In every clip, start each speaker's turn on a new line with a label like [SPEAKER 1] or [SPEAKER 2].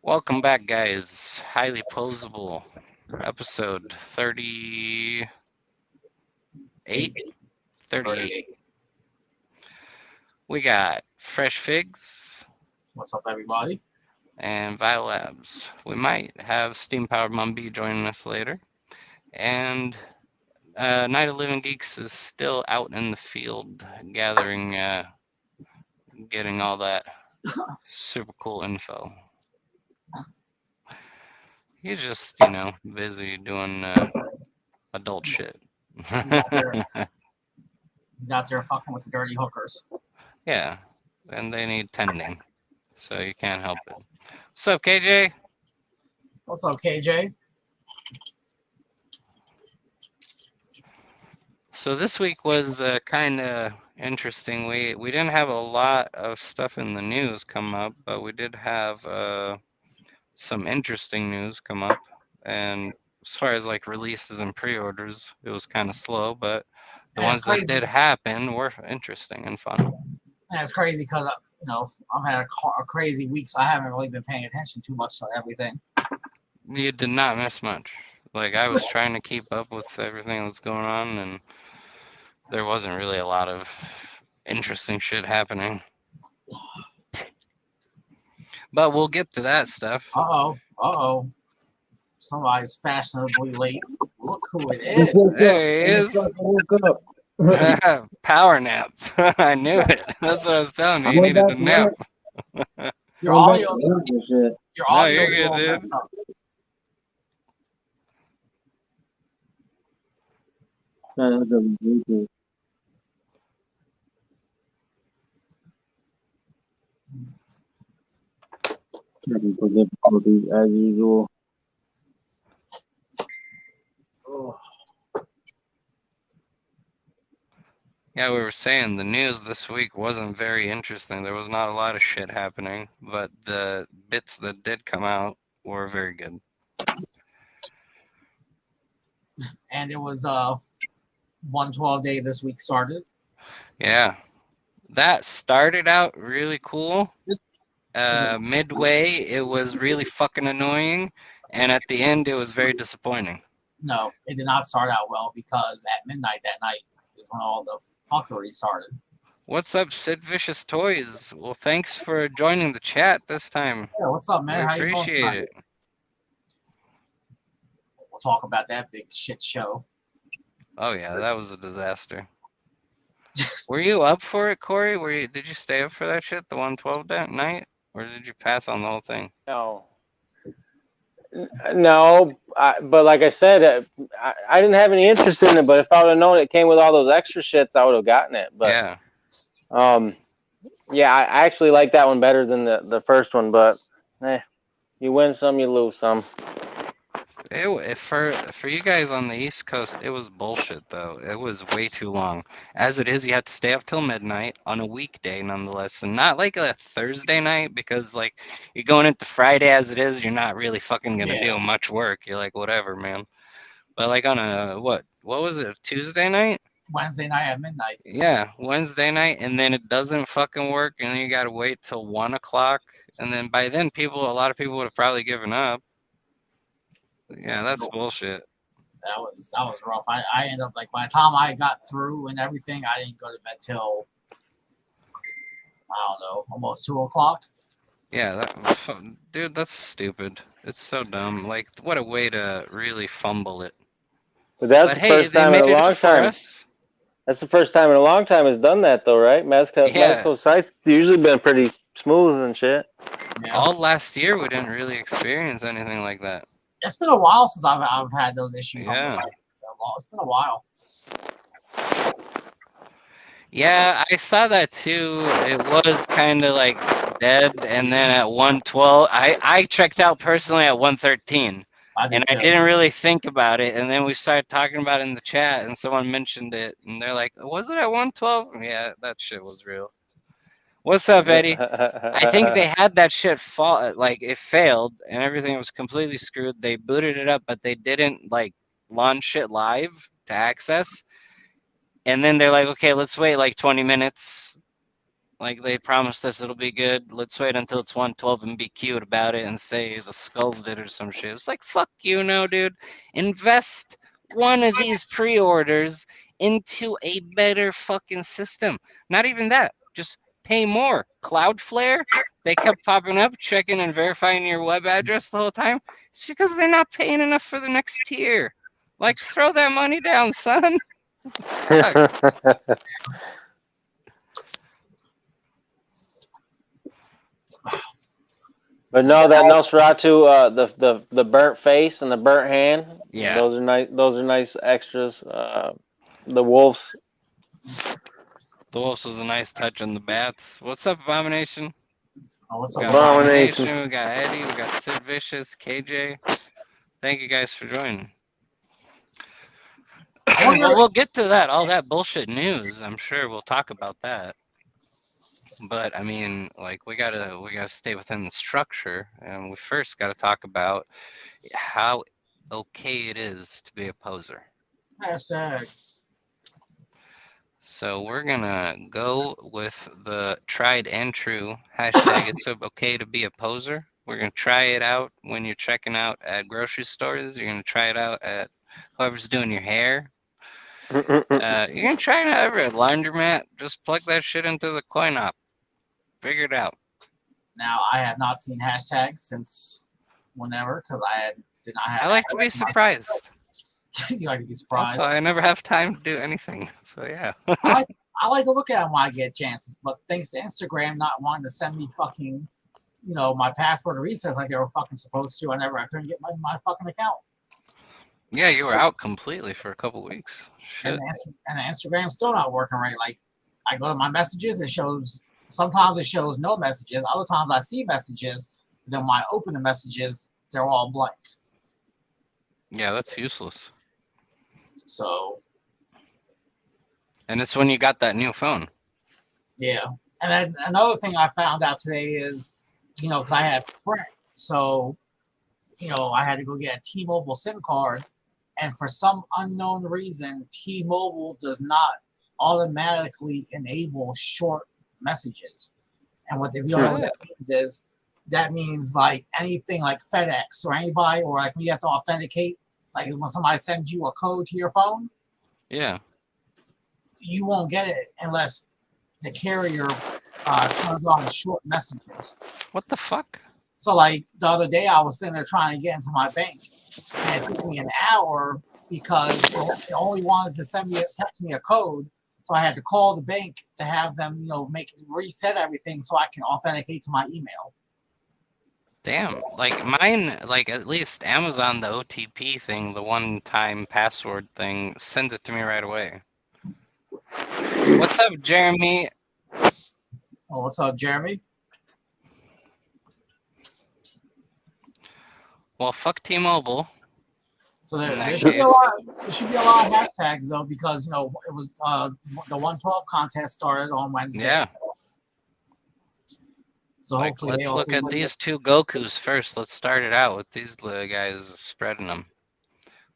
[SPEAKER 1] Welcome back, guys. Highly Posable, episode 38. 38. We got Fresh Figs.
[SPEAKER 2] What's up, everybody?
[SPEAKER 1] And Vital Labs. We might have Steam Powered Mumby joining us later. And Night of Living Geeks is still out in the field gathering, getting all that super cool info. He's just, busy doing adult shit.
[SPEAKER 2] He's out there fucking with the dirty hookers.
[SPEAKER 1] Yeah, and they need tending, so you can't help it. What's up, KJ?
[SPEAKER 2] What's up, KJ?
[SPEAKER 1] So this week was kind of interesting. We didn't have a lot of stuff in the news come up, but we did have some interesting news come up. And as far as like releases and pre-orders, it was kind of slow, but the ones that did happen were interesting and fun.
[SPEAKER 2] That's crazy because I've had a crazy week, so I haven't really been paying attention too much to everything.
[SPEAKER 1] You did not miss much. Like, I was trying to keep up with everything that's going on, and there wasn't really a lot of interesting shit happening. But we'll get to that stuff.
[SPEAKER 2] Uh-oh. Somebody's fashionably late. Look who it is.
[SPEAKER 1] There he is. Power nap. I knew it. That's what I was telling you. You needed a nap.
[SPEAKER 2] Your audio.
[SPEAKER 1] No, you're good, dude.
[SPEAKER 3] Technical difficulties as usual.
[SPEAKER 1] Yeah, we were saying the news this week wasn't very interesting. There was not a lot of shit happening, but the bits that did come out were very good.
[SPEAKER 2] And it was 112 day this week started.
[SPEAKER 1] Yeah. That started out really cool. Midway, it was really fucking annoying. And at the end, it was very disappointing.
[SPEAKER 2] No, it did not start out well because at midnight that night is when all the fuckery started.
[SPEAKER 1] What's up, Sid Vicious Toys? Well, thanks for joining the chat this time.
[SPEAKER 2] Yeah, what's up, man?
[SPEAKER 1] We appreciate it.
[SPEAKER 2] We'll talk about that big shit show.
[SPEAKER 1] Oh, yeah, that was a disaster. Were you up for it, Corey? Did you stay up for that shit, the 112 that night? Or did you pass on the whole thing?
[SPEAKER 3] No, but like I said, I didn't have any interest in it. But if I would have known it came with all those extra shits, I would have gotten it. But
[SPEAKER 1] yeah,
[SPEAKER 3] I actually like that one better than the first one. But you win some, you lose some.
[SPEAKER 1] For you guys on the East Coast, it was bullshit though. It was way too long. As it is, you have to stay up till midnight on a weekday, nonetheless, and not like a Thursday night because like you're going into Friday as it is, you're not really fucking gonna do much work. You're like whatever, man. But like on a what was it? Tuesday night?
[SPEAKER 2] Wednesday night at midnight.
[SPEAKER 1] Yeah, Wednesday night, and then it doesn't fucking work, and then you gotta wait till 1 o'clock, and then by then a lot of people would have probably given up. Yeah, that's bullshit.
[SPEAKER 2] That was rough. I ended up like by the time I got through and everything, I didn't go to bed till I don't know, almost 2 o'clock.
[SPEAKER 1] Yeah, dude, that's stupid. It's so dumb. Like, what a way to really fumble it.
[SPEAKER 3] But that's the first time in a long time. That's the first time in a long time it's done that though, right? Medical sites usually been pretty smooth and shit.
[SPEAKER 2] Yeah.
[SPEAKER 1] All last year we didn't really experience anything like that.
[SPEAKER 2] It's been a while since I've had those issues.
[SPEAKER 1] Yeah.
[SPEAKER 2] It's been a while.
[SPEAKER 1] Yeah, I saw that too. It was kind of like dead, and then at 112, I checked out personally at 113, and I didn't really think about it. And then we started talking about it in the chat, and someone mentioned it, and they're like, "Was it at 112?" Yeah, that shit was real. What's up, Eddie? I think they had that shit fall, like it failed and everything was completely screwed. They booted it up, but they didn't like launch it live to access. And then they're like, okay, let's wait like 20 minutes. Like they promised us it'll be good. Let's wait until it's 112 and be cute about it and say the Skulls did or some shit. It's like, fuck you, no, dude. Invest one of these pre-orders into a better fucking system. Not even that. Just pay more. Cloudflare, they kept popping up, checking and verifying your web address the whole time. It's because they're not paying enough for the next tier. Like, throw that money down, son.
[SPEAKER 3] But no, that Nosferatu, the burnt face and the burnt hand.
[SPEAKER 1] Yeah,
[SPEAKER 3] those are nice. Those are nice extras. The wolves.
[SPEAKER 1] The wolves was a nice touch on the bats. What's up, Abomination?
[SPEAKER 2] Oh, what's
[SPEAKER 1] We
[SPEAKER 2] up,
[SPEAKER 1] got
[SPEAKER 3] Abomination?
[SPEAKER 1] We got Eddie. We got Sid Vicious, KJ. Thank you guys for joining. Well, we'll get to that. All that bullshit news. I'm sure we'll talk about that. But I mean, like, we gotta stay within the structure, and we first gotta talk about how okay it is to be a poser.
[SPEAKER 2] Hashtags.
[SPEAKER 1] So we're gonna go with the tried and true hashtag. It's okay to be a poser. We're gonna try it out when you're checking out at grocery stores. You're gonna try it out at whoever's doing your hair. You're gonna try it out everywhere. Laundromat. Just plug that shit into the coin op. Figure it out.
[SPEAKER 2] Now, I have not seen hashtags since whenever because did not have.
[SPEAKER 1] I like to be surprised.
[SPEAKER 2] You like to be surprised.
[SPEAKER 1] Also, I never have time to do anything. So yeah.
[SPEAKER 2] I like to look at them when I get chances, but thanks to Instagram not wanting to send me fucking, my password resets like they were fucking supposed to, I couldn't get my fucking account.
[SPEAKER 1] Yeah, you were out completely for a couple weeks. Shit.
[SPEAKER 2] And Instagram's still not working right. Like, I go to my messages, sometimes it shows no messages. Other times I see messages, then when I open the messages, they're all blank.
[SPEAKER 1] Yeah, that's useless.
[SPEAKER 2] So.
[SPEAKER 1] And it's when you got that new phone.
[SPEAKER 2] Yeah. And then another thing I found out today is, because I had Sprint, so, I had to go get a T-Mobile SIM card. And for some unknown reason, T-Mobile does not automatically enable short messages. And if you don't know what that means is, that means like anything like FedEx or anybody, or like when you have to authenticate, like when somebody sends you a code to your phone.
[SPEAKER 1] Yeah.
[SPEAKER 2] You won't get it unless the carrier turns on short messages.
[SPEAKER 1] What the fuck?
[SPEAKER 2] So like the other day I was sitting there trying to get into my bank, and it took me an hour because they only wanted to text me a code. So I had to call the bank to have them, reset everything so I can authenticate to my email.
[SPEAKER 1] Damn, like mine, like at least Amazon, the OTP thing, the one-time password thing, sends it to me right away. What's up, Jeremy?
[SPEAKER 2] Oh, what's up, Jeremy?
[SPEAKER 1] Well, fuck T-Mobile.
[SPEAKER 2] So there should be a lot of hashtags though, because it was the 112 contest started on Wednesday.
[SPEAKER 1] Yeah.
[SPEAKER 2] So
[SPEAKER 1] like, let's look at these two Gokus first. Let's start it out with these guys spreading them.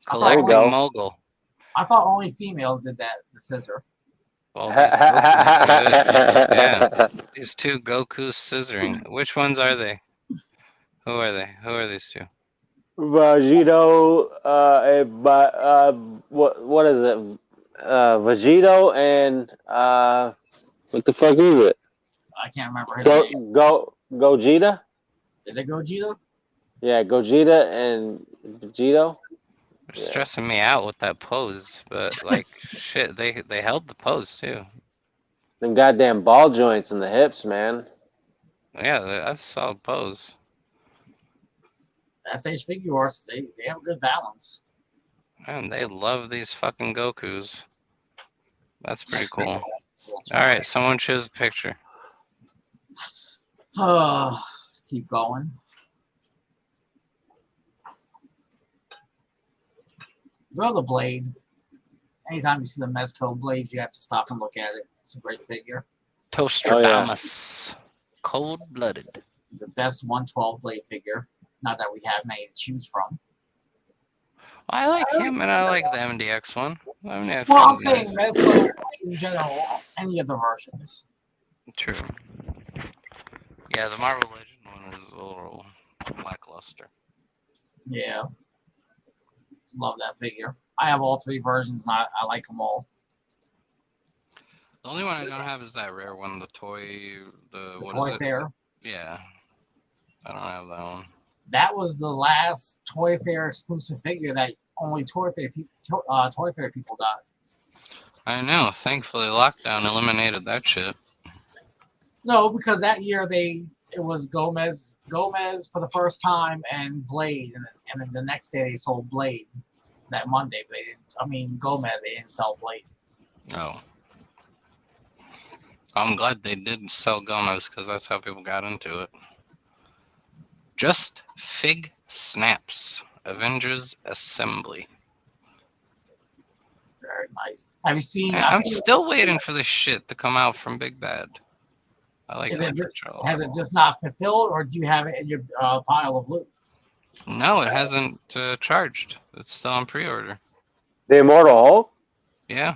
[SPEAKER 1] Collecting Mogul.
[SPEAKER 2] I thought only females did that. The scissor.
[SPEAKER 1] Well, these Gokus, yeah, these two Gokus scissoring. Which ones are they? Who are they? Who are these two?
[SPEAKER 3] Vegito, what is it? Vegito and what the fuck is it?
[SPEAKER 2] I can't remember his name.
[SPEAKER 3] Gogeta?
[SPEAKER 2] Is it Gogeta?
[SPEAKER 3] Yeah, Gogeta and Vegito.
[SPEAKER 1] They're stressing me out with that pose, but like shit, they held the pose too.
[SPEAKER 3] Them goddamn ball joints in the hips, man.
[SPEAKER 1] Yeah, that's a solid pose.
[SPEAKER 2] SH Figure Arts, they have a good balance.
[SPEAKER 1] Man, they love these fucking Gokus. That's pretty cool. Alright, someone choose a picture.
[SPEAKER 2] Keep going. Go to the blade. Anytime you see the Mezco blade, you have to stop and look at it. It's a great figure.
[SPEAKER 1] Tostradamus. Oh, yeah. Cold-blooded.
[SPEAKER 2] The best 112 blade figure. Not that we have many to choose from.
[SPEAKER 1] I like him, and I like the MDX one.
[SPEAKER 2] I'm saying Mezco in general, any of the versions.
[SPEAKER 1] True. Yeah, the Marvel Legend one is a little lackluster.
[SPEAKER 2] Yeah. Love that figure. I have all 3 versions, and I like them all.
[SPEAKER 1] The only one I don't have is that rare one, the what
[SPEAKER 2] Toy
[SPEAKER 1] is it?
[SPEAKER 2] Fair.
[SPEAKER 1] Yeah. I don't have that one.
[SPEAKER 2] That was the last Toy Fair exclusive figure that only Toy Fair people got.
[SPEAKER 1] I know. Thankfully, lockdown eliminated that shit.
[SPEAKER 2] No, because that year it was Gomez for the first time and Blade, and then the next day they sold Blade. That Monday, but they didn't. I mean Gomez, they didn't sell Blade.
[SPEAKER 1] Oh. I'm glad they did sell Gomez because that's how people got into it. Just Fig Snaps. Avengers Assembly.
[SPEAKER 2] Very nice. Have you seen?
[SPEAKER 1] I'm still waiting for this shit to come out from Big Bad. I like this picture a lot.
[SPEAKER 2] Has it just not fulfilled, or do you have it in your pile of loot?
[SPEAKER 1] No, it hasn't charged. It's still on pre-order.
[SPEAKER 3] The Immortal Hulk?
[SPEAKER 1] Yeah.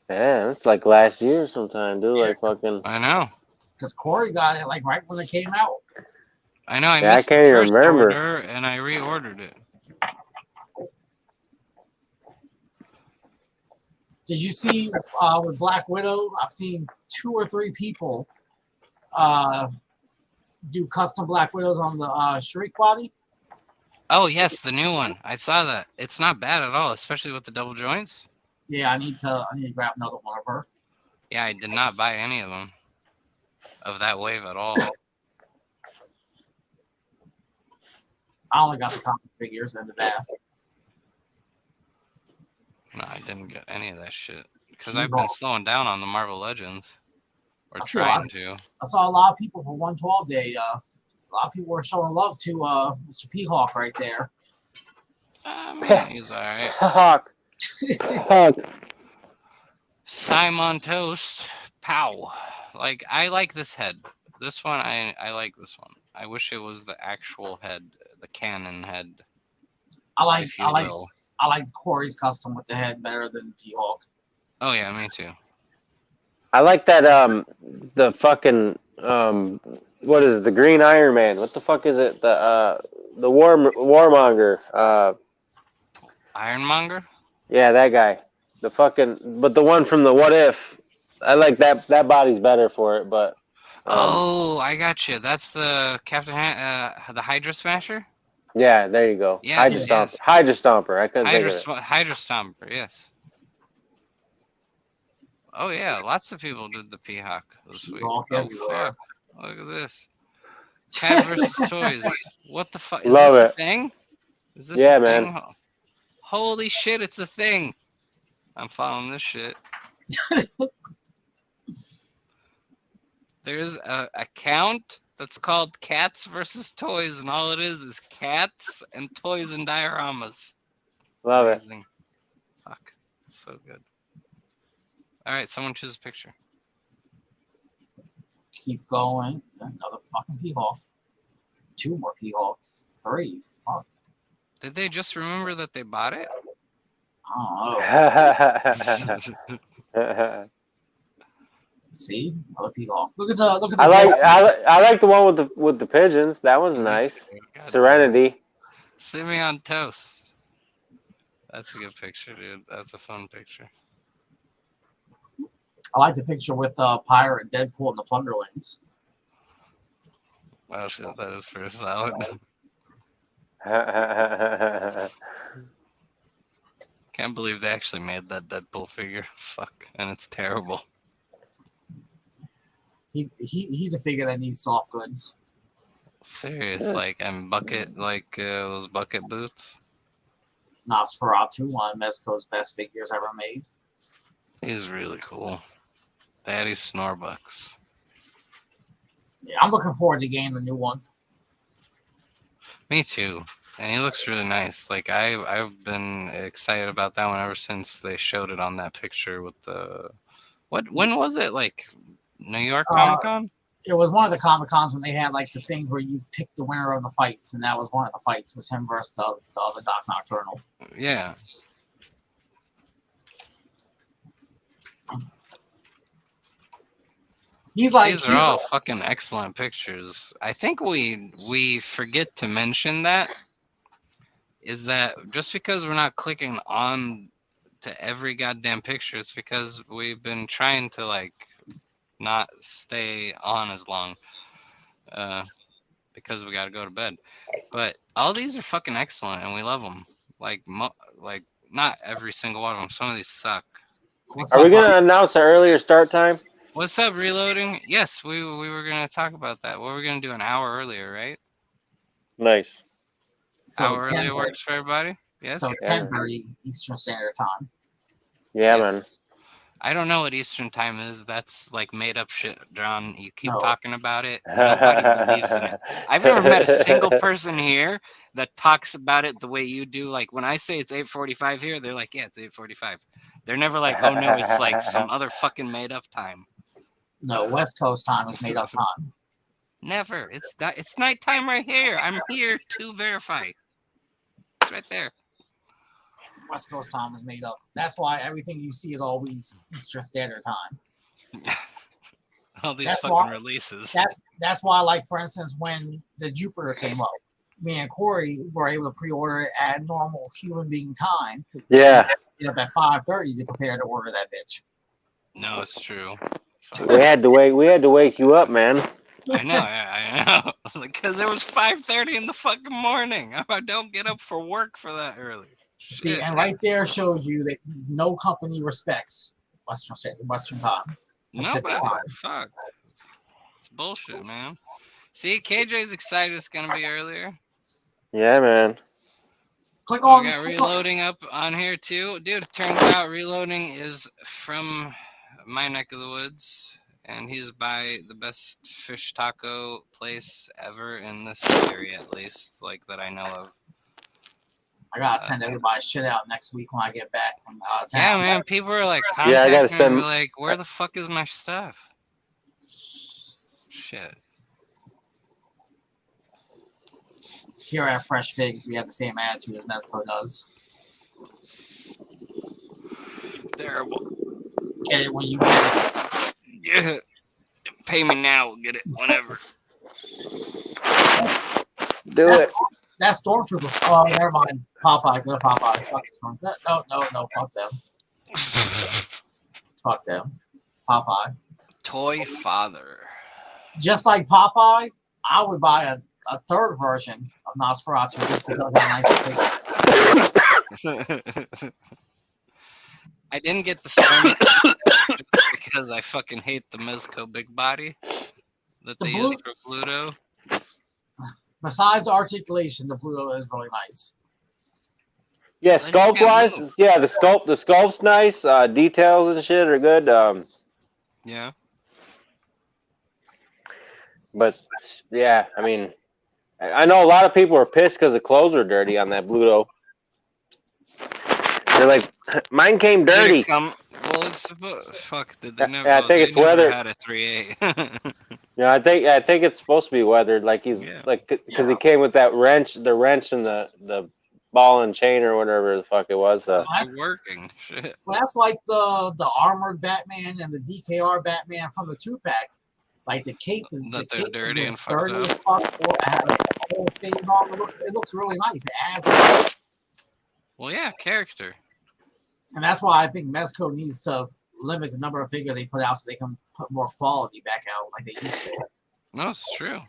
[SPEAKER 3] Yeah, it's like last year sometime, dude. Yeah. Like fucking.
[SPEAKER 1] I know.
[SPEAKER 2] Because Corey got it like right when it came out.
[SPEAKER 1] I know. I missed the first order and I reordered it.
[SPEAKER 2] Did you see with Black Widow? I've seen 2 or 3 people do custom Black Widows on the Shriek body.
[SPEAKER 1] Oh yes, the new one. I saw that. It's not bad at all, especially with the double joints.
[SPEAKER 2] Yeah, I need to grab another one of her.
[SPEAKER 1] Yeah, I did not buy any of them of that wave at all.
[SPEAKER 2] I only got the comic figures and the bath.
[SPEAKER 1] No, I didn't get any of that shit because I've been slowing down on the Marvel Legends, or trying to.
[SPEAKER 2] I saw a lot of people for 112 Day. A lot of people were showing love to Mr. P-Hawk right there.
[SPEAKER 1] He's all right.
[SPEAKER 3] Hawk.
[SPEAKER 1] Simon Toast. Pow. Like, I like this head. This one, I like this one. I wish it was the actual head, the canon head.
[SPEAKER 2] I like Corey's custom with the head better than P-Hawk.
[SPEAKER 1] Oh yeah, me too.
[SPEAKER 3] I like that the fucking what is it, the Green Iron Man? What the fuck is it? The Warmonger.
[SPEAKER 1] Ironmonger?
[SPEAKER 3] Yeah, that guy. The fucking but the one from the What If. I like that body's better for it, but
[SPEAKER 1] oh, I got you. That's the the Hydra Smasher?
[SPEAKER 3] Yeah, there you go.
[SPEAKER 1] Yes,
[SPEAKER 3] Hydra Stomper. I couldn't think of it.
[SPEAKER 1] Hydra Stomper, yes. Oh yeah, lots of people did the P-Hawk this week. Oh fuck! Look at this. Cat versus Toys. What the fuck? Is this a thing? Is this a thing? Man. Holy shit! It's a thing. I'm following this shit. There's a account that's called Cats versus Toys, and all it is cats and toys and dioramas.
[SPEAKER 3] Love Amazing.
[SPEAKER 1] It. Fuck. So good. Alright, someone choose a picture.
[SPEAKER 2] Keep going. Another fucking P-Hawk. 2 more P-Hawks. 3. Fuck.
[SPEAKER 1] Did they just remember that they bought it?
[SPEAKER 2] I don't know. See, another P-Hawk. Look at the.
[SPEAKER 3] I like the one with the pigeons. That was nice. Serenity.
[SPEAKER 1] Simeon Toast. That's a good picture, dude. That's a fun picture.
[SPEAKER 2] I like the picture with Pirate, Deadpool, and the Plunderlings.
[SPEAKER 1] Wow, shit, that is pretty solid. Can't believe they actually made that Deadpool figure. Fuck, and it's terrible.
[SPEAKER 2] He's a figure that needs soft goods.
[SPEAKER 1] Serious, and bucket, those bucket boots.
[SPEAKER 2] Nosferatu, one of Mezco's best figures ever made.
[SPEAKER 1] He's really cool. Daddy Snorbucks.
[SPEAKER 2] Yeah, I'm looking forward to getting the new one.
[SPEAKER 1] Me too. And he looks really nice. I've been excited about that one ever since they showed it on that picture with the when was it? New York Comic Con?
[SPEAKER 2] It was one of the Comic Cons when they had the things where you pick the winner of the fights, and that was one of the fights, was him versus the other Doc Nocturnal.
[SPEAKER 1] Yeah.
[SPEAKER 2] He's like,
[SPEAKER 1] these are all fucking excellent pictures. I think we forget to mention that is that just because we're not clicking on to every goddamn picture, it's because we've been trying to like not stay on as long because we got to go to bed. But all these are fucking excellent and we love them. Like not every single one of them. Some of these suck.
[SPEAKER 3] Are we gonna announce an earlier start time?
[SPEAKER 1] What's up, reloading? Yes, we were gonna talk about that. What we're gonna do an hour earlier, right?
[SPEAKER 3] Nice.
[SPEAKER 2] So
[SPEAKER 1] hour earlier works for everybody. Yes.
[SPEAKER 2] So 10:30 Eastern Standard Time.
[SPEAKER 3] Yeah, yes. Man.
[SPEAKER 1] I don't know what Eastern time is. That's like made up shit, John. You keep talking about it. Nobody believes in it. I've never met a single person here that talks about it the way you do. Like when I say it's 8:45 here, they're like, yeah, it's 8:45. They're never like, oh no, it's like some other fucking made up time.
[SPEAKER 2] No, West Coast time is made up time.
[SPEAKER 1] Never. It's nighttime right here. I'm here to verify. It's right there.
[SPEAKER 2] West Coast time is made up. That's why everything you see is always Eastern Standard Time.
[SPEAKER 1] All these fucking releases.
[SPEAKER 2] That's why, like for instance, when the Jupiter came up, me and Corey were able to pre-order it at normal human being time.
[SPEAKER 3] Yeah.
[SPEAKER 2] Up at 5:30 to prepare to order that bitch.
[SPEAKER 1] No, it's true.
[SPEAKER 3] We had to wake you up, man.
[SPEAKER 1] I know. Because it was 5:30 in the fucking morning. I don't get up for work for that early.
[SPEAKER 2] See, and right there shows you that no company respects Western time.
[SPEAKER 1] Nobody. Fuck. It's bullshit, man. See, KJ's excited it's gonna be earlier.
[SPEAKER 3] Yeah, man.
[SPEAKER 2] Click on.
[SPEAKER 1] We got reloading up on here too, dude. It turns out reloading is from my neck of the woods, and he's by the best fish taco place ever in this area, at least, like that I know of.
[SPEAKER 2] I gotta send everybody shit out next week when I get back from out of town.
[SPEAKER 1] Yeah, man. People are like contacting me, like, where the fuck is my stuff? Shit.
[SPEAKER 2] Here at Fresh Figs, we have the same attitude as Mezco does.
[SPEAKER 1] Terrible.
[SPEAKER 2] Get it when you get it.
[SPEAKER 1] Yeah. Pay me now. Get it whenever.
[SPEAKER 3] Do it.
[SPEAKER 2] That's Stormtrooper. Oh, never mind. Popeye. Go to Popeye. Fuck Stormtrooper. No. Fuck them. Fuck them. Popeye.
[SPEAKER 1] Toy father.
[SPEAKER 2] Just like Popeye, I would buy a third version of Nosferatu just because how nice it is.
[SPEAKER 1] I didn't get the Sperm just because I fucking hate the Mezco big body that they use for Pluto.
[SPEAKER 2] Besides the articulation, the Pluto is really nice.
[SPEAKER 3] Yeah, sculpt wise, yeah, the sculpt's nice. Details and shit are good.
[SPEAKER 1] Yeah.
[SPEAKER 3] But yeah, I mean, I know a lot of people are pissed because the clothes are dirty on that Pluto. They're like, mine came dirty.
[SPEAKER 1] Well, it's fuck. Did they never?
[SPEAKER 3] Yeah, I think it's weathered.
[SPEAKER 1] Had a 3A.
[SPEAKER 3] Yeah, I think it's supposed to be weathered. Like he's like because he came with that wrench, and the ball and chain or whatever the fuck it was.
[SPEAKER 1] It's working. Shit.
[SPEAKER 2] Well, that's like the armored Batman and the DKR Batman from the 2-pack. Like the cape is
[SPEAKER 1] dirty and fucked up.
[SPEAKER 2] It looks really nice. It adds.
[SPEAKER 1] Well, yeah, character.
[SPEAKER 2] And that's why I think Mezco needs to limit the number of figures they put out so they can put more quality back out like they used to.
[SPEAKER 1] No, it's true.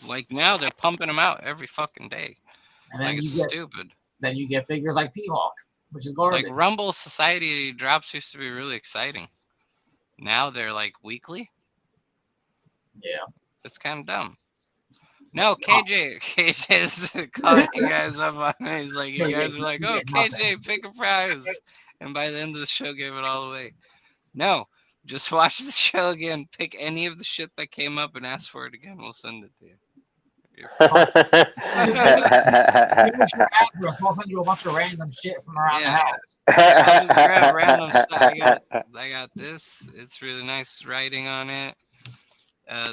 [SPEAKER 1] Like now they're pumping them out every fucking day.
[SPEAKER 2] And then
[SPEAKER 1] it's stupid.
[SPEAKER 2] Then you get figures like P-Hawk, which is garbage.
[SPEAKER 1] Like Rumble Society drops used to be really exciting. Now they're like weekly.
[SPEAKER 2] Yeah.
[SPEAKER 1] It's kind of dumb. No, KJ's calling you guys up on it. He's like, you guys are like, oh, KJ, pick a prize. And by the end of the show, gave it all away. No, just watch the show again. Pick any of the shit that came up and ask for it again. We'll send it to you.
[SPEAKER 2] Give us your address. We'll send you a bunch of random shit from around the house.
[SPEAKER 1] I'll just grab random stuff. I got this. It's really nice writing on it.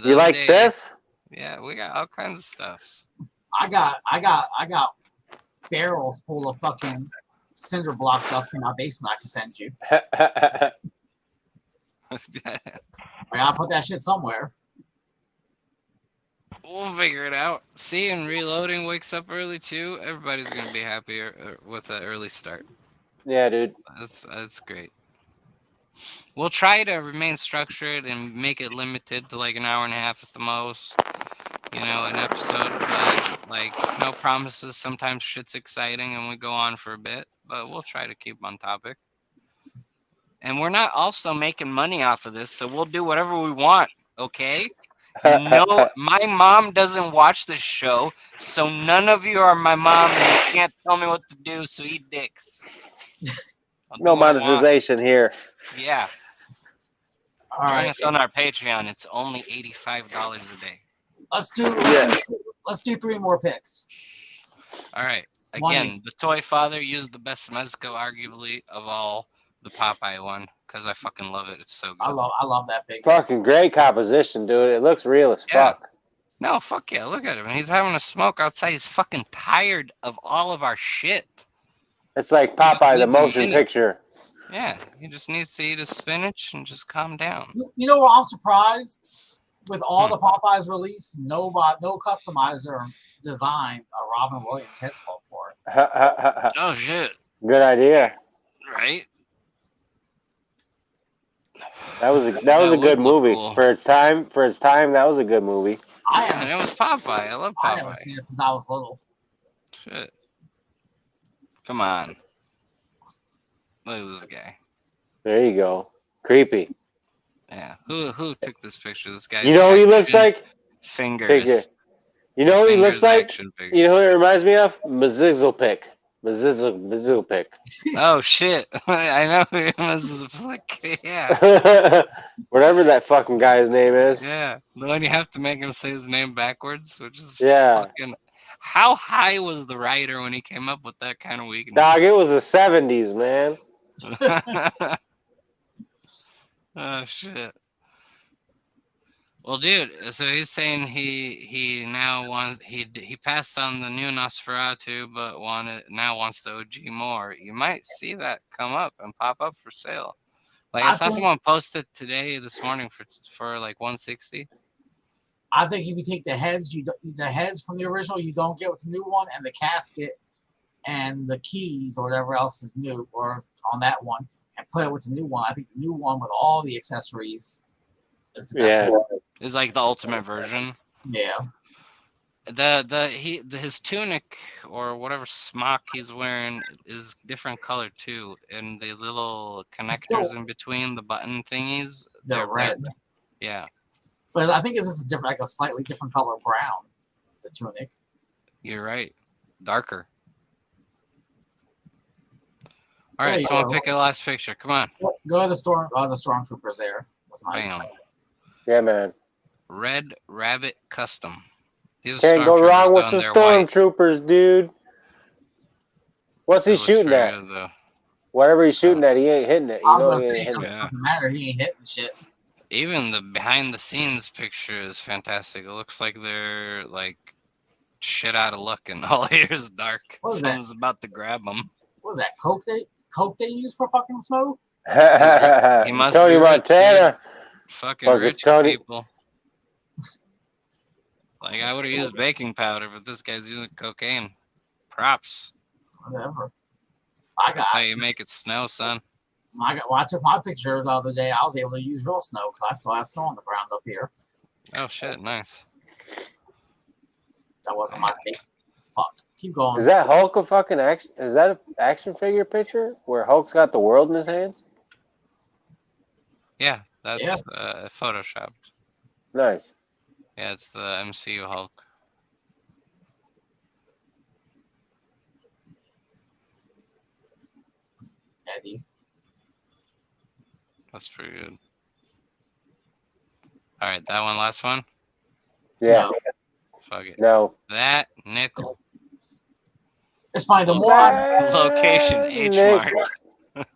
[SPEAKER 3] You like this?
[SPEAKER 1] Yeah, we got all kinds of stuff.
[SPEAKER 2] I got barrels full of fucking cinder block dust in my basement I can send you. I gotta put that shit somewhere.
[SPEAKER 1] We'll figure it out. See, and reloading wakes up early too. Everybody's gonna be happier with an early start.
[SPEAKER 3] Yeah, dude.
[SPEAKER 1] That's great. We'll try to remain structured and make it limited to like an hour and a half at the most. You know, an episode, but like no promises. Sometimes shit's exciting and we go on for a bit, but we'll try to keep on topic. And we're not also making money off of this, so we'll do whatever we want, okay? No, my mom doesn't watch this show, so none of you are my mom and you can't tell me what to do, so eat dicks.
[SPEAKER 3] No monetization here.
[SPEAKER 1] Yeah.
[SPEAKER 2] All
[SPEAKER 1] Join
[SPEAKER 2] right.
[SPEAKER 1] us on our Patreon. It's only $85 a day.
[SPEAKER 2] Let's do 3 more picks.
[SPEAKER 1] All right. Again, the Toy Father used the best Mezco, arguably, of all the Popeye one, because I fucking love it. It's so good.
[SPEAKER 2] I love that figure.
[SPEAKER 3] Fucking great composition, dude. It looks real as fuck.
[SPEAKER 1] No, fuck yeah. Look at him. He's having a smoke outside. He's fucking tired of all of our shit.
[SPEAKER 3] It's like Popeye, the motion picture.
[SPEAKER 1] Yeah, he just needs to eat his spinach and just calm down.
[SPEAKER 2] You know what? I'm surprised with all the Popeyes released, no customizer designed a Robin Williams head sculpt for it.
[SPEAKER 1] Oh shit!
[SPEAKER 3] Good idea.
[SPEAKER 1] Right?
[SPEAKER 3] That was a good movie cool. for its time. For its time, that was a good movie.
[SPEAKER 1] It was Popeye. I love Popeye.
[SPEAKER 2] I haven't seen it since I was little.
[SPEAKER 1] Shit. Come on. Look at this guy.
[SPEAKER 3] There you go. Creepy.
[SPEAKER 1] Yeah. Who took this picture? This guy.
[SPEAKER 3] You know what he looks like?
[SPEAKER 1] Fingers.
[SPEAKER 3] Figure. You know what he looks like? You know what it reminds me of? Mazizzlepick. Mazizzlepick.
[SPEAKER 1] Oh shit! I know who Mazizzlepick. Yeah.
[SPEAKER 3] Whatever that fucking guy's name is.
[SPEAKER 1] Yeah. The one you have to make him say his name backwards, which is fucking. How high was the writer when he came up with that kind of weakness?
[SPEAKER 3] Dog, it was the 70s, man.
[SPEAKER 1] Oh shit. Well, dude, so he's saying he now wants he passed on the new Nosferatu, but now wants the OG more. You might see that come up and pop up for sale. Like I saw someone post it this morning for like 160.
[SPEAKER 2] I think if you take the heads from the original, you don't get with the new one, and the casket and the keys or whatever else is new or on that one, and put it with the new one. I think the new one with all the accessories is the best one.
[SPEAKER 1] Is like the ultimate version.
[SPEAKER 2] Yeah.
[SPEAKER 1] His tunic or whatever smock he's wearing is different color too, and the little connectors in between the button thingies,
[SPEAKER 2] they're red.
[SPEAKER 1] Yeah.
[SPEAKER 2] But I think it's just like a slightly different color brown, the tunic.
[SPEAKER 1] You're right. Darker. All right, so I'll pick a last picture. Come on.
[SPEAKER 2] Go to the stormtroopers there. That's nice.
[SPEAKER 1] Bam.
[SPEAKER 3] Yeah, man.
[SPEAKER 1] Red Rabbit Custom.
[SPEAKER 3] These can't go wrong with some stormtroopers, dude. What's he shooting at? Whatever he's shooting at, he ain't hitting it. You know he ain't hitting it.
[SPEAKER 2] Doesn't matter. He ain't hitting shit.
[SPEAKER 1] Even the behind the scenes picture is fantastic. It looks like they're like shit out of luck and all here is dark. Someone's about to grab them.
[SPEAKER 2] What was that? Coke they use for fucking smoke?
[SPEAKER 1] He must
[SPEAKER 3] Tony Montana.
[SPEAKER 1] Fucking rich people. Like I would have used baking powder, but this guy's using cocaine. Props.
[SPEAKER 2] Whatever.
[SPEAKER 1] That's how you make it snow, son.
[SPEAKER 2] When I took my picture the other day, I was able to use real snow because I still have snow on the ground up here.
[SPEAKER 1] Oh shit, nice.
[SPEAKER 2] That wasn't my fake. Fuck. Keep going.
[SPEAKER 3] Is that Hulk a fucking action? Is that an action figure picture where Hulk's got the world in his hands?
[SPEAKER 1] Yeah, that's photoshopped.
[SPEAKER 3] Nice.
[SPEAKER 1] Yeah, it's the MCU Hulk.
[SPEAKER 2] Eddie.
[SPEAKER 1] That's pretty good. All right, that one, last one?
[SPEAKER 3] Yeah.
[SPEAKER 2] No.
[SPEAKER 1] Fuck it.
[SPEAKER 3] No.
[SPEAKER 1] That nickel.
[SPEAKER 2] It's fine. The more
[SPEAKER 1] location H Mart.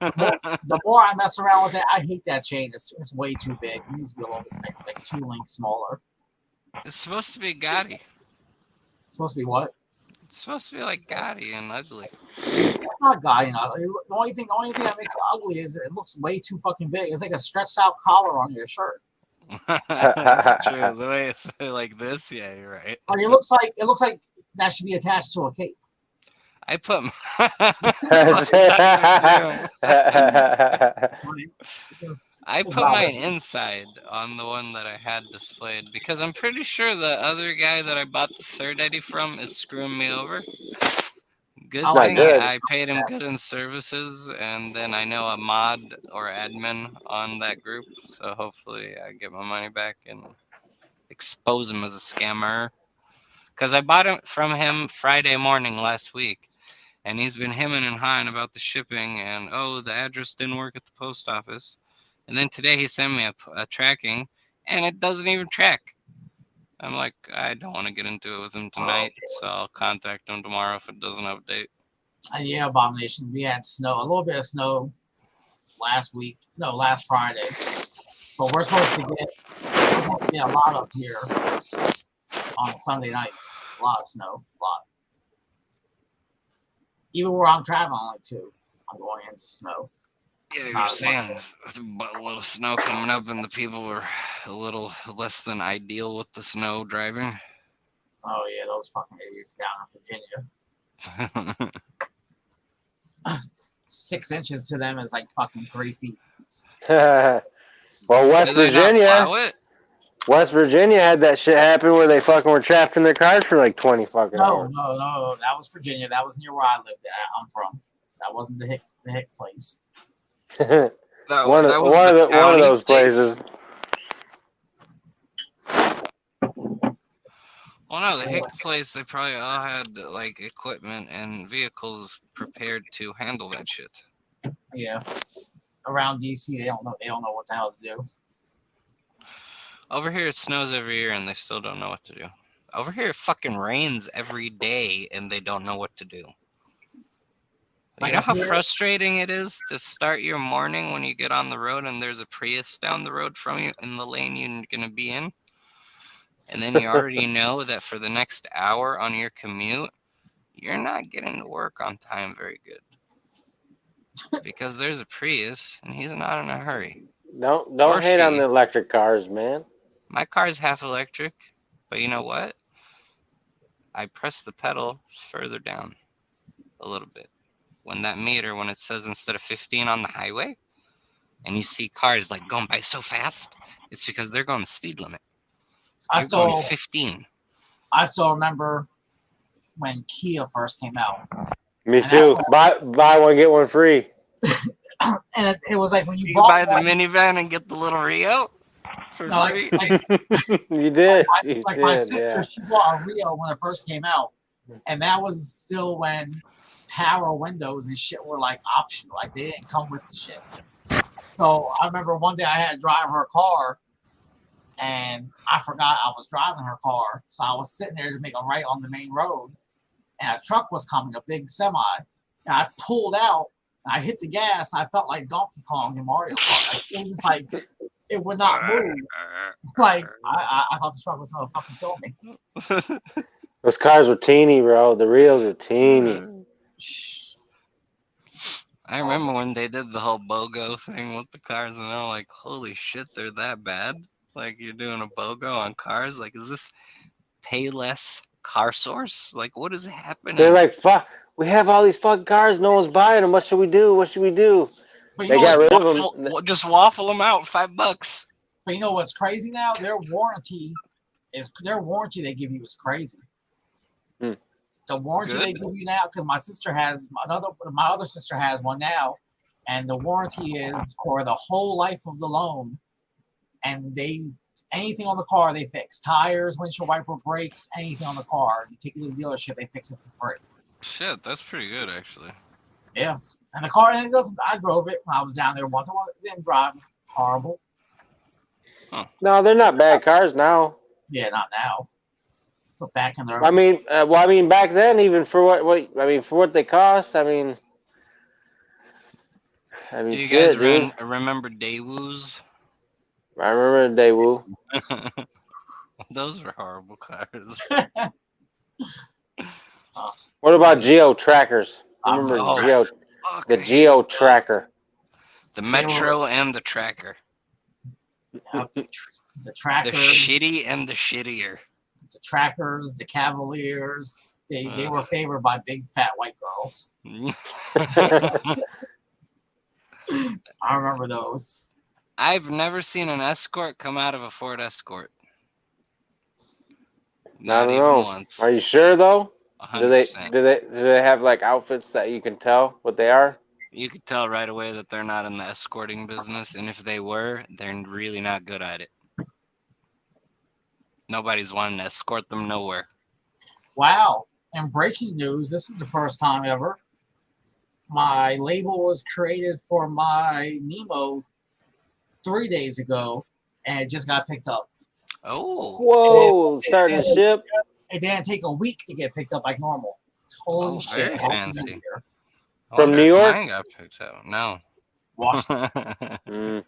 [SPEAKER 2] The more I mess around with it, I hate that chain. It's way too big. It needs to be a little bit like 2 links smaller.
[SPEAKER 1] It's supposed to be Gotti.
[SPEAKER 2] It's supposed to be what?
[SPEAKER 1] It's supposed to be like gaudy and ugly.
[SPEAKER 2] It's not gaudy and ugly. The only thing that makes it ugly is it looks way too fucking big. It's like a stretched out collar on your shirt.
[SPEAKER 1] That's true. The way it's like this, yeah, you're right.
[SPEAKER 2] Or it looks like that should be attached to a cape.
[SPEAKER 1] I put mine inside on the one that I had displayed because I'm pretty sure the other guy that I bought the third Eddie from is screwing me over. Good thing I paid him good in services, and then I know a mod or admin on that group, so hopefully I get my money back and expose him as a scammer. Because I bought it from him Friday morning last week. And he's been hemming and hawing about the shipping and, oh, the address didn't work at the post office. And then today he sent me a tracking, and it doesn't even track. I'm like, I don't want to get into it with him tonight, so I'll contact him tomorrow if it doesn't update.
[SPEAKER 2] Yeah, Abomination. We had snow, a little bit of snow last Friday. But we're supposed to get a lot up here on Sunday night. A lot of snow. A lot. Even where I'm traveling, like too, I'm going into snow.
[SPEAKER 1] Yeah, you're saying there's a buttload of snow coming up, and the people were a little less than ideal with the snow driving.
[SPEAKER 2] Oh yeah, those fucking idiots down in Virginia. 6 inches to them is like fucking 3 feet.
[SPEAKER 3] Well, West Virginia had that shit happen where they fucking were trapped in their cars for like 20 fucking hours.
[SPEAKER 2] No. That was Virginia. That was near where I lived at. I'm from. That wasn't the hick place.
[SPEAKER 3] one of those places.
[SPEAKER 1] Well, no, the hick place, they probably all had like equipment and vehicles prepared to handle that shit.
[SPEAKER 2] Yeah. Around DC, they don't know what the hell to do.
[SPEAKER 1] Over here, it snows every year, and they still don't know what to do. Over here, it fucking rains every day, and they don't know what to do. You know how frustrating it is to start your morning when you get on the road and there's a Prius down the road from you in the lane you're going to be in? And then you already know that for the next hour on your commute, you're not getting to work on time very good. Because there's a Prius, and he's not in a hurry.
[SPEAKER 3] Don't hate on the electric cars, man.
[SPEAKER 1] My car's half electric, but you know what? I press the pedal further down a little bit. When it says instead of 15 on the highway, and you see cars like going by so fast, it's because they're going the speed limit. You're going 15.
[SPEAKER 2] I still remember when Kia first came out.
[SPEAKER 3] Me too. Buy one, get one free.
[SPEAKER 2] And it was like when you
[SPEAKER 1] buy the minivan and get the little Rio.
[SPEAKER 3] You did.
[SPEAKER 2] My sister, she bought a Rio when it first came out, and that was still when power windows and shit were like optional. Like they didn't come with the shit. So I remember one day I had to drive her car, and I forgot I was driving her car. So I was sitting there to make a right on the main road, and a truck was coming, a big semi. And I pulled out, and I hit the gas, and I felt like Donkey Kong in Mario Kart. Like, it was just like it would not move. Like I thought the truck was gonna fucking kill me.
[SPEAKER 3] Those cars were teeny, bro. The Rios are teeny.
[SPEAKER 1] I remember when they did the whole BOGO thing with the cars, and I'm like, holy shit, they're that bad? Like, you're doing a BOGO on cars? Like, is this Payless Car Source? Like, what is happening?
[SPEAKER 3] They're like, fuck, we have all these fucking cars, no one's buying them. What should we do? What should we do?
[SPEAKER 2] But
[SPEAKER 3] they got rid of them.
[SPEAKER 1] Just waffle them out, $5.
[SPEAKER 2] But you know what's crazy now? Their warranty they give you is crazy. The warranty they give you now, because my other sister has one now, and the warranty is for the whole life of the loan. And anything on the car they fix, tires, windshield wiper, brakes, anything on the car. You take it to the dealership, they fix it for free.
[SPEAKER 1] Shit, that's pretty good actually.
[SPEAKER 2] Yeah, and the car, I drove it when I was down there once. I didn't drive horrible.
[SPEAKER 3] Huh. No, they're not bad cars now.
[SPEAKER 2] Yeah, not now. But back in the
[SPEAKER 3] I mean, back then, even for what they cost,
[SPEAKER 1] do you guys remember Daewoo's?
[SPEAKER 3] I remember Daewoo.
[SPEAKER 1] Those were horrible cars.
[SPEAKER 3] What about Geo Trackers? Remember the Geo Tracker?
[SPEAKER 1] The Metro and the Tracker.
[SPEAKER 2] The Tracker.
[SPEAKER 1] The shitty and the shittier.
[SPEAKER 2] The Trackers, the Cavaliers. They were favored by big fat white girls. I remember those.
[SPEAKER 1] I've never seen an Escort come out of a Ford Escort. Not even once.
[SPEAKER 3] Are you sure though?
[SPEAKER 1] 100%.
[SPEAKER 3] Do they have like outfits that you can tell what they are?
[SPEAKER 1] You could tell right away that they're not in the escorting business, and if they were, they're really not good at it. Nobody's wanting to escort them nowhere.
[SPEAKER 2] Wow. And breaking news, this is the first time ever. My label was created for my Nemo 3 days ago, and it just got picked up.
[SPEAKER 1] Oh.
[SPEAKER 3] Whoa, starting to ship?
[SPEAKER 2] It didn't take a week to get picked up like normal. Holy shit.
[SPEAKER 1] Very fancy.
[SPEAKER 3] From New York?
[SPEAKER 1] Mine got picked up. No.
[SPEAKER 2] Washington.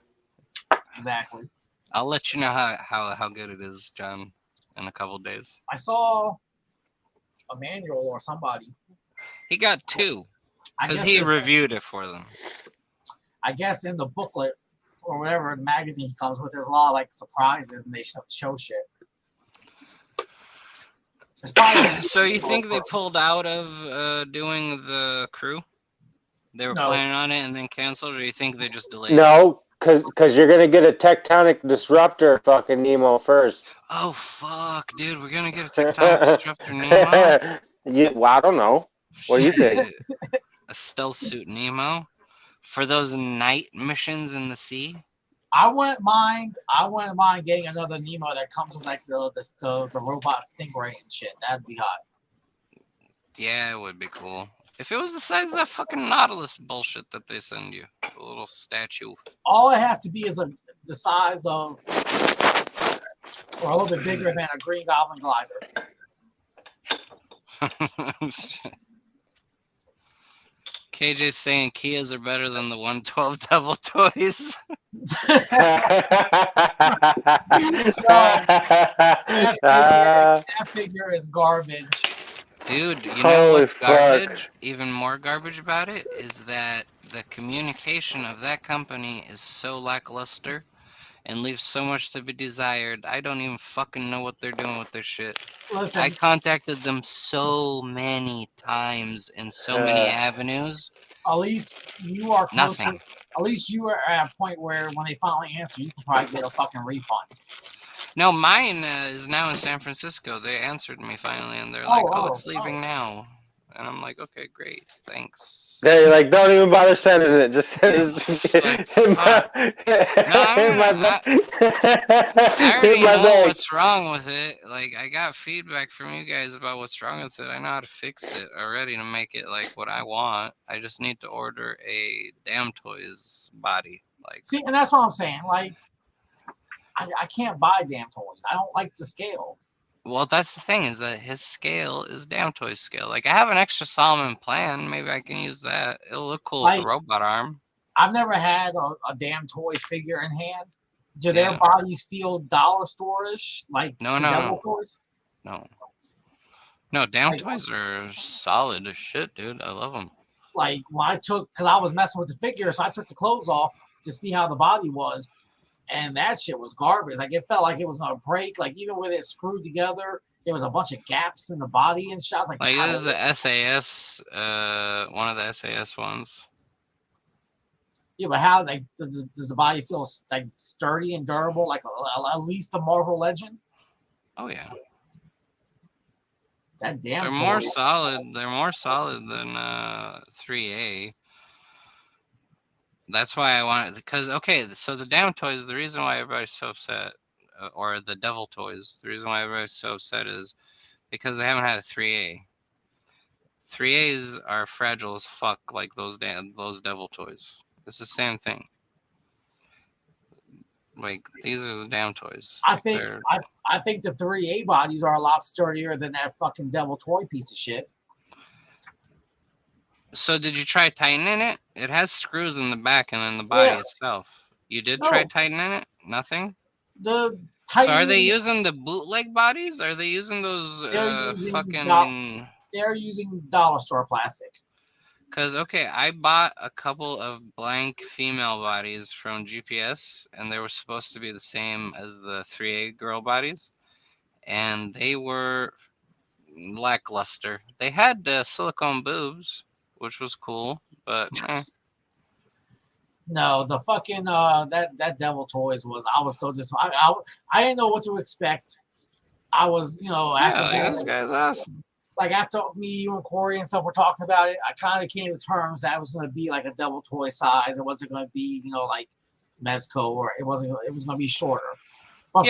[SPEAKER 2] Exactly.
[SPEAKER 1] I'll let you know how good it is, John, in a couple days.
[SPEAKER 2] I saw a manual or somebody.
[SPEAKER 1] He got 2 because he reviewed it for them.
[SPEAKER 2] I guess in the booklet or whatever magazine he comes with, there's a lot of like surprises and they show shit.
[SPEAKER 1] So you think they pulled out of doing the crew? They were planning on it and then canceled, or you think they just delayed?
[SPEAKER 3] No, because you're gonna get a tectonic disruptor, fucking Nemo first.
[SPEAKER 1] Oh fuck, dude, we're gonna get a tectonic disruptor Nemo.
[SPEAKER 3] Well, I don't know. What do you think?
[SPEAKER 1] A stealth suit Nemo for those night missions in the sea.
[SPEAKER 2] I wouldn't mind getting another Nemo that comes with like the robot Stingray and shit. That'd be hot.
[SPEAKER 1] Yeah, it would be cool. If it was the size of that fucking Nautilus bullshit that they send you, a little statue.
[SPEAKER 2] All it has to be is the size of, or a little bit bigger than a Green Goblin glider.
[SPEAKER 1] KJ's saying Kias are better than the 112 Devil Toys.
[SPEAKER 2] That figure is garbage.
[SPEAKER 1] Dude, you know what's garbage? Even more garbage about it is that the communication of that company is so lackluster and leaves so much to be desired. I don't even fucking know what they're doing with their shit.
[SPEAKER 2] Listen,
[SPEAKER 1] I contacted them so many times in so many avenues.
[SPEAKER 2] At least you are close.
[SPEAKER 1] Nothing.
[SPEAKER 2] At least you are at a point where when they finally answer, you can probably get a fucking refund.
[SPEAKER 1] No, mine is now in San Francisco. They answered me finally, and they're like, "Oh, it's leaving now." And I'm like, "Okay, great, thanks."
[SPEAKER 3] They're like, "Don't even bother sending it. Just send
[SPEAKER 1] it." I already know what's wrong with it. Like, I got feedback from you guys about what's wrong with it. I know how to fix it already to make it like what I want. I just need to order a Damn Toys body. Like,
[SPEAKER 2] see, and that's what I'm saying. Like, I can't buy Damn Toys. I don't like the scale.
[SPEAKER 1] Well, that's the thing, is that his scale is Damn Toys scale. Like, I have an extra Solomon plan. Maybe I can use that. It'll look cool with the robot arm.
[SPEAKER 2] I've never had a Damn Toys figure in hand. Do their bodies feel dollar store-ish? Like Devil Toys?
[SPEAKER 1] No. No, Damn Toys are solid as shit, dude. I love them.
[SPEAKER 2] Like, when because I was messing with the figure, so I took the clothes off to see how the body was. And that shit was garbage. Like, it felt like it was gonna break. Like, even with it screwed together, there was a bunch of gaps in the body and shit. I was like,
[SPEAKER 1] this is a SAS, one of the SAS ones.
[SPEAKER 2] Yeah, but how does the body feel like sturdy and durable, like at least a Marvel Legend?
[SPEAKER 1] Oh yeah.
[SPEAKER 2] That damn.
[SPEAKER 1] They're more solid. They're more solid than 3A. That's why I wanted, because, okay, so the Damn Toys, the reason why everybody's so upset, or the Devil Toys, the reason why everybody's so upset is because they haven't had a 3A. 3As are fragile as fuck, like those Devil Toys. It's the same thing. Like, these are the Damn Toys.
[SPEAKER 2] I think the 3A bodies are a lot sturdier than that fucking Devil Toy piece of shit.
[SPEAKER 1] So did you try tightening it? It has screws in the back and in the body itself. You did try tightening it? Nothing?
[SPEAKER 2] So
[SPEAKER 1] are they using the bootleg bodies? Are they using those fucking
[SPEAKER 2] they're using dollar store plastic.
[SPEAKER 1] Because, okay, I bought a couple of blank female bodies from GPS, and they were supposed to be the same as the 3A girl bodies, and they were lackluster. They had silicone boobs, which was cool, but
[SPEAKER 2] No, the fucking that Devil Toys was. I was so I didn't know what to expect. I was, after
[SPEAKER 1] this guy's awesome.
[SPEAKER 2] Like after me, you, and Corey and stuff were talking about it, I kind of came to terms that it was going to be like a Devil Toy size. It wasn't going to be, like Mezco, or it was going to be shorter. But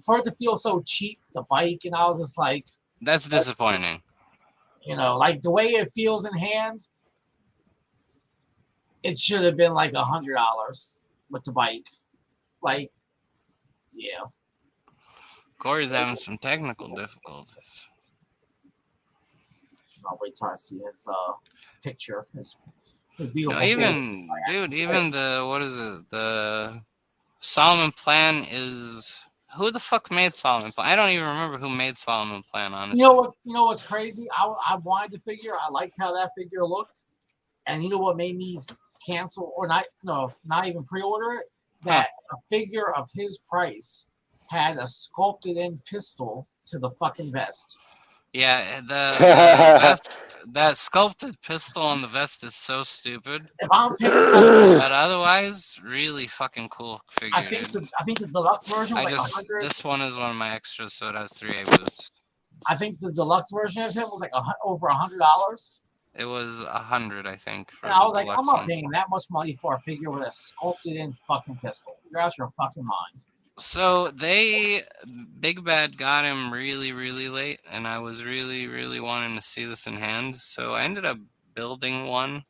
[SPEAKER 2] for it to feel so cheap, the bike, and I was just like,
[SPEAKER 1] that's disappointing.
[SPEAKER 2] Like the way it feels in hand, it should have been like $100 with the bike. Like, yeah.
[SPEAKER 1] Corey's having some technical difficulties.
[SPEAKER 2] I'll wait till I see his picture. His beautiful.
[SPEAKER 1] No, even the, what is it? The Solomon Plan is. Who the fuck made Solomon Plan? I don't even remember who made Solomon Plan, honestly.
[SPEAKER 2] You know what's crazy? I wanted the figure. I liked how that figure looked. And you know what made me cancel or not even pre-order it? That a figure of his price had a sculpted in pistol to the fucking vest.
[SPEAKER 1] Yeah, the vest, that sculpted pistol on the vest is so stupid.
[SPEAKER 2] If I'm paying,
[SPEAKER 1] but otherwise, really fucking cool figure.
[SPEAKER 2] I think the deluxe version.
[SPEAKER 1] This one is one of my extras, so it has 3A boots.
[SPEAKER 2] I think the deluxe version of him was like over $100.
[SPEAKER 1] It was 100, I think.
[SPEAKER 2] And I was like, I'm not paying that much money for a figure with a sculpted in fucking pistol. You're out your fucking mind.
[SPEAKER 1] So Big Bad got him really, really late, and I was really, really wanting to see this in hand. So I ended up building one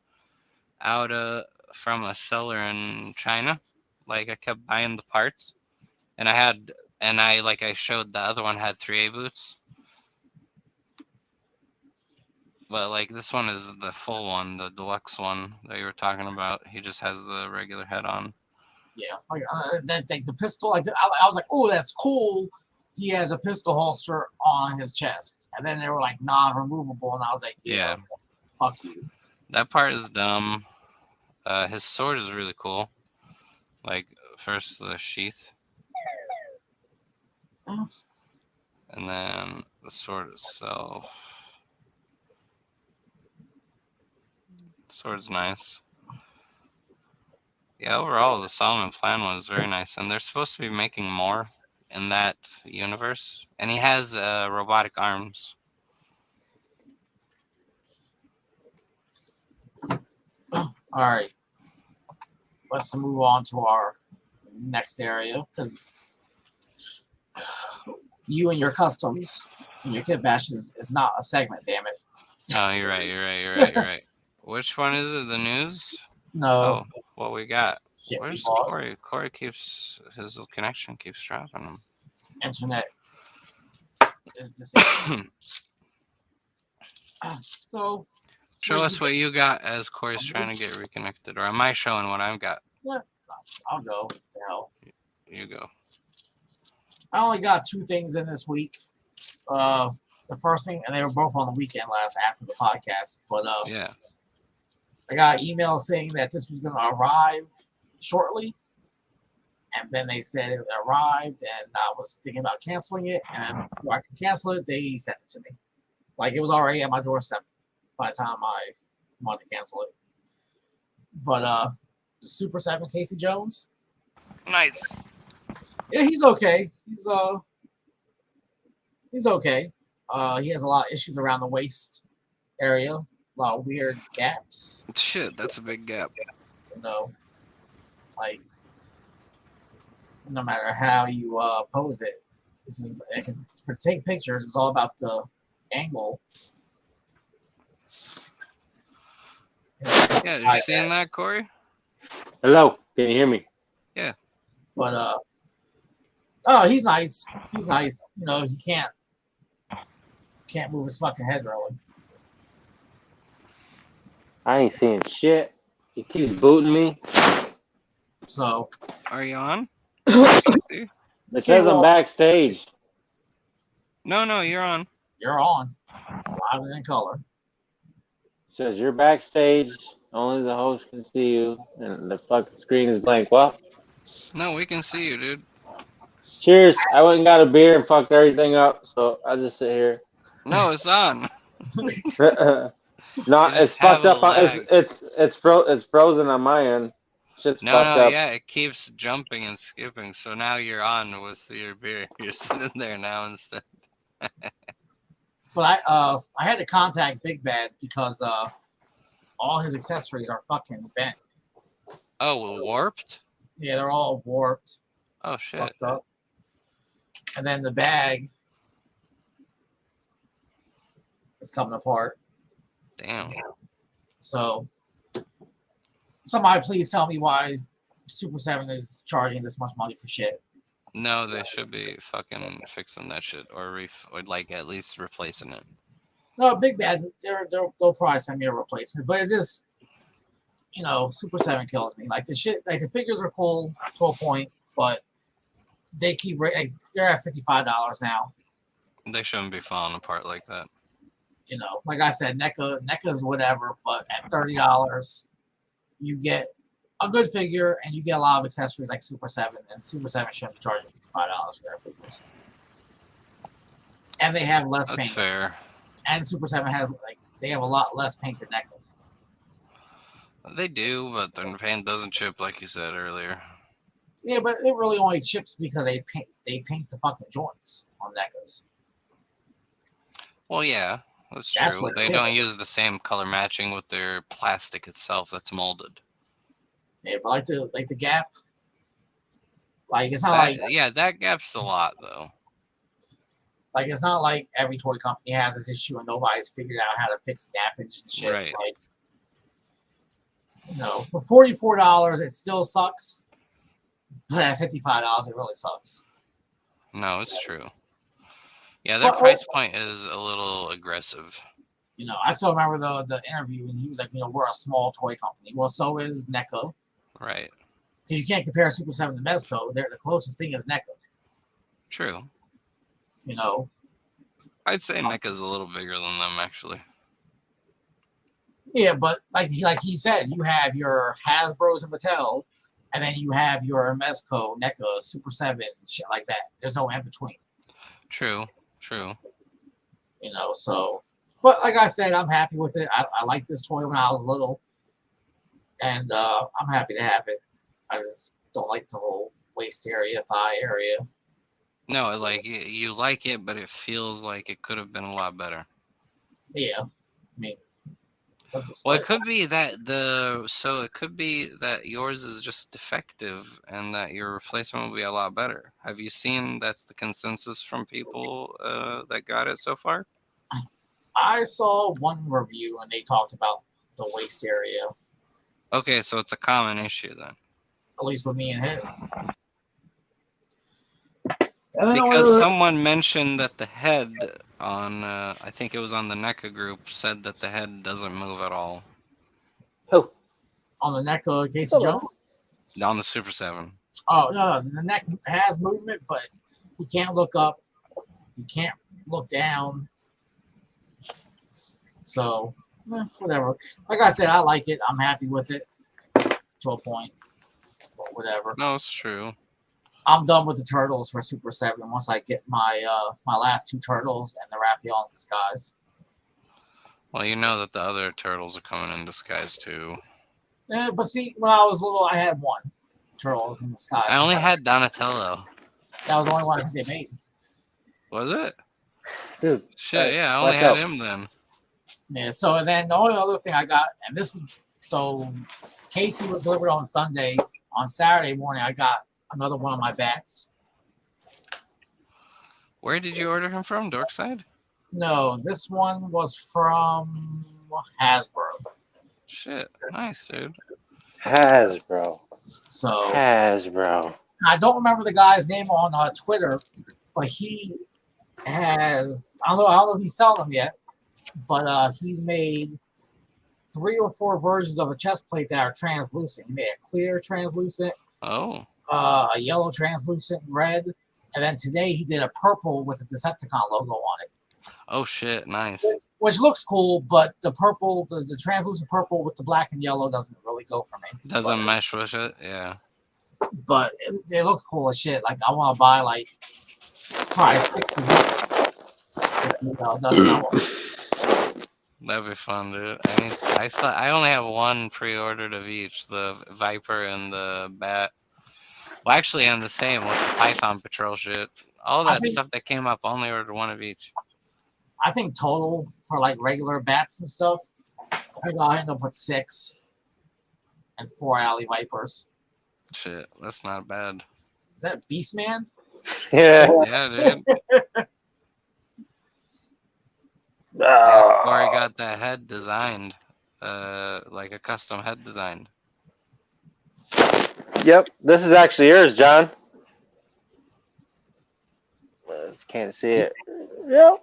[SPEAKER 1] from a seller in China. Like, I kept buying the parts, and I showed the other one had 3A boots. But like this one is the full one, the deluxe one that you were talking about. He just has the regular head on.
[SPEAKER 2] Yeah, the pistol. I was like, oh, that's cool. He has a pistol holster on his chest, and then they were like non-removable, and I was like, yeah, fuck you.
[SPEAKER 1] That part is dumb. His sword is really cool. Like first the sheath, and then the sword itself. Sword's nice. Yeah, overall, the Solomon Plan was very nice, and they're supposed to be making more in that universe. And he has robotic arms.
[SPEAKER 2] All right, let's move on to our next area, because you and your customs and your kit bash is not a segment, damn it.
[SPEAKER 1] Oh, you're right. Which one is it? The news?
[SPEAKER 2] No.
[SPEAKER 1] Oh, what we got? Where's Corey? Corey his connection keeps dropping him.
[SPEAKER 2] Internet is disabled. So
[SPEAKER 1] show us what you got as Corey's trying to get reconnected, or am I showing what I've got?
[SPEAKER 2] Yeah, I'll go. What the hell?
[SPEAKER 1] You go.
[SPEAKER 2] I only got 2 things in this week. The first thing, and they were both on the weekend after the podcast, but
[SPEAKER 1] yeah.
[SPEAKER 2] I got an email saying that this was going to arrive shortly, and then they said it arrived, and I was thinking about canceling it, and before I could cancel it, they sent it to me. Like, it was already at my doorstep by the time I wanted to cancel it. But the Super 7 Casey Jones.
[SPEAKER 1] Nice.
[SPEAKER 2] Yeah, he's okay. He's okay. He has a lot of issues around the waist area. A lot of weird gaps.
[SPEAKER 1] Shit, that's a big gap.
[SPEAKER 2] Like, no matter how you pose it, for take pictures, it's all about the angle.
[SPEAKER 1] Yeah, you seeing that, Corey?
[SPEAKER 3] Hello, can you hear me?
[SPEAKER 1] Yeah.
[SPEAKER 2] But he's nice. He's nice. He can't move his fucking head really.
[SPEAKER 3] I ain't seeing shit. He keeps booting me.
[SPEAKER 2] So.
[SPEAKER 1] Are you on?
[SPEAKER 3] It says I'm backstage.
[SPEAKER 1] No, you're on.
[SPEAKER 2] You're on. Louder than color.
[SPEAKER 3] Says you're backstage. Only the host can see you, and the fucking screen is blank. What?
[SPEAKER 1] No, we can see you, dude.
[SPEAKER 3] Cheers. I went and got a beer and fucked everything up, so I just sit here.
[SPEAKER 1] No, it's on.
[SPEAKER 3] No, it's fucked up. It's frozen on my end. Shit's fucked up.
[SPEAKER 1] Yeah, it keeps jumping and skipping. So now you're on with your beer. You're sitting there now instead.
[SPEAKER 2] But I had to contact Big Bad because all his accessories are fucking bent.
[SPEAKER 1] Oh, well, warped?
[SPEAKER 2] Yeah, they're all warped.
[SPEAKER 1] Oh shit.
[SPEAKER 2] Fucked up. And then the bag is coming apart.
[SPEAKER 1] Damn.
[SPEAKER 2] So somebody please tell me why Super 7 is charging this much money for shit.
[SPEAKER 1] No, they should be fucking fixing that shit or like at least replacing it.
[SPEAKER 2] No, Big Bad, they'll probably send me a replacement, but it's just, you know, Super 7 kills me. Like the shit, like the figures are cool to a point, but they keep like, they're at $55 now.
[SPEAKER 1] They shouldn't be falling apart like that.
[SPEAKER 2] You know, like I said, NECA's whatever, but at $30, you get a good figure and you get a lot of accessories like Super 7, and Super 7 shouldn't be charging $55 for their figures. And they have less paint.
[SPEAKER 1] That's fair.
[SPEAKER 2] And Super 7 has they have a lot less paint than NECA.
[SPEAKER 1] They do, but their paint doesn't chip like you said earlier.
[SPEAKER 2] Yeah, but it really only chips because they paint the fucking joints on NECAs.
[SPEAKER 1] Well, yeah, that's true. They don't use the same color matching with their plastic itself that's molded.
[SPEAKER 2] Yeah, but like the gap, like it's not
[SPEAKER 1] that gap's a lot though.
[SPEAKER 2] Like it's not like every toy company has this issue and nobody's figured out how to fix gappage and shit.
[SPEAKER 1] Right.
[SPEAKER 2] Like, you know, for $44 it still sucks, but at $55 it really sucks.
[SPEAKER 1] No, it's true. Yeah, their price point is a little aggressive.
[SPEAKER 2] You know, I still remember the interview and he was like, you know, we're a small toy company. Well, so is NECA.
[SPEAKER 1] Right.
[SPEAKER 2] Because you can't compare Super 7 to Mezco. They're the closest thing is NECA.
[SPEAKER 1] True.
[SPEAKER 2] You know.
[SPEAKER 1] I'd say NECA's a little bigger than them, actually.
[SPEAKER 2] Yeah, but like he said, you have your Hasbro's and Mattel, and then you have your Mezco, NECA, Super 7, shit like that. There's no in between.
[SPEAKER 1] True.
[SPEAKER 2] You know, so. But like I said, I'm happy with it. I liked this toy when I was little. And I'm happy to have it. I just don't like the whole waist area, thigh area.
[SPEAKER 1] No, like you like it, but it feels like it could have been a lot better.
[SPEAKER 2] Yeah, I mean,
[SPEAKER 1] well, it could be that it could be that yours is just defective, and that your replacement will be a lot better. Have you seen that's the consensus from people that got it so far?
[SPEAKER 2] I saw one review and they talked about the waist area.
[SPEAKER 1] Okay, so it's a common issue then.
[SPEAKER 2] At least with me and his.
[SPEAKER 1] Because someone mentioned that the head on, I think it was on the NECA group, said that the head doesn't move at all.
[SPEAKER 3] Who?
[SPEAKER 2] On the NECA Casey Jones?
[SPEAKER 1] On the Super 7.
[SPEAKER 2] Oh, no, the neck has movement, but you can't look up. You can't look down. So, whatever. Like I said, I like it. I'm happy with it to a point. But whatever.
[SPEAKER 1] No, it's true.
[SPEAKER 2] I'm done with the turtles for Super 7 once I get my my last two turtles and the Raphael in disguise.
[SPEAKER 1] Well, you know that the other turtles are coming in disguise too.
[SPEAKER 2] Yeah, but see, when I was little, I had one turtles in disguise.
[SPEAKER 1] I only had Donatello.
[SPEAKER 2] That was the only one I think they made.
[SPEAKER 1] Was it?
[SPEAKER 3] Dude.
[SPEAKER 1] Shit, yeah, I only had him then.
[SPEAKER 2] Yeah, so then the only other thing I got, and this was, so Casey was delivered on Sunday. On Saturday morning, I got another one of my bats.
[SPEAKER 1] Where did you order him from? Dorkside?
[SPEAKER 2] No, this one was from Hasbro.
[SPEAKER 1] Shit, nice, dude.
[SPEAKER 3] Hasbro.
[SPEAKER 2] So
[SPEAKER 3] Hasbro.
[SPEAKER 2] I don't remember the guy's name on Twitter, but he has, I don't know if he's selling them yet, but he's made 3 or 4 versions of a chest plate that are translucent. He made a clear translucent,
[SPEAKER 1] a
[SPEAKER 2] yellow translucent, red, and then today he did a purple with a Decepticon logo on it.
[SPEAKER 1] Oh shit, nice.
[SPEAKER 2] which looks cool, but the purple, the translucent purple with the black and yellow doesn't really go for me.
[SPEAKER 1] Doesn't mesh with it, yeah.
[SPEAKER 2] But it looks cool as shit. Like I want to buy like probably 6 of each.
[SPEAKER 1] That'd be fun, dude. I only have one pre-ordered of each, the Viper and the Bat. Well, actually, I'm the same with the Python Patrol shit. All that stuff that came up, only ordered one of each.
[SPEAKER 2] I think total for like regular bats and stuff, I think I'll end up with 6 and 4 Alley Vipers.
[SPEAKER 1] Shit, that's not bad.
[SPEAKER 2] Is that Beastman?
[SPEAKER 3] Yeah.
[SPEAKER 1] Yeah, dude. Yeah, Corey got that head designed, like a custom head designed.
[SPEAKER 3] Yep, this is actually yours, John. Can't see it. Yep.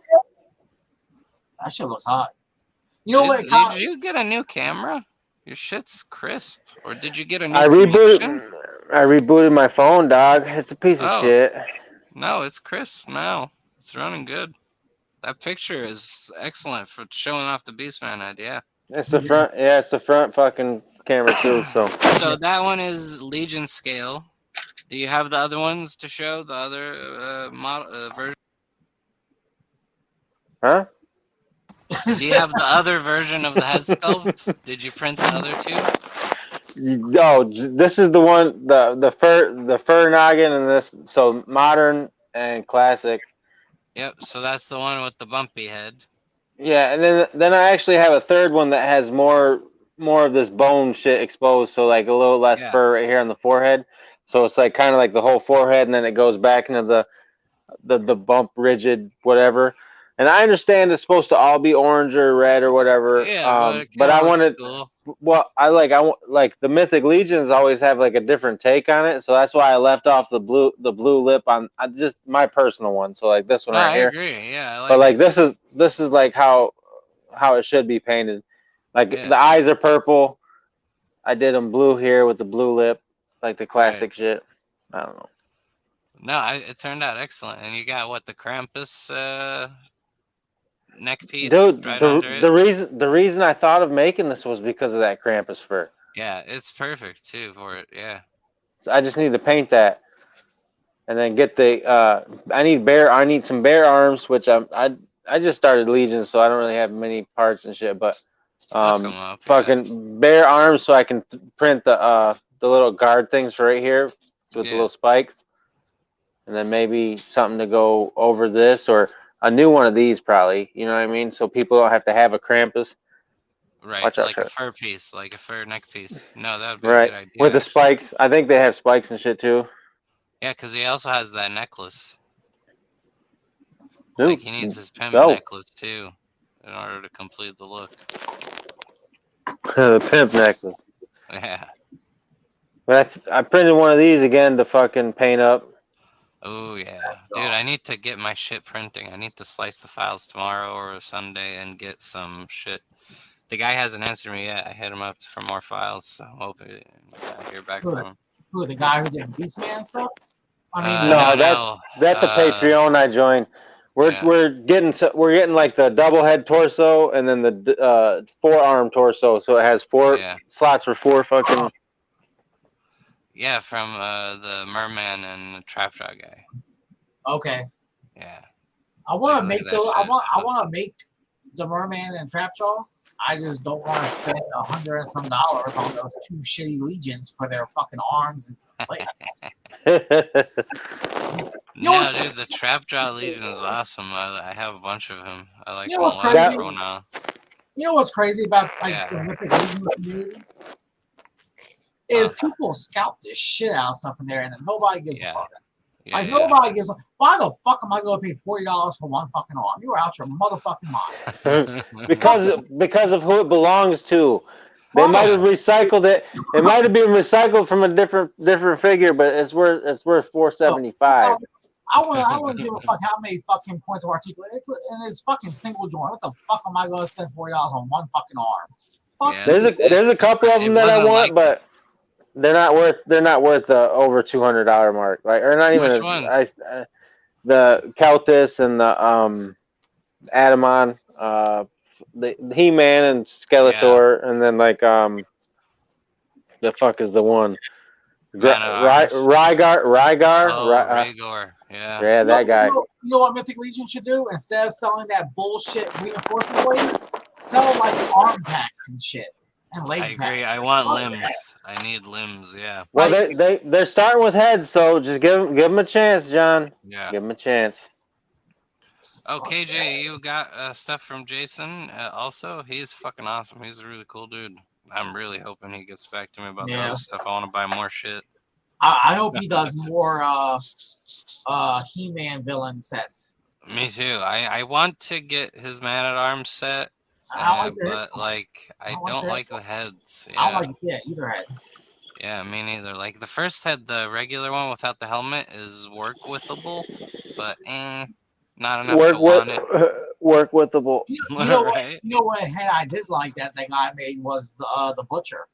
[SPEAKER 2] That shit looks hot. You know what?
[SPEAKER 1] Did you get a new camera? Your shit's crisp. Or did you get a new
[SPEAKER 3] I rebooted my phone, dog. It's a piece of shit.
[SPEAKER 1] No, it's crisp now. It's running good. That picture is excellent for showing off the Beastman head, yeah.
[SPEAKER 3] It's the front, yeah, it's the front fucking camera too, so.
[SPEAKER 1] So that one is Legion scale. Do you have the other ones to show, the other model version?
[SPEAKER 3] Huh?
[SPEAKER 1] Do you have the other version of the head sculpt? Did you print the other two?
[SPEAKER 3] No, this is the one, the fur noggin, and this, so modern and classic.
[SPEAKER 1] Yep, so that's the one with the bumpy head.
[SPEAKER 3] Yeah, and then I actually have a third one that has more of this bone shit exposed, so like a little less fur right here on the forehead. So it's like kind of like the whole forehead, and then it goes back into the bump rigid whatever. And I understand it's supposed to all be orange or red or whatever.
[SPEAKER 1] Yeah,
[SPEAKER 3] but I wanted,
[SPEAKER 1] cool.
[SPEAKER 3] well, I like the Mythic Legions always have like a different take on it, so that's why I left off the blue lip on just my personal one. So like this one right here.
[SPEAKER 1] I agree. Yeah,
[SPEAKER 3] but like this is like how it should be painted. Like the eyes are purple. I did them blue here with the blue lip, like the classic shit. I don't know.
[SPEAKER 1] No, it turned out excellent. And you got what, the Krampus neck piece?
[SPEAKER 3] Dude,
[SPEAKER 1] right
[SPEAKER 3] the reason I thought of making this was because of that Krampus fur.
[SPEAKER 1] Yeah, it's perfect too for it. Yeah.
[SPEAKER 3] I just need to paint that, and then get the. I need some bear arms, which I just started Legion, so I don't really have many parts and shit. But fucking bear arms, so I can print the little guard things for right here with the little spikes, and then maybe something to go over this or a new one of these probably. You know what I mean? So people don't have to have a Krampus.
[SPEAKER 1] Right, like a fur piece, like a fur neck piece. No, that would be a good idea.
[SPEAKER 3] With the spikes. I think they have spikes and shit too.
[SPEAKER 1] Yeah, because he also has that necklace.
[SPEAKER 3] Dude,
[SPEAKER 1] like he needs his pimp necklace too, in order to complete the look.
[SPEAKER 3] The pimp necklace.
[SPEAKER 1] Yeah.
[SPEAKER 3] But I printed one of these again to fucking paint up.
[SPEAKER 1] Oh yeah, dude! I need to get my shit printing. I need to slice the files tomorrow or Sunday and get some shit. The guy hasn't answered me yet. I hit him up for more files, so I'm hoping I hear back from him.
[SPEAKER 2] Who, the guy who did Beastman stuff? I mean,
[SPEAKER 3] no, that's a Patreon I joined. We're getting like the double head torso and then the forearm torso, so it has 4 slots for 4 fucking.
[SPEAKER 1] Yeah, from the Merman and the Trapjaw guy.
[SPEAKER 2] Okay.
[SPEAKER 1] Yeah.
[SPEAKER 2] I want to make those. I want to make the Merman and Trapjaw. I just don't want to spend $100 and some on those 2 shitty Legions for their fucking arms and legs.
[SPEAKER 1] No, dude, the Trapjaw Legion is awesome. I have a bunch of him. I like them
[SPEAKER 2] crazy? Now. You know what's crazy about the Mythic Legion community? Is people scalp the shit out of stuff in there, and then nobody gives a fuck. Nobody gives a. Why the fuck am I going to pay $40 for one fucking arm? You are out your motherfucking mind.
[SPEAKER 3] because of who it belongs to. They might have recycled it. It might have been recycled from a different figure, but it's worth $475.
[SPEAKER 2] I wouldn't give a fuck how many fucking points of articulation, and it's fucking single joint. What the fuck am I going to spend $40 on one fucking arm? Fuck.
[SPEAKER 3] There's a couple of them that I want, but. They're not worth the over $200 mark, right? Or not even.
[SPEAKER 1] Which ones?
[SPEAKER 3] The Celtis and the Adamon, the He-Man and Skeletor, and then like the fuck is the one? Rygar.
[SPEAKER 1] Oh, Rhaegar. Yeah.
[SPEAKER 3] Yeah, that guy.
[SPEAKER 2] You know what Mythic Legion should do? Instead of selling that bullshit reinforcement blade, sell like arm packs and shit and leg packs.
[SPEAKER 1] I agree. I want limbs. I need limbs. Yeah.
[SPEAKER 3] Well, they're starting with heads, so just give them a chance, John.
[SPEAKER 1] Yeah.
[SPEAKER 3] Give them a chance.
[SPEAKER 1] Oh, KJ, you got stuff from Jason also? He's fucking awesome. He's a really cool dude. I'm really hoping he gets back to me about those stuff. I want to buy more shit.
[SPEAKER 2] I hope he does more He-Man villain sets.
[SPEAKER 1] Me too. I want to get his Man-at-Arms set, but like I don't like the heads. Yeah.
[SPEAKER 2] I don't like either head.
[SPEAKER 1] Yeah, me neither. Like the first head, the regular one without the helmet, is work-withable, but not enough to want it.
[SPEAKER 3] Work-withable.
[SPEAKER 2] You know right? You know what head I did like that thing I made was the Butcher.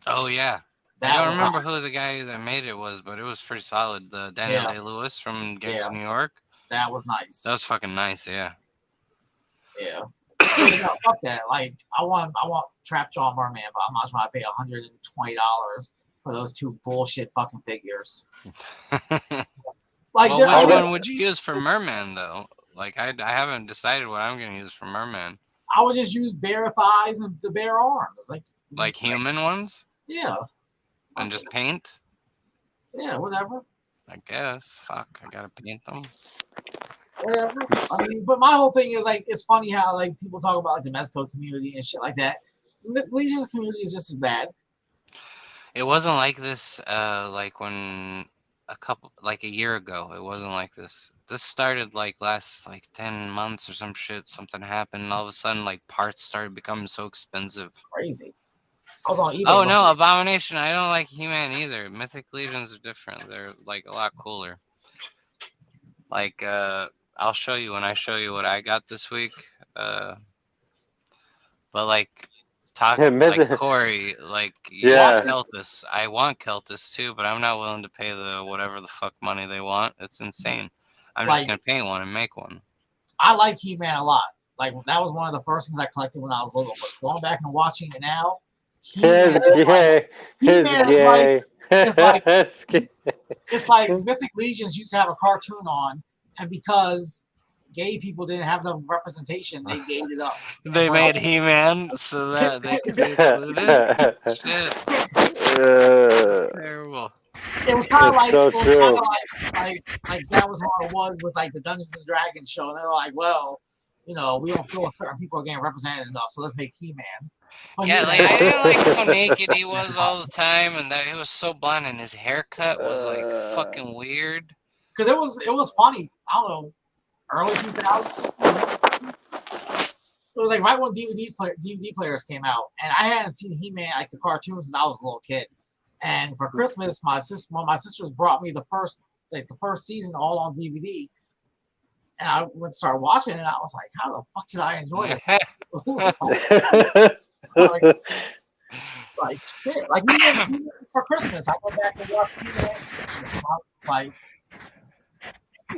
[SPEAKER 2] I don't remember who the guy that made it was, but it was pretty solid. The Daniel Day-Lewis from Gangs of New York. That was nice.
[SPEAKER 1] That was fucking nice, yeah.
[SPEAKER 2] Yeah. No, fuck that. Like I want Trapjaw Merman, but I'm not trying to pay $120 for those two bullshit fucking figures.
[SPEAKER 1] Like, well, which one would you use for Merman though? Like I haven't decided what I'm gonna use for Merman.
[SPEAKER 2] I would just use bare thighs and the bare arms,
[SPEAKER 1] like human ones.
[SPEAKER 2] Yeah.
[SPEAKER 1] And just paint.
[SPEAKER 2] Yeah, whatever.
[SPEAKER 1] I guess. Fuck, I gotta paint them.
[SPEAKER 2] Whatever. I mean, but my whole thing is like, it's funny how like people talk about like the Mezco community and shit like that. Legion's community is just as bad.
[SPEAKER 1] It wasn't like this, like when a year ago. It wasn't like this. This started like last 10 months or some shit. Something happened, and all of a sudden like parts started becoming so expensive.
[SPEAKER 2] Crazy. I was on eBay.
[SPEAKER 1] Oh no, Abomination! I don't like He-Man either. Mythic Legions are different. They're like a lot cooler. Like I'll show you when I show you what I got this week. But like like Corey, like you want Keltis. I want Keltis too, but I'm not willing to pay the whatever the fuck money they want. It's insane. I'm just gonna paint one and make one.
[SPEAKER 2] I like He-Man a lot. Like that was one of the first things I collected when I was little. But going back and watching it now, it's like Mythic Legions used to have a cartoon on, and because gay people didn't have enough representation, they gave it up.
[SPEAKER 1] They made He-Man so that they could be included. Shit.
[SPEAKER 2] It's terrible. It was kind of like, like that was how it was with like the Dungeons and Dragons show. And they were like, well, you know, we don't feel certain people are getting represented enough, so let's make He-Man.
[SPEAKER 1] Yeah, like I didn't like how naked he was all the time, and that he was so blonde, and his haircut was like fucking weird.
[SPEAKER 2] Because it was funny. I don't know, early 2000s. It was like right when DVD players came out, and I hadn't seen He-Man like the cartoons since I was a little kid. And for Christmas, my sisters brought me the first season all on DVD. And I went to start watching it, and I was like, how the fuck did I enjoy it? like shit. Like even for Christmas, I went back and watched He-Man. Like,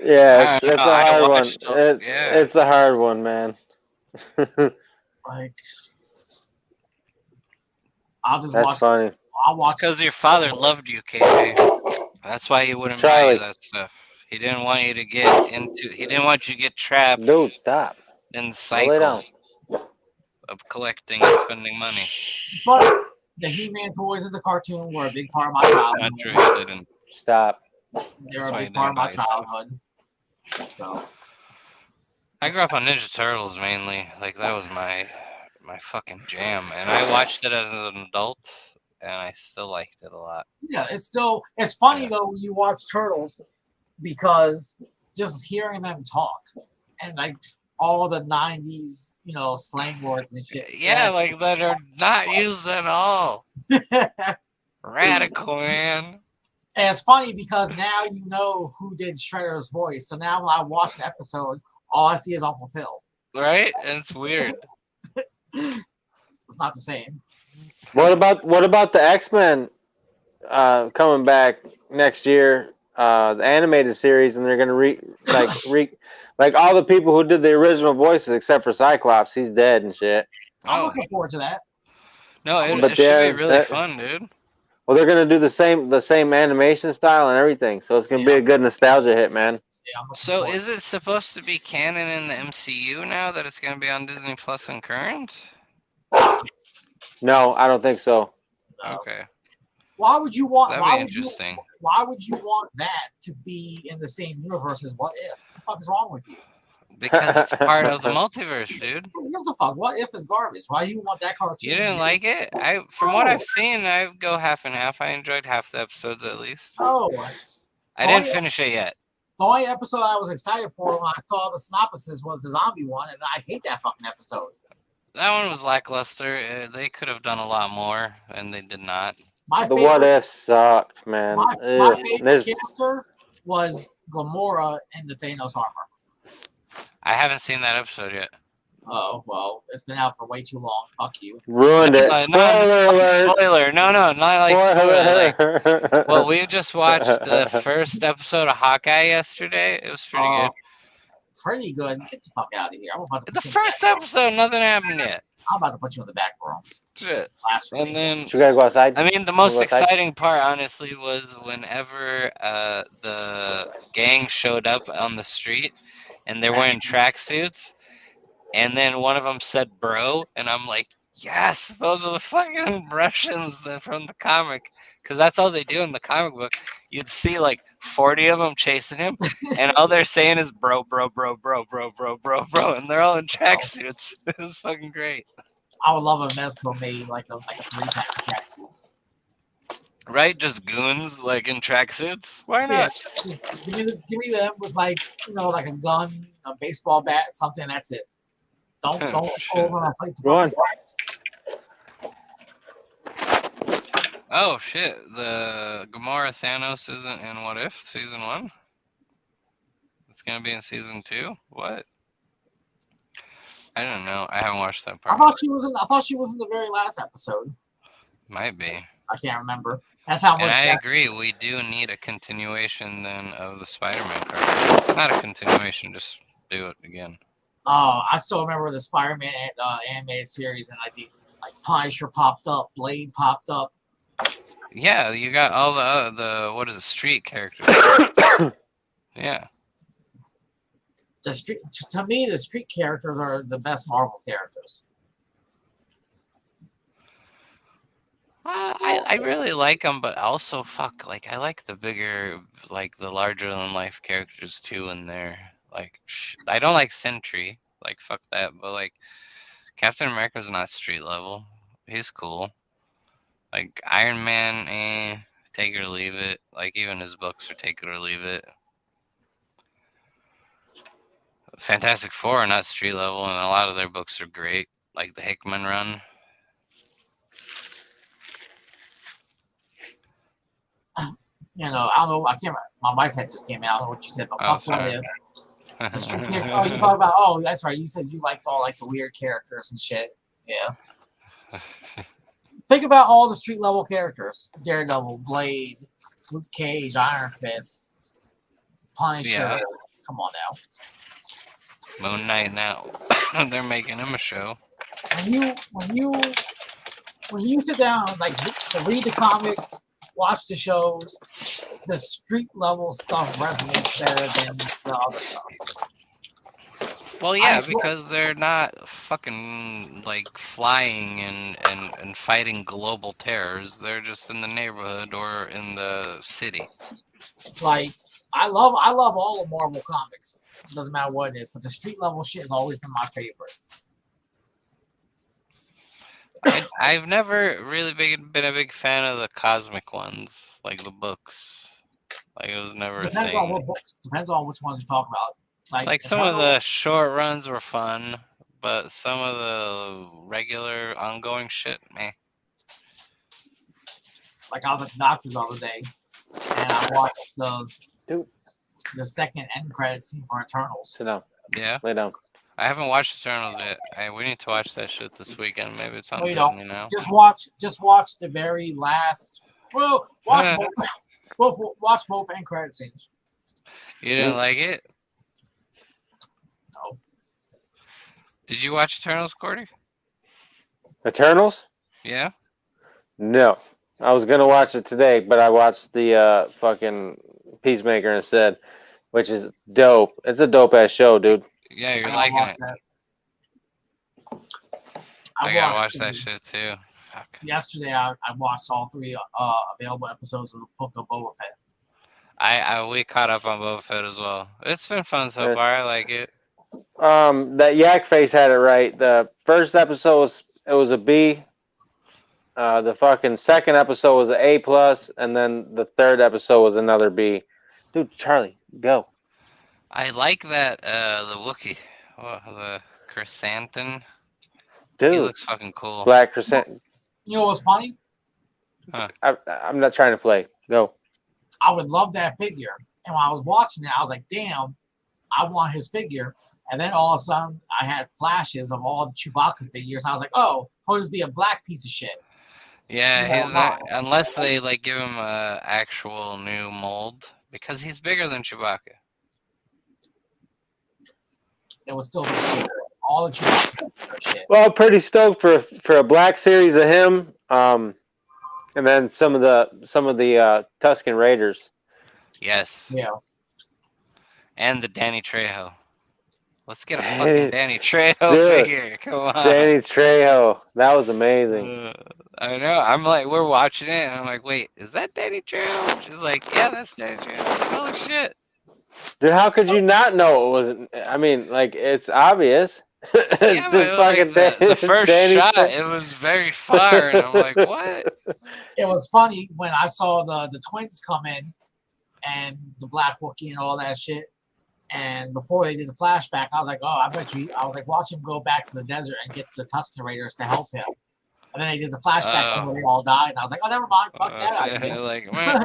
[SPEAKER 3] yeah, it's a hard one. It's a hard one, man.
[SPEAKER 2] Like, I'll just
[SPEAKER 3] That's
[SPEAKER 2] watch.
[SPEAKER 3] Funny.
[SPEAKER 2] I'll watch
[SPEAKER 1] because your father loved you, KJ. That's why he wouldn't buy you that stuff. He didn't want you to get into. He didn't want you to get trapped.
[SPEAKER 3] Dude, stop.
[SPEAKER 1] In the cycle of collecting and spending money.
[SPEAKER 2] But the He-Man toys in the cartoon were a big part of my childhood.
[SPEAKER 1] That's not true. He didn't.
[SPEAKER 3] Stop.
[SPEAKER 2] They were a big part of my childhood. So.
[SPEAKER 1] I grew up on Ninja Turtles mainly. Like that was my fucking jam, and I watched it as an adult, and I still liked it a lot.
[SPEAKER 2] Yeah, it's funny though when you watch Turtles, because just hearing them talk and like all the 90s, you know, slang words and shit.
[SPEAKER 1] Yeah, like that are not used at all. Radical, man.
[SPEAKER 2] And it's funny because now you know who did Shredder's voice. So now when I watch an episode, all I see is Uncle Phil.
[SPEAKER 1] Right? And it's weird.
[SPEAKER 2] It's not the same.
[SPEAKER 3] What about the X-Men coming back next year? The animated series, and they're gonna Like all the people who did the original voices, except for Cyclops, he's dead and shit.
[SPEAKER 2] I'm looking forward to that.
[SPEAKER 1] No, it
[SPEAKER 3] But
[SPEAKER 1] should be
[SPEAKER 3] yeah,
[SPEAKER 1] really fun, dude.
[SPEAKER 3] well, they're gonna do the same animation style and everything, so it's gonna be a good nostalgia hit, man.
[SPEAKER 2] Yeah,
[SPEAKER 1] So is it supposed to be canon in the MCU now that it's going to be on Disney Plus and current?
[SPEAKER 3] No, I don't think so.
[SPEAKER 1] Okay.
[SPEAKER 2] Why would you want?
[SPEAKER 1] That'd be interesting.
[SPEAKER 2] Why would you want that to be in the same universe as What If? What the fuck is wrong with you?
[SPEAKER 1] Because it's part of the multiverse, dude.
[SPEAKER 2] Who gives a fuck? What If is garbage. Why do you want that cartoon?
[SPEAKER 1] You didn't like it? From what I've seen, I go half and half. I enjoyed half the episodes at least.
[SPEAKER 2] Oh.
[SPEAKER 1] I didn't finish it yet.
[SPEAKER 2] The only episode I was excited for when I saw the synopsis was the zombie one, and I hate that fucking episode.
[SPEAKER 1] That one was lackluster. They could have done a lot more, and they did not.
[SPEAKER 3] The What If sucked, man.
[SPEAKER 2] My favorite character was Gamora in the Thanos armor.
[SPEAKER 1] I haven't seen that episode yet.
[SPEAKER 2] Oh, well, it's been out for way too long. Fuck you.
[SPEAKER 3] Ruined it.
[SPEAKER 1] Spoiler. No, not like spoiler. Like, well, we just watched the first episode of Hawkeye yesterday. It was pretty good.
[SPEAKER 2] Pretty good. Get the fuck out of here.
[SPEAKER 1] The first episode, nothing happened yet.
[SPEAKER 2] I'm about to put you in the back room.
[SPEAKER 1] Shit. And then
[SPEAKER 3] you gotta go outside.
[SPEAKER 1] I mean, the most exciting part, honestly, was whenever the gang showed up on the street, and they're wearing tracksuits, and then one of them said "bro," and I'm like, yes, those are the fucking Russians from the comic, because that's all they do in the comic book. You'd see like 40 of them chasing him, and all they're saying is "bro, bro, bro, bro, bro, bro, bro, bro," and they're all in tracksuits. It was fucking great.
[SPEAKER 2] I would love if Mezco made like a 3-pack of tracksuits.
[SPEAKER 1] Right, just goons like in tracksuits. Why not?
[SPEAKER 2] Yeah, just give me them with like like a gun, a baseball bat, something. That's it. Don't go over and fight the fucking guys.
[SPEAKER 1] Oh shit! The Gamora Thanos isn't in What If season 1. It's gonna be in season 2. What? I don't know. I haven't watched that part.
[SPEAKER 2] I thought she was in the very last episode.
[SPEAKER 1] Might be.
[SPEAKER 2] I can't remember. That's how much.
[SPEAKER 1] And I agree. We do need a continuation then of the Spider-Man cartoon. Not a continuation, just do it again.
[SPEAKER 2] Oh, I still remember the Spider-Man animated series, and I think like Punisher popped up, Blade popped up.
[SPEAKER 1] Yeah, you got all the what is it, street characters. Yeah.
[SPEAKER 2] To me, the street characters are the best Marvel characters.
[SPEAKER 1] I really like them, but also like I like the bigger, like the larger than life characters too in there. Like I don't like Sentry, like fuck that, but like Captain America's not street level. He's cool. Like Iron Man, take it or leave it. Like even his books are take it or leave it. Fantastic Four are not street level, and a lot of their books are great, like the Hickman run.
[SPEAKER 2] I don't know. I can't. My wife had just came out. I don't know what you said, but fuck What If. The street character. Oh, you talk about. Oh, that's right. You said you liked all like the weird characters and shit. Yeah. Think about all the street level characters: Daredevil, Blade, Luke Cage, Iron Fist, Punisher. Yeah. Come on now.
[SPEAKER 1] Moon Knight now. They're making him a show.
[SPEAKER 2] When you sit down like to read the comics, watch the shows, the street level stuff resonates better than the other stuff.
[SPEAKER 1] Well, yeah, because they're not fucking like flying and fighting global terrors. They're just in the neighborhood or in the city.
[SPEAKER 2] Like I love all the Marvel comics. It doesn't matter what it is, but the street level shit has always been my favorite.
[SPEAKER 1] I've never really been a big fan of the cosmic ones, like the books. Like it was never a thing.
[SPEAKER 2] On what books. Depends on which ones you talk about.
[SPEAKER 1] Like some of the short runs were fun, but some of the regular ongoing shit, meh.
[SPEAKER 2] Like I was at the doctor's the other day, and I watched the second end credit scene for Eternals.
[SPEAKER 3] Sit down.
[SPEAKER 1] Yeah.
[SPEAKER 3] Lay down.
[SPEAKER 1] I haven't watched Eternals yet. We need to watch that shit this weekend. Maybe it's on Disney now.
[SPEAKER 2] Just watch the very last. Well, watch both end credit scenes.
[SPEAKER 1] You didn't like it?
[SPEAKER 2] No.
[SPEAKER 1] Did you watch Eternals, Cordy?
[SPEAKER 3] Eternals?
[SPEAKER 1] Yeah.
[SPEAKER 3] No. I was gonna watch it today, but I watched the fucking Peacemaker instead, which is dope. It's a dope ass show, dude.
[SPEAKER 1] Yeah, you're
[SPEAKER 2] I
[SPEAKER 1] liking
[SPEAKER 2] watch
[SPEAKER 1] it.
[SPEAKER 2] that.
[SPEAKER 1] I gotta watch that shit too. Fuck.
[SPEAKER 2] Yesterday, I watched all 3 available episodes of the Book of Boba Fett.
[SPEAKER 1] We caught up on Boba Fett as well. It's been fun so far. I like it.
[SPEAKER 3] That Yak Face had it right. The first episode was a B. The fucking second episode was an A+, and then the third episode was another B. Dude, Charlie, go.
[SPEAKER 1] I like that the Wookiee, the Chrysanthemum.
[SPEAKER 3] Dude,
[SPEAKER 1] He looks fucking cool.
[SPEAKER 3] Black Chrysanthemum.
[SPEAKER 2] You know what's funny?
[SPEAKER 1] Huh.
[SPEAKER 3] I'm not trying to play. Go.
[SPEAKER 2] I would love that figure. And when I was watching it, I was like, damn, I want his figure. And then all of a sudden, I had flashes of all the Chewbacca figures. I was like, oh, he'll just be a black piece of shit.
[SPEAKER 1] Yeah, he's not, unless they like give him a actual new mold, because he's bigger than Chewbacca.
[SPEAKER 2] It would still be shit. All the Chewbacca are shit.
[SPEAKER 3] Well, I'm pretty stoked for a black series of him. And then some of the Tusken Raiders.
[SPEAKER 1] Yes.
[SPEAKER 2] Yeah.
[SPEAKER 1] And the Danny Trejo. Let's get a fucking Danny Trejo figure. Come on.
[SPEAKER 3] Danny Trejo. That was amazing.
[SPEAKER 1] I know. I'm like, we're watching it, and I'm like, wait, is that Danny Trejo? She's like, yeah, that's Danny Trejo. I was like, oh, shit.
[SPEAKER 3] Dude, how could you not know it wasn't? I mean, like, it's obvious. It's
[SPEAKER 1] Yeah, but like the first
[SPEAKER 3] Danny
[SPEAKER 1] shot,
[SPEAKER 3] Trejo.
[SPEAKER 1] it was very far, and I'm like, what?
[SPEAKER 2] It was funny when I saw the twins come in and the Black Wookiee and all that shit. And before they did the flashback, I was like, oh, I bet you. I was like, watch him go back to the desert and get the Tusken Raiders to help him. And then they did the flashback where they all died. And I was like, oh, never mind. Fuck that idea.
[SPEAKER 1] Like, man.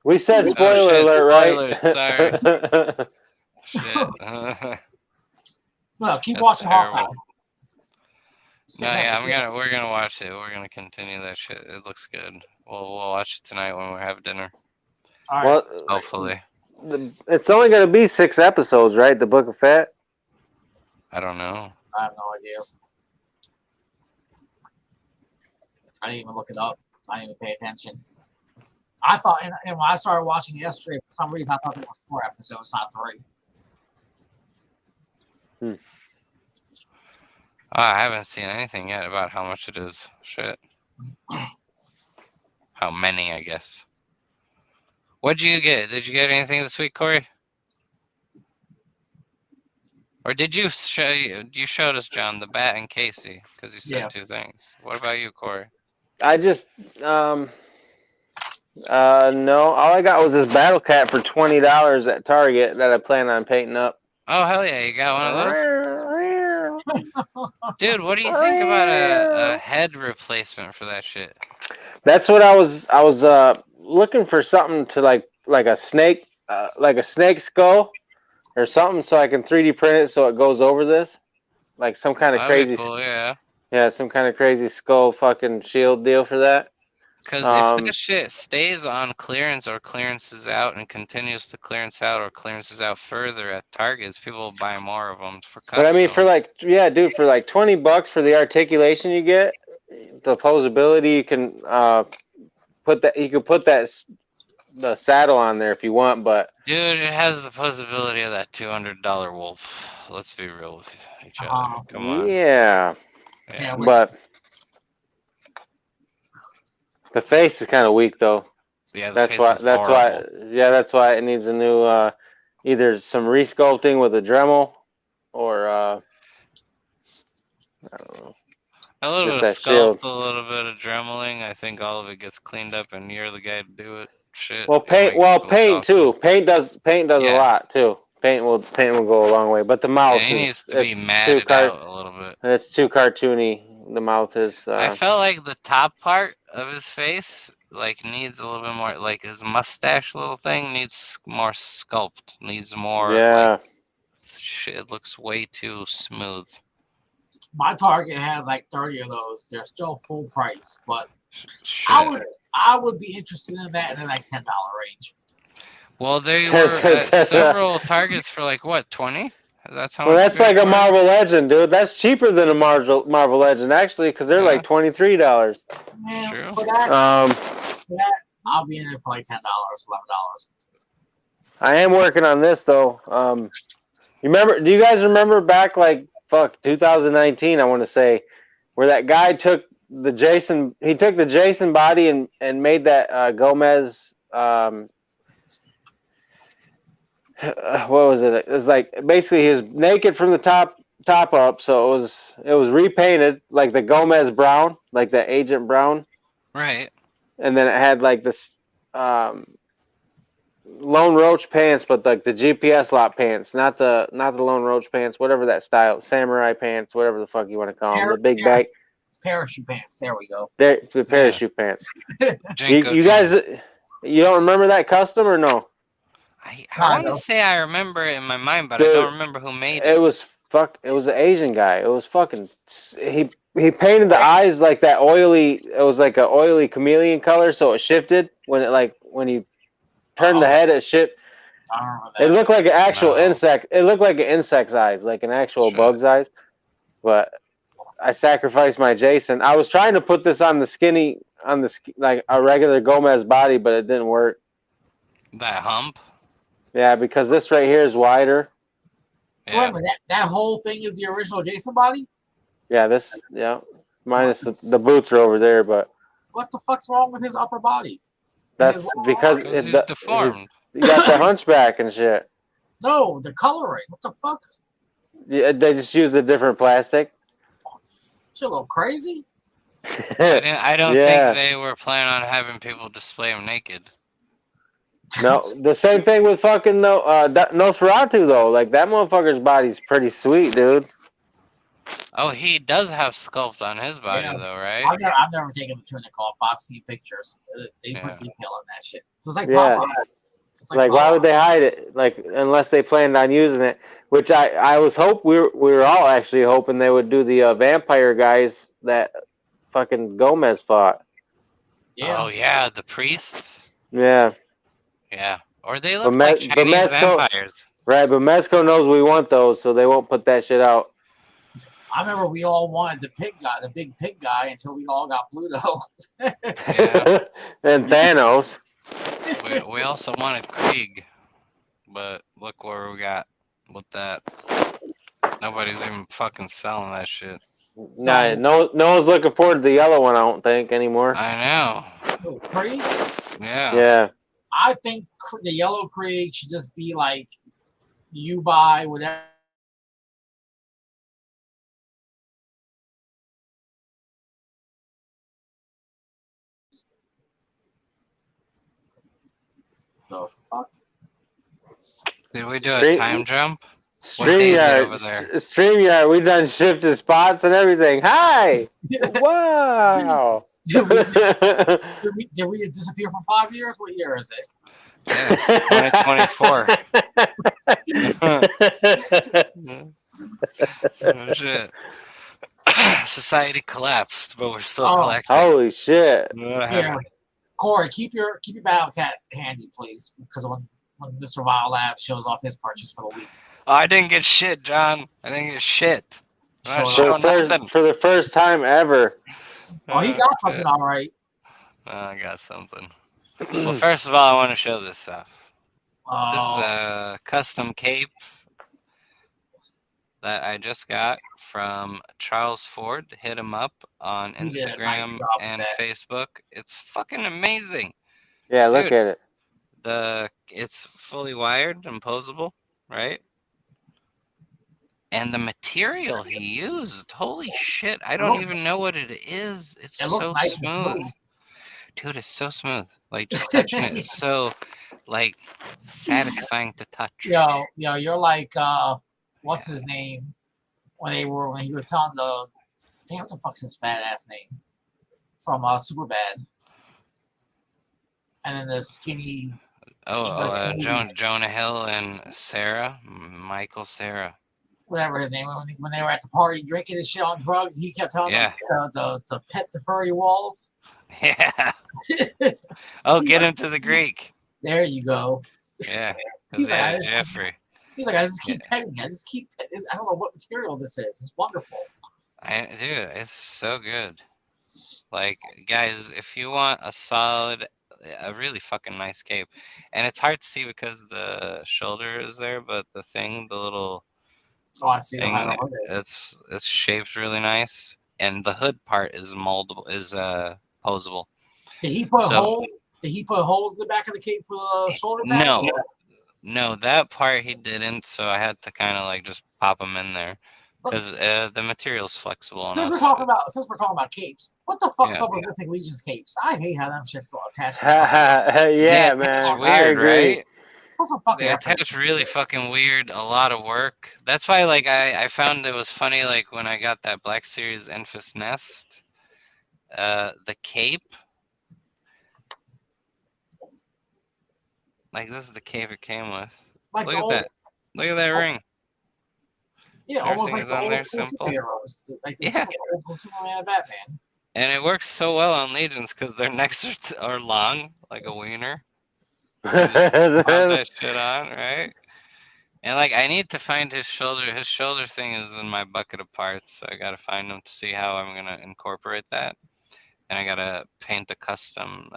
[SPEAKER 3] We said spoiler alert,
[SPEAKER 1] spoilers,
[SPEAKER 3] right?
[SPEAKER 1] Shit.
[SPEAKER 2] No, keep
[SPEAKER 1] That's
[SPEAKER 2] watching
[SPEAKER 1] terrible.
[SPEAKER 2] Hawkeye.
[SPEAKER 1] No, yeah, we're gonna watch it. We're gonna continue that shit. It looks good. We'll watch it tonight when we have dinner.
[SPEAKER 2] All right.
[SPEAKER 3] Well,
[SPEAKER 1] Hopefully.
[SPEAKER 3] it's only going to be 6 episodes, right? The Book of Fett?
[SPEAKER 1] I don't know.
[SPEAKER 2] I have no idea. I didn't even look it up. I didn't even pay attention. I thought, and when I started watching it yesterday, for some reason, I thought it was 4 episodes, not 3.
[SPEAKER 1] I haven't seen anything yet about how much it is. Shit. How many, I guess. What'd you get? Did you get anything this week, Corey? Or did you showed us, John, the Bat and Casey, because you said 2 things. What about you, Corey?
[SPEAKER 3] I just, no. All I got was this Battle Cat for $20 at Target that I plan on painting up.
[SPEAKER 1] Oh, hell yeah, you got one of those? Dude, what do you think about a head replacement for that shit?
[SPEAKER 3] That's what I was looking for, something to like a snake skull or something, so I can 3D print it so it goes over this, like some kind of crazy,
[SPEAKER 1] cool, yeah,
[SPEAKER 3] some kind of crazy skull fucking shield deal for that.
[SPEAKER 1] Because if that shit stays on clearance or clearances out and continues to clearance out or clearances out further at Targets, people will buy more of them for custom.
[SPEAKER 3] But I mean, for like, for like $20 for the articulation you get, the posability, you can put the saddle on there if you want, but
[SPEAKER 1] dude, it has the possibility of that $200 wolf. Let's be real with each other. Come on.
[SPEAKER 3] Yeah, but the face is kind of weak though.
[SPEAKER 1] Yeah, that's why
[SPEAKER 3] it needs a new either some resculpting with a Dremel or I don't know.
[SPEAKER 1] A little bit of sculpt, a little bit of dremeling. I think all of it gets cleaned up, and you're the guy to do it. Shit.
[SPEAKER 3] Well, paint too. Paint does a lot too. Paint will go a long way. But the mouth,
[SPEAKER 1] he needs to be matted out a little bit.
[SPEAKER 3] It's too cartoony. The mouth is.
[SPEAKER 1] I felt like the top part of his face needs a little bit more, like his mustache little thing needs more sculpt. Needs more.
[SPEAKER 3] Yeah.
[SPEAKER 1] Shit, it looks way too smooth.
[SPEAKER 2] My Target has like 30 of those. They're still full price, but
[SPEAKER 1] shit.
[SPEAKER 2] I would be interested in that in like $10 range.
[SPEAKER 1] Well, they were at several Targets for like what, 20? That's how
[SPEAKER 3] Well,
[SPEAKER 1] much.
[SPEAKER 3] that's like a Marvel Legend, dude. That's cheaper than a Marvel Legend, actually, because they're like $23.
[SPEAKER 2] Man,
[SPEAKER 1] True.
[SPEAKER 2] for that, I'll be in it for like $10, $11.
[SPEAKER 3] I am working on this though. You remember? Do you guys remember back like 2019? I want to say, where that guy took the Jason. He took the Jason body and made that Gomez. What was it? It was like basically he was naked from the top up, so it was repainted like the Gomez Brown, like the Agent Brown,
[SPEAKER 1] Right.
[SPEAKER 3] and then it had like this Lone Roach pants, but like the GPS lot pants, not the Lone Roach pants, whatever that style, samurai pants, whatever the fuck you want to call them, the big bag
[SPEAKER 2] parachute pants. There we go.
[SPEAKER 3] The parachute pants. You guys, you don't remember that custom or no?
[SPEAKER 1] I want to say I remember it in my mind, but I don't remember who made it.
[SPEAKER 3] It was an Asian guy. It was fucking. He painted the eyes like that oily. It was like an oily chameleon color, so it shifted when he turned the head. It shifted. It looked like an actual insect. It looked like an insect's eyes, like an actual bug's eyes. But I sacrificed my Jason. I was trying to put this on like a regular Gomez body, but it didn't work.
[SPEAKER 1] That hump.
[SPEAKER 3] Yeah, because this right here is wider.
[SPEAKER 2] So wait a minute, that whole thing is the original Jason body?
[SPEAKER 3] Yeah, minus the boots are over there, but
[SPEAKER 2] what the fuck's wrong with his upper body?
[SPEAKER 3] That's because
[SPEAKER 1] he's deformed.
[SPEAKER 3] You got the hunchback and shit.
[SPEAKER 2] No, the coloring. What the fuck?
[SPEAKER 3] Yeah, they just used a different plastic.
[SPEAKER 2] Shit, a little crazy.
[SPEAKER 1] I don't think they were planning on having people display him naked.
[SPEAKER 3] No, the same thing with fucking Nosferatu though. Like that motherfucker's body's pretty sweet, dude.
[SPEAKER 1] Oh, he does have sculpt on his body though, right?
[SPEAKER 2] I've never taken the tunic off. I've seen pictures. They put detail on that shit. So it's like Popeye.
[SPEAKER 3] Like why would they hide it? Like unless they planned on using it, which I was we were all actually hoping they would do the vampire guys that fucking Gomez fought.
[SPEAKER 1] Yeah. Oh yeah, the priests.
[SPEAKER 3] Yeah.
[SPEAKER 1] Yeah. Or they look like Chinese vampires.
[SPEAKER 3] Right, but Mezco knows we want those, so they won't put that shit out.
[SPEAKER 2] I remember we all wanted the big pig guy, until we all got Pluto.
[SPEAKER 3] And Thanos.
[SPEAKER 1] We also wanted Krieg, but look where we got with that. Nobody's even fucking selling that shit.
[SPEAKER 3] Nah, no one's looking forward to the yellow one, I don't think, anymore.
[SPEAKER 1] I know.
[SPEAKER 2] Oh, Krieg?
[SPEAKER 1] Yeah.
[SPEAKER 3] Yeah.
[SPEAKER 2] I think the yellow Krieg should just be like, you buy whatever. The fuck?
[SPEAKER 1] Did we do a time jump?
[SPEAKER 3] StreamYard, we done shifted spots and everything. Hi! Wow!
[SPEAKER 2] Did we disappear for 5 years? What year is it?
[SPEAKER 1] Yes, 2024. Oh, shit. Society collapsed, but we're still collecting.
[SPEAKER 3] Holy shit!
[SPEAKER 2] Yeah. Corey, keep your battle cat handy, please, because when Mr. Vile Lab shows off his purchase for the week.
[SPEAKER 1] Oh, I didn't get shit, John. I didn't get shit.
[SPEAKER 3] For the first time ever.
[SPEAKER 2] Oh, he got something all right.
[SPEAKER 1] I got something. Well, first of all, I want to show this stuff. This is a custom cape that I just got from Charles Ford. Hit him up on Instagram and Facebook. It's fucking amazing.
[SPEAKER 3] Yeah, look at it.
[SPEAKER 1] It's fully wired and posable, right? And the material he used, holy shit, I don't even know what it is. It looks so nice smooth. Dude, it's so smooth. Like, just touching it is so, like, satisfying to touch.
[SPEAKER 2] Yo, you're like, what's his name? When he was telling damn, what the fuck's his fat ass name? From Superbad. And then the skinny.
[SPEAKER 1] Jonah Hill and Michael Cera.
[SPEAKER 2] Whatever his name, when they were at the party drinking and shit on drugs, he kept telling them to pet the furry walls.
[SPEAKER 1] Yeah. Oh, get him to the Greek.
[SPEAKER 2] There you go.
[SPEAKER 1] Yeah, because they had Jeffrey.
[SPEAKER 2] He's like, I just keep petting. I just keep. I don't know what material this is. It's wonderful.
[SPEAKER 1] Dude, it's so good. Like, guys, if you want a really fucking nice cape, and it's hard to see because the shoulder is there, but the little
[SPEAKER 2] I see
[SPEAKER 1] thing,
[SPEAKER 2] how the hood is.
[SPEAKER 1] it's shaped really nice, and the hood part is moldable, posable.
[SPEAKER 2] Did he put holes? Did he put holes in the back of the cape for the shoulder pad?
[SPEAKER 1] No, that part he didn't. So I had to kind of like just pop them in there because the material's flexible.
[SPEAKER 2] Since we're talking about capes, what the fuck's up with Mythic Legion's capes? I hate how them shits go attached.
[SPEAKER 3] Yeah, man.
[SPEAKER 1] It's weird, right?
[SPEAKER 2] They
[SPEAKER 1] attach really fucking weird. A lot of work. That's why, like, I found it was funny, like when I got that Black Series Enfys Nest, the cape. Like, this is the cape it came with. Like look at that. Look at that ring.
[SPEAKER 2] Yeah, almost like the old superheroes. Like the Superman, Batman.
[SPEAKER 1] And it works so well on Legions because their necks are long, like a wiener. Just pop that shit on, right? And like, I need to find his shoulder. His shoulder thing is in my bucket of parts, so I gotta find them to see how I'm gonna incorporate that. And I gotta paint a custom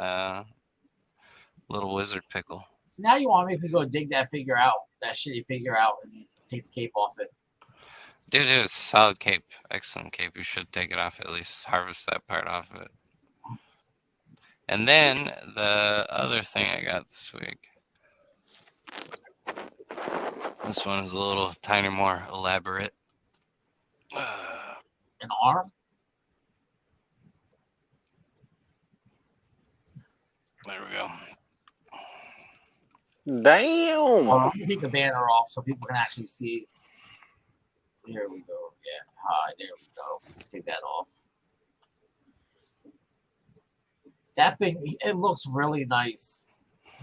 [SPEAKER 1] little wizard pickle.
[SPEAKER 2] So now you want to make me go dig that shitty figure out, and take the cape off it.
[SPEAKER 1] Dude, it's a solid cape. Excellent cape. You should take it off, at least harvest that part off of it. And then the other thing I got this week. This one is a little tiny more elaborate.
[SPEAKER 2] An arm?
[SPEAKER 1] There we go.
[SPEAKER 3] Damn.
[SPEAKER 2] Well, let me take the banner off so people can actually see. Here we go. Yeah. Hi, there we go. Let's take that off. That thing, it looks really nice.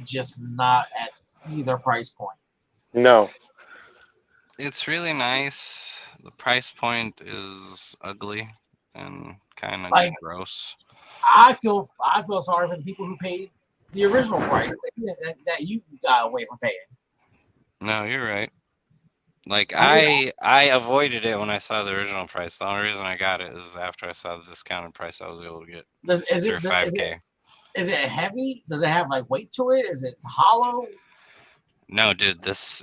[SPEAKER 2] Just not at either price point.
[SPEAKER 3] No.
[SPEAKER 1] It's really nice. The price point is ugly and kind of like, gross.
[SPEAKER 2] I feel sorry for the people who paid the original price that you got away from paying.
[SPEAKER 1] No, you're right. Like, I avoided it when I saw the original price. The only reason I got it is after I saw the discounted price I was able to get.
[SPEAKER 2] Is it heavy? Does it have like weight to it? Is it hollow?
[SPEAKER 1] No, dude. This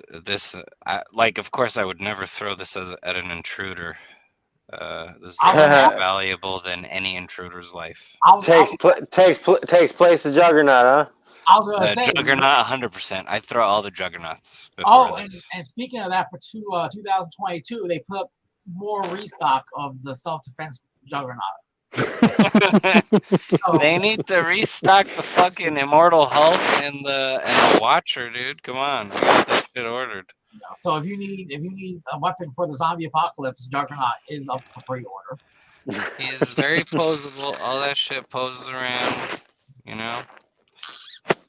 [SPEAKER 1] like, of course, I would never throw this at an intruder. This is more valuable than any intruder's life.
[SPEAKER 3] Takes place of Juggernaut, huh?
[SPEAKER 2] I was gonna say
[SPEAKER 1] Juggernaut, 100%. I'd throw all the Juggernauts.
[SPEAKER 2] And speaking of that, for 2022, they put up more restock of the self-defense Juggernaut.
[SPEAKER 1] They need to restock the fucking Immortal Hulk and the Watcher, dude. Come on, I got that shit ordered.
[SPEAKER 2] So if you need a weapon for the zombie apocalypse, Juggernaut is up for pre-order.
[SPEAKER 1] He's very posable. All that shit poses around, you know.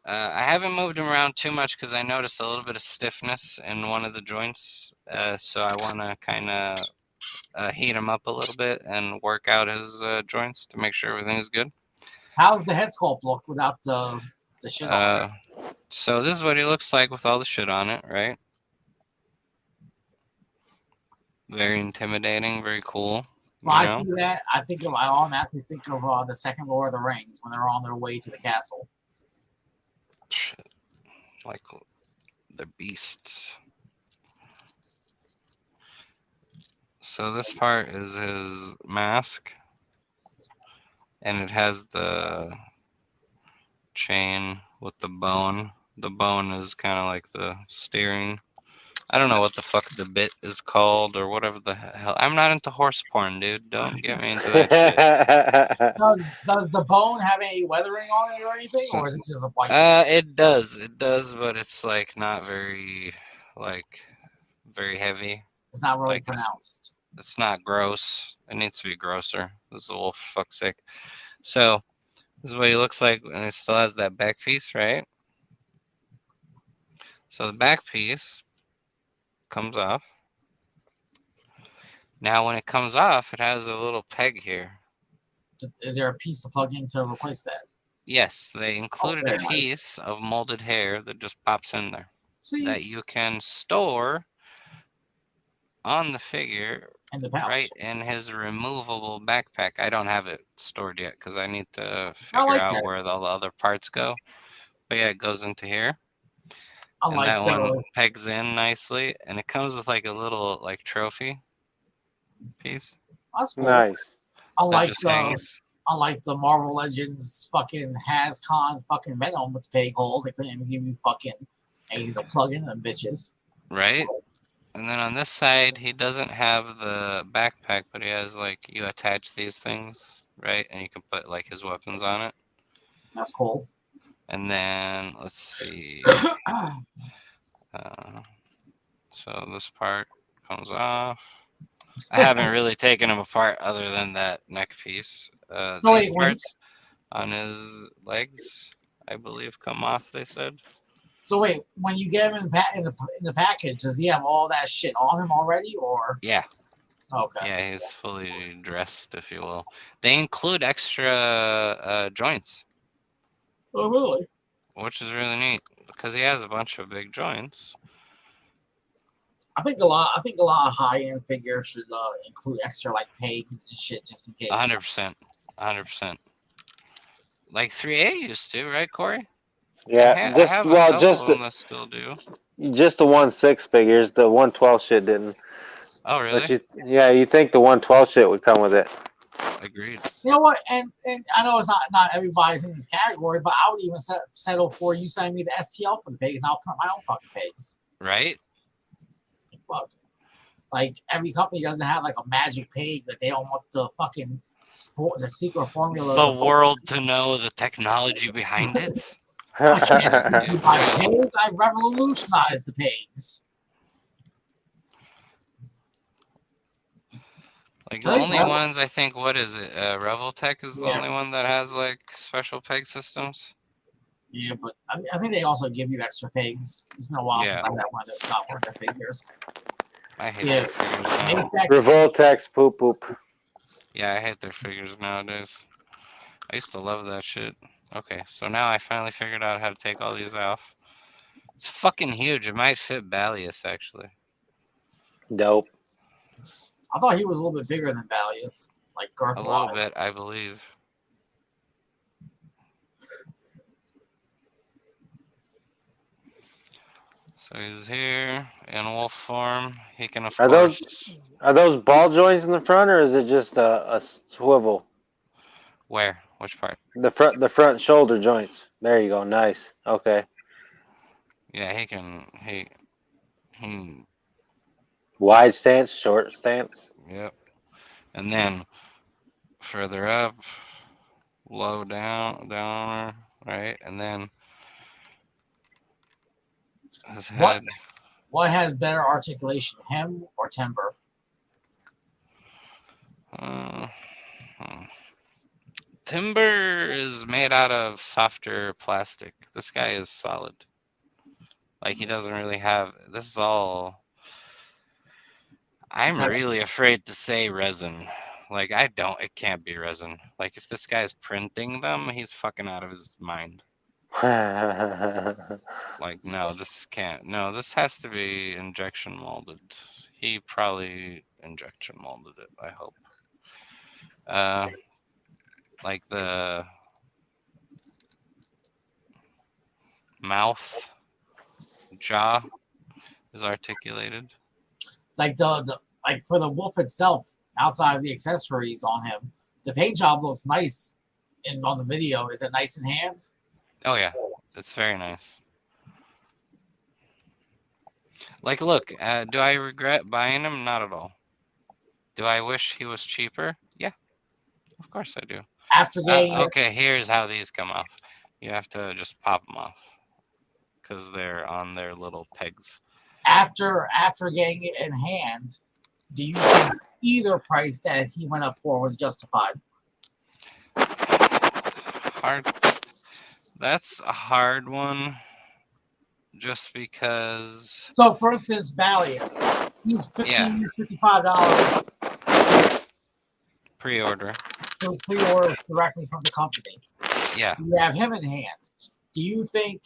[SPEAKER 1] I haven't moved him around too much because I noticed a little bit of stiffness in one of the joints. So I want to kind of heat him up a little bit and work out his joints to make sure everything is good.
[SPEAKER 2] How's the head sculpt look without the shit on it?
[SPEAKER 1] So this is what he looks like with all the shit on it, right? Very intimidating, very cool.
[SPEAKER 2] When I see that, I automatically think of the second Lord of the Rings when they're on their way to the castle.
[SPEAKER 1] Shit. Like the beasts. So this part is his mask, and it has the chain with the bone. The bone is kind of like the steering. I don't know what the fuck the bit is called or whatever the hell. I'm not into horse porn, dude. Don't get me into that shit.
[SPEAKER 2] Does the bone have any weathering on it or anything, or is it just a white?
[SPEAKER 1] It does, but it's like not very, very heavy.
[SPEAKER 2] It's not really pronounced.
[SPEAKER 1] It's not gross. It needs to be grosser. This is a wolf, for fuck's sake. So this is what he looks like, and it still has that back piece, right? So the back piece comes off. Now when it comes off, it has a little peg here.
[SPEAKER 2] Is there a piece to plug in to replace that?
[SPEAKER 1] Yes, they included a piece of molded hair that just pops in there.
[SPEAKER 2] See?
[SPEAKER 1] That you can store on the figure,
[SPEAKER 2] in the pouch.
[SPEAKER 1] right in his removable backpack. I don't have it stored yet because I need to
[SPEAKER 2] I
[SPEAKER 1] figure
[SPEAKER 2] like
[SPEAKER 1] out
[SPEAKER 2] that.
[SPEAKER 1] where all the other parts go. But yeah, it goes into here.
[SPEAKER 2] I
[SPEAKER 1] And
[SPEAKER 2] like
[SPEAKER 1] that one
[SPEAKER 2] the.
[SPEAKER 1] pegs in nicely. And it comes with like a little like trophy piece
[SPEAKER 2] That's cool.
[SPEAKER 3] Nice.
[SPEAKER 2] I
[SPEAKER 1] that
[SPEAKER 2] like
[SPEAKER 1] just
[SPEAKER 2] the.
[SPEAKER 1] hangs.
[SPEAKER 2] I like the Marvel Legends fucking HasCon fucking Venom with the peg holes. They couldn't even give you fucking anything to plug in them bitches.
[SPEAKER 1] Right? And then on this side, he doesn't have the backpack, but he has like you attach these things, right? And you can put like his weapons on it.
[SPEAKER 2] That's cool.
[SPEAKER 1] And then let's see. So this part comes off. I haven't really taken him apart other than that neck piece.
[SPEAKER 2] So
[SPEAKER 1] These
[SPEAKER 2] wait,
[SPEAKER 1] parts on his legs, I believe, come off, they said.
[SPEAKER 2] when you get him in the package, does he have all that shit on him already, or?
[SPEAKER 1] Yeah.
[SPEAKER 2] Okay.
[SPEAKER 1] Yeah, he's fully dressed, if you will. They include extra joints.
[SPEAKER 2] Oh, really?
[SPEAKER 1] Which is really neat because he has a bunch of big joints.
[SPEAKER 2] I think a lot of high end figures should include extra like pegs and shit just in case.
[SPEAKER 1] 100%. 100%. Like 3A used to, right, Corey?
[SPEAKER 3] Yeah,
[SPEAKER 1] I have a couple of them that still do.
[SPEAKER 3] Just the 1/6 figures. The 1/12 shit didn't.
[SPEAKER 1] Oh, really?
[SPEAKER 3] But you think the 1/12 shit would come with it?
[SPEAKER 1] Agreed.
[SPEAKER 2] You know what? And I know it's not everybody's in this category, but I would even settle for you sending me the STL for the pegs, and I'll print my own fucking pegs.
[SPEAKER 1] Right?
[SPEAKER 2] Fuck. Like every company doesn't have like a magic peg that they don't want the fucking the secret formula.
[SPEAKER 1] The world to know the technology behind it.
[SPEAKER 2] I can't do my peg. I revolutionized the pegs.
[SPEAKER 1] Like the only ones I think, what is it? Revoltech is the only one that has like special peg systems.
[SPEAKER 2] Yeah, but I think they also give you extra pegs. It's been a while since I've not one of their figures.
[SPEAKER 1] I hate their figures now.
[SPEAKER 3] Revoltex poop poop.
[SPEAKER 1] Yeah, I hate their figures nowadays. I used to love that shit. Okay, so now I finally figured out how to take all these off. It's fucking huge. It might fit Balius, actually.
[SPEAKER 3] Dope.
[SPEAKER 2] I thought he was a little bit bigger than Balius, like girth wise.
[SPEAKER 1] A little bit, I believe. So he's here in wolf form. He can, of course.
[SPEAKER 3] Are those ball joints in the front, or is it just a swivel?
[SPEAKER 1] Where? Which part?
[SPEAKER 3] The front shoulder joints. There you go. Nice. Okay.
[SPEAKER 1] Yeah, he can. He.
[SPEAKER 3] Wide stance, short stance.
[SPEAKER 1] Yep. And then further up, low down, right, and then his head.
[SPEAKER 2] What has better articulation, him or timber?
[SPEAKER 1] Timber is made out of softer plastic. This guy is solid. Like he doesn't really have. This is all. I'm really afraid to say resin. Like it can't be resin. Like if this guy's printing them, he's fucking out of his mind. Like no, this can't. No, this has to be injection molded. He probably injection molded it, I hope. Like the mouth, jaw is articulated.
[SPEAKER 2] Like like for the wolf itself, outside of the accessories on him, the paint job looks nice on the video. Is it nice in hand?
[SPEAKER 1] Oh yeah, it's very nice. Like, look, do I regret buying him? Not at all. Do I wish he was cheaper? Yeah, of course I do.
[SPEAKER 2] After getting
[SPEAKER 1] okay, here's how these come off. You have to just pop them off because they're on their little pegs.
[SPEAKER 2] After getting it in hand, do you think either price that he went up for was justified?
[SPEAKER 1] That's a hard one. Just because.
[SPEAKER 2] So, for instance, Balius, he's $55
[SPEAKER 1] pre-order.
[SPEAKER 2] So pre-orders directly from the company.
[SPEAKER 1] Yeah.
[SPEAKER 2] You have him in hand. Do you think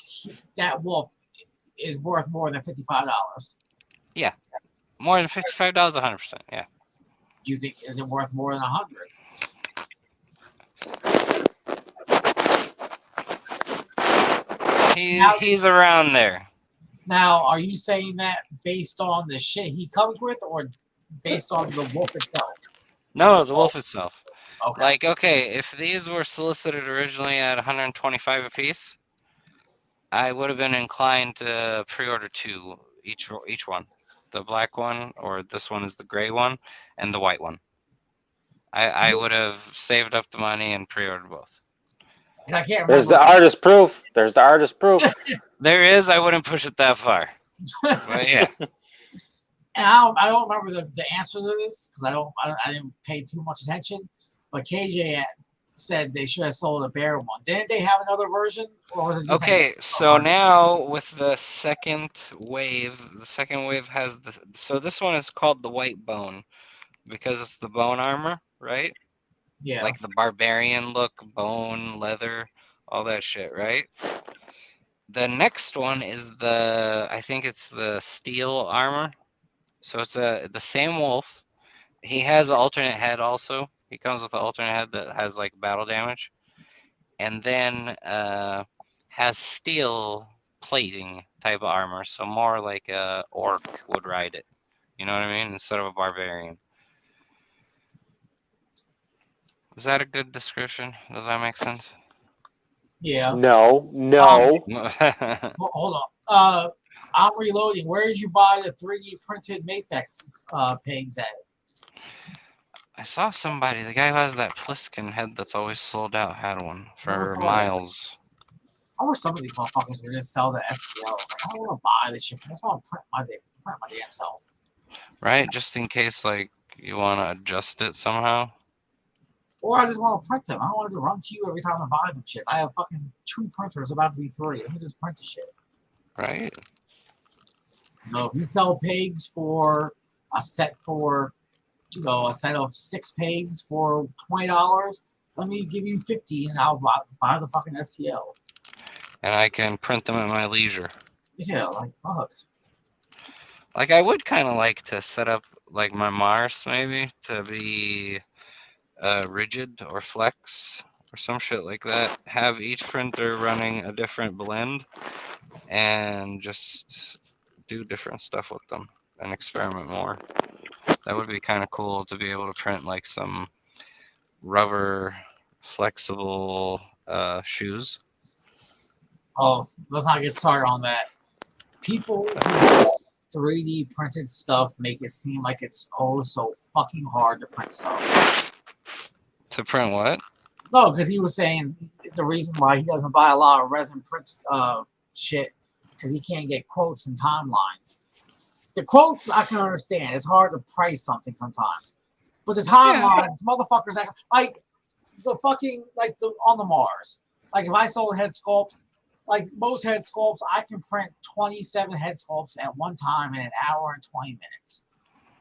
[SPEAKER 2] that wolf is worth more than $55?
[SPEAKER 1] Yeah. More than $55, 100%. Yeah.
[SPEAKER 2] Do you think is it worth more than 100?
[SPEAKER 1] He's around there.
[SPEAKER 2] Now, are you saying that based on the shit he comes with, or based on the wolf itself?
[SPEAKER 1] No, the wolf itself.
[SPEAKER 2] Okay.
[SPEAKER 1] Like, okay, if these were solicited originally at 125 a piece, I would have been inclined to pre-order two each one, the black one, or this one is the gray one, and the white one. I would have saved up the money and pre-ordered both.
[SPEAKER 2] I can't remember.
[SPEAKER 3] There's the artist proof. There's the artist proof.
[SPEAKER 1] There is. I wouldn't push it that far. But yeah.
[SPEAKER 2] And I don't remember the answer to this because I didn't pay too much attention. But KJ said they should have sold a bear one. Didn't they have another version, or was it just
[SPEAKER 1] okay? So now with the second wave has the. So this one is called the white bone because it's the bone armor, right?
[SPEAKER 2] Yeah.
[SPEAKER 1] Like the barbarian look, bone, leather, all that shit, right? The next one is I think it's the steel armor. So it's the same wolf. He has an alternate head also. He comes with an alternate head that has like battle damage. And then has steel plating type of armor. So more like a orc would ride it. You know what I mean? Instead of a barbarian. Is that a good description? Does that make sense?
[SPEAKER 2] Yeah.
[SPEAKER 3] No.
[SPEAKER 2] Hold on. I'm reloading. Where did you buy the 3D printed Mafex pigs at?
[SPEAKER 1] I saw somebody, the guy who has that Pliskin head that's always sold out, had one for miles.
[SPEAKER 2] I wish some of these motherfuckers would just sell the STL. I don't want to buy this shit. I just want to print my damn self.
[SPEAKER 1] Right, just in case like you want to adjust it somehow.
[SPEAKER 2] Or I just want to print them. I don't want to run to you every time I buy them shit. I have fucking 2 printers about to be 3. Let me just print the shit.
[SPEAKER 1] Right.
[SPEAKER 2] If you sell pigs for a set a set of 6 pigs for $20, let me give you 50 and I'll buy the fucking STL.
[SPEAKER 1] And I can print them at my leisure.
[SPEAKER 2] Yeah, like fuck.
[SPEAKER 1] Like I would kind of like to set up like my Mars maybe to be rigid or flex or some shit like that. Have each printer running a different blend and just do different stuff with them and experiment more. That would be kind of cool to be able to print like some rubber flexible shoes.
[SPEAKER 2] Oh, let's not get started on that. People who 3D printed stuff make it seem like it's so fucking hard to print stuff.
[SPEAKER 1] To print what?
[SPEAKER 2] No, because he was saying the reason why he doesn't buy a lot of resin print shit because he can't get quotes and timelines. The quotes I can understand. It's hard to price something sometimes, but the timelines, motherfuckers, like the fucking on the Mars. Like if I sold head sculpts, like most head sculpts, I can print 27 head sculpts at one time in an hour and 20 minutes.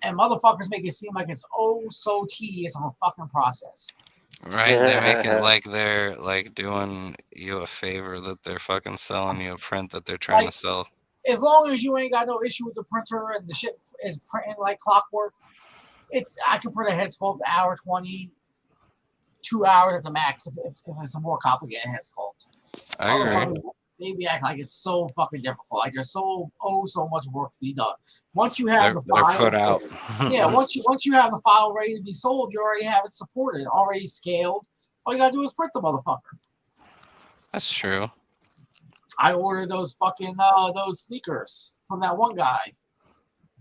[SPEAKER 2] And motherfuckers make it seem like it's so tedious of a fucking process.
[SPEAKER 1] Right, they make it like they're like doing you a favor that they're fucking selling you a print that they're trying to sell.
[SPEAKER 2] As long as you ain't got no issue with the printer and the shit is printing like clockwork, I can print a head sculpt hour 20, 2 hours at the max if it's a more complicated head sculpt.
[SPEAKER 1] I agree.
[SPEAKER 2] They be acting like it's so fucking difficult. Like there's so much work to be done. Once you have the file,
[SPEAKER 1] they're put out.
[SPEAKER 2] Yeah, once you have the file ready to be sold, you already have it supported, already scaled. All you gotta do is print the motherfucker.
[SPEAKER 1] That's true.
[SPEAKER 2] I ordered those fucking those sneakers from that one guy.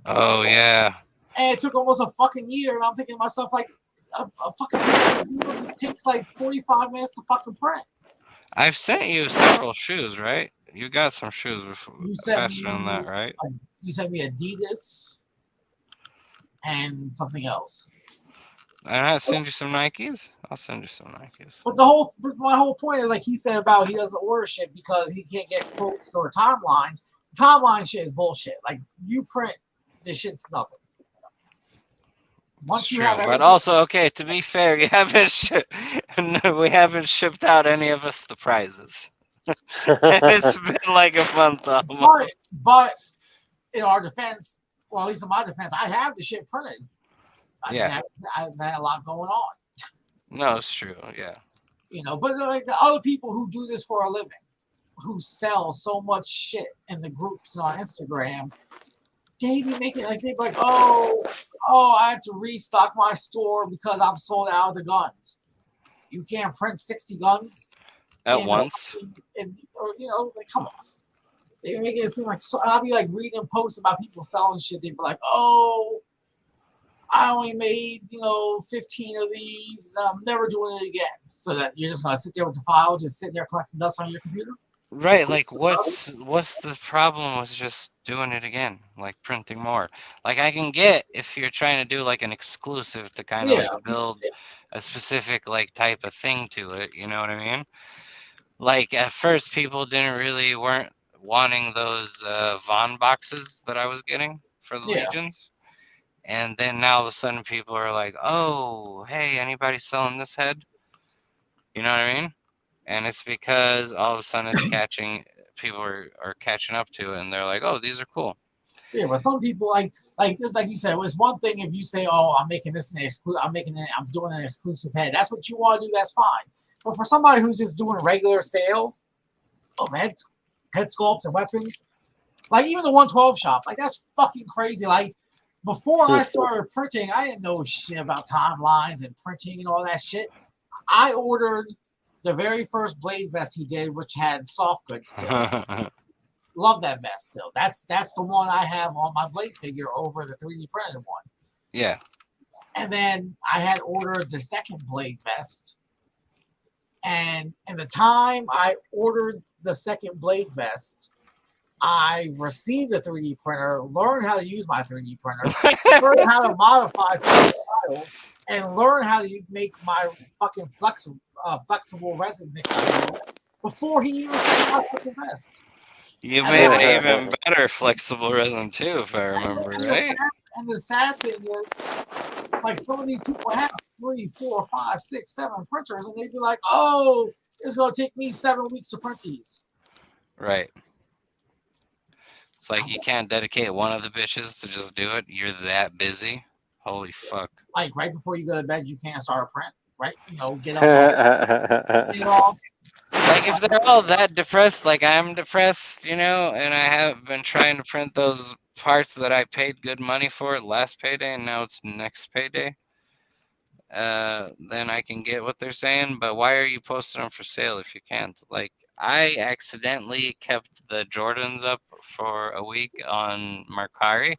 [SPEAKER 1] Oh yeah.
[SPEAKER 2] And it took almost a fucking year, and I'm thinking to myself like, a fucking year, this takes like 45 minutes to fucking print.
[SPEAKER 1] I've sent you several shoes, right? You got some shoes before, faster than that, right?
[SPEAKER 2] You sent me Adidas and something else.
[SPEAKER 1] And I send you some Nikes. I'll send you some Nikes.
[SPEAKER 2] But my whole point is like he said about he doesn't order shit because he can't get quotes or timelines. Timeline shit is bullshit. Like you print, this shit's nothing. Once you have
[SPEAKER 1] but also, okay, to be fair, we haven't shipped out any of us the prizes. It's been like a month almost.
[SPEAKER 2] But in our defense, well, at least in my defense, I have the shit printed. I just had a lot going on.
[SPEAKER 1] No, it's true. Yeah.
[SPEAKER 2] But like the other people who do this for a living, who sell so much shit in the groups on Instagram, they be making they be like, oh, I have to restock my store because I'm sold out of the guns. You can't print 60 guns
[SPEAKER 1] at once.
[SPEAKER 2] Or come on. They make it seem like I'll be like reading posts about people selling shit. They be like, oh, I only made 15 of these. I'm never doing it again. So that you're just gonna sit there with the file, just sitting there collecting dust on your computer.
[SPEAKER 1] Right, like what's the problem with just doing it again, like printing more? Like I can get if you're trying to do like an exclusive to kind of like build a specific like type of thing to it, you know what I mean? Like at first people weren't wanting those Von boxes that I was getting for the Legions. And then now all of a sudden people are like, oh, hey, anybody selling this head? You know what I mean? And it's because all of a sudden it's people are catching up to it, and they're like, oh, these are cool.
[SPEAKER 2] Yeah, but some people like just like you said, it's one thing if you say, oh, I'm making this an exclusive, I'm doing an exclusive head. That's what you want to do, that's fine. But for somebody who's just doing regular sales of head sculpts and weapons, like even the 112 shop, like that's fucking crazy. Like before I started printing, I didn't know shit about timelines and printing and all that shit. I ordered the very first blade vest he did, which had soft goods still. Love that vest still. That's the one I have on my blade figure over the 3D printed one.
[SPEAKER 1] Yeah.
[SPEAKER 2] And then I had ordered the second blade vest. And in the time I ordered the second blade vest, I received a 3D printer, learned how to use my 3D printer, learned how to modify files, and learned how to make my fucking flexible resin mixer before he even sent my fucking vest.
[SPEAKER 1] You made an even better flexible resin too, if I remember right.
[SPEAKER 2] And the sad thing is, like some of these people have 3, 4, 5, 6, 7 printers, and they'd be like, "Oh, it's gonna take me 7 weeks to print these."
[SPEAKER 1] Right. It's like you can't dedicate one of the bitches to just do it. You're that busy. Holy fuck.
[SPEAKER 2] Like right before you go to bed, you can't start a print. Right? Get off.
[SPEAKER 1] Like if they're all that depressed, like I'm depressed, and I have been trying to print those parts that I paid good money for last payday, and now it's next payday, then I can get what they're saying. But why are you posting them for sale if you can't? Like I accidentally kept the Jordans up for a week on Mercari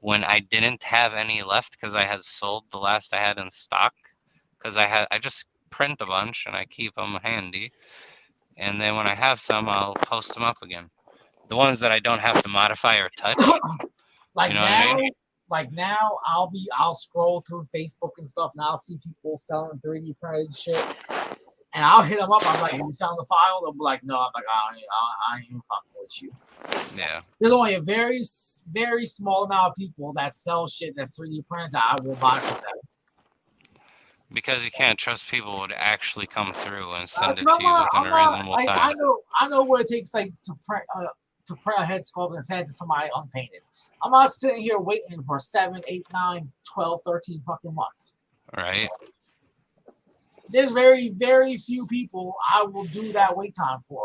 [SPEAKER 1] when I didn't have any left because I had sold the last I had in stock because I just print a bunch and I keep them handy, and then when I have some I'll post them up again, the ones that I don't have to modify or touch.
[SPEAKER 2] Like now I'll scroll through Facebook and stuff and I'll see people selling 3D printed shit and I'll hit them up. I'm like, you selling the file? They'll be like, no. I'm like, I ain't even fucking with you.
[SPEAKER 1] Yeah,
[SPEAKER 2] there's only a very, very small amount of people that sell shit that's 3D printed that I will buy from them.
[SPEAKER 1] Because you can't trust people to actually come through and send it to you within a reasonable time.
[SPEAKER 2] I know what it takes to print a head sculpt and send it to somebody unpainted. I'm not sitting here waiting for 7, 8, 9, 12, 13 fucking months.
[SPEAKER 1] Right.
[SPEAKER 2] There's very, very few people I will do that wait time for.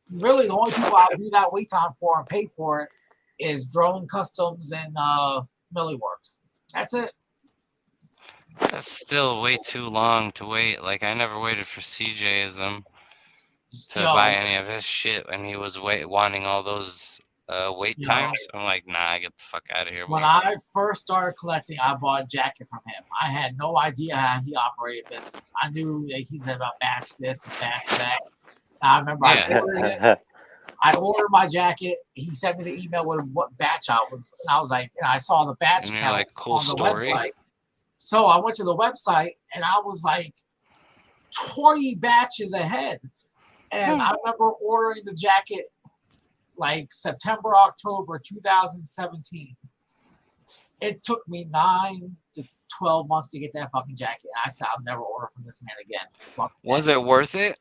[SPEAKER 2] Really, the only people I will do that wait time for and pay for it is Drone Customs and Milliworks. That's it.
[SPEAKER 1] That's still way too long to wait. Like I never waited for CJism to buy any of his shit, and he was wanting all those wait times. I'm like, nah, get the fuck out of here.
[SPEAKER 2] When I first started collecting, I bought a jacket from him. I had no idea how he operated business. I knew that he said about batch this and batch that. And I remember I ordered it. I ordered my jacket. He sent me the email with what batch I was, and I was like, and I saw the batch count
[SPEAKER 1] like, cool
[SPEAKER 2] on the
[SPEAKER 1] story.
[SPEAKER 2] website. So I went to the website and I was like 20 batches ahead. And I remember ordering the jacket like September, October 2017. It took me 9 to 12 months to get that fucking jacket. And I said, I'll never order from this man again. Fuck
[SPEAKER 1] was it worth it?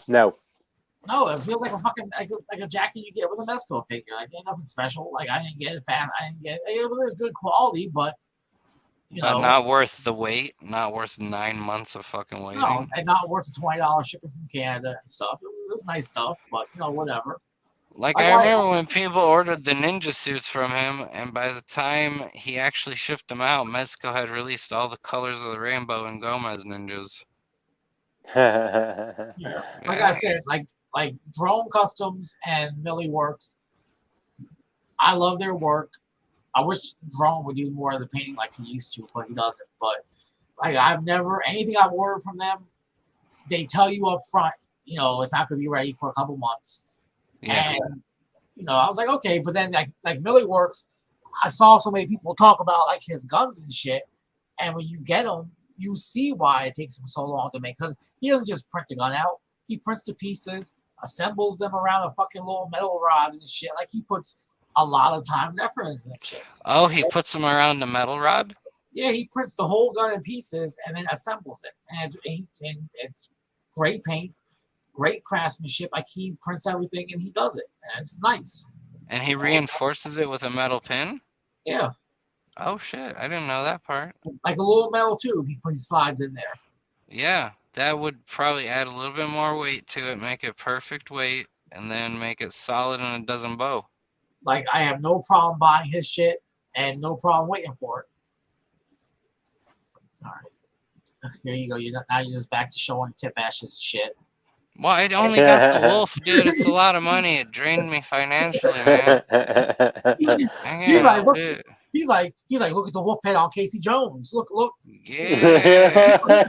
[SPEAKER 3] No.
[SPEAKER 2] No, it feels like a fucking like a jacket you get with a Mezco figure. Like ain't nothing special. Like I didn't get it fast. I didn't get it. It was good quality, but you
[SPEAKER 1] But
[SPEAKER 2] know,
[SPEAKER 1] not worth the wait. Not worth 9 months of fucking
[SPEAKER 2] no,
[SPEAKER 1] waiting.
[SPEAKER 2] and not worth the $20 shipping from Canada and stuff. It was nice stuff, but you know, whatever.
[SPEAKER 1] Like,
[SPEAKER 2] Like
[SPEAKER 1] I
[SPEAKER 2] I,
[SPEAKER 1] remember when people ordered the ninja suits from him, and by the time he actually shipped them out, Mezco had released all the colors of the rainbow and Gomez ninjas.
[SPEAKER 2] yeah, like I
[SPEAKER 1] Yeah.
[SPEAKER 2] said, like Drone Customs and Millie Works. I love their work. I wish Drone would do more of the painting like he used to, but he doesn't. But like I've never anything I've ordered from them, they tell you up front, you know, it's not gonna be ready for a couple months.
[SPEAKER 1] Yeah.
[SPEAKER 2] And you know, I was like, okay, but then like Millie Works, I saw so many people talk about like his guns and shit, and when you get them, you see why it takes him so long to make, because he doesn't just print the gun out, he prints the pieces, assembles them around a fucking little metal rod and shit. Like he puts a lot of time and effort into them shits.
[SPEAKER 1] Oh, he puts them around the metal rod?
[SPEAKER 2] Yeah, he prints the whole gun in pieces and then assembles it, and it's great paint, great craftsmanship. Like he prints everything and he does it, and it's nice.
[SPEAKER 1] And he reinforces it with a metal pin?
[SPEAKER 2] Yeah,
[SPEAKER 1] Oh, shit. I didn't know that part.
[SPEAKER 2] like a little metal tube. He slides in there.
[SPEAKER 1] Yeah, that would probably add a little bit more weight to it, make it perfect weight, and then make it solid and it doesn't bow.
[SPEAKER 2] Like I have no problem buying his shit and no problem waiting for it. All right, here you go. Now you're just back to showing Tip Ash's shit.
[SPEAKER 1] Well, I only got the wolf, dude. It's a lot of money. It drained me financially, man.
[SPEAKER 2] He's like, look,
[SPEAKER 1] Dude.
[SPEAKER 2] he's like, look at the wolf head on Casey Jones. Look.
[SPEAKER 1] Yeah.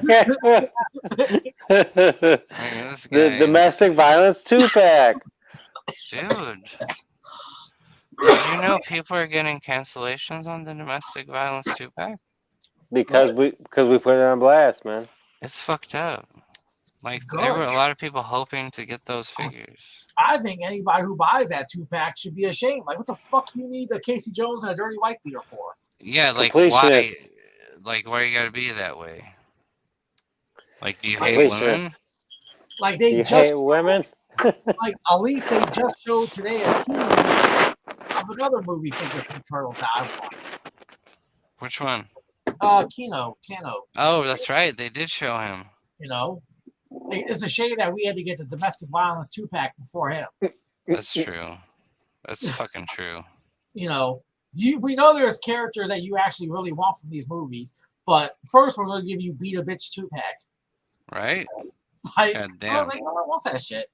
[SPEAKER 1] This
[SPEAKER 3] The
[SPEAKER 1] guy,
[SPEAKER 3] domestic violence 2-pack.
[SPEAKER 1] dude. Did you know people are getting cancellations on the domestic violence 2-pack?
[SPEAKER 3] Because we put it on blast, man.
[SPEAKER 1] It's fucked up. Like,
[SPEAKER 2] Good.
[SPEAKER 1] there were a lot of people hoping to get those figures.
[SPEAKER 2] I think anybody who buys that 2-pack should be ashamed. Like, what the fuck do you need a Casey Jones and a Dirty White beater for?
[SPEAKER 1] Yeah, like,
[SPEAKER 3] Completionist.
[SPEAKER 1] why? Like, why you gotta be that way? Like, do you hate women?
[SPEAKER 2] Like, they
[SPEAKER 3] You
[SPEAKER 2] just
[SPEAKER 3] hate women?
[SPEAKER 2] like at least they just showed today a tease of another movie figure from Turtles that I want.
[SPEAKER 1] Which one?
[SPEAKER 2] Kano.
[SPEAKER 1] Oh, that's right. They did show him.
[SPEAKER 2] You know, it's a shame that we had to get the domestic violence 2-pack before him.
[SPEAKER 1] That's true. That's fucking true.
[SPEAKER 2] You know, we know there's characters that you actually really want from these movies, but first we're going to give you Beat a Bitch 2-pack.
[SPEAKER 1] Right?
[SPEAKER 2] Like,
[SPEAKER 1] God damn.
[SPEAKER 2] no one wants that shit.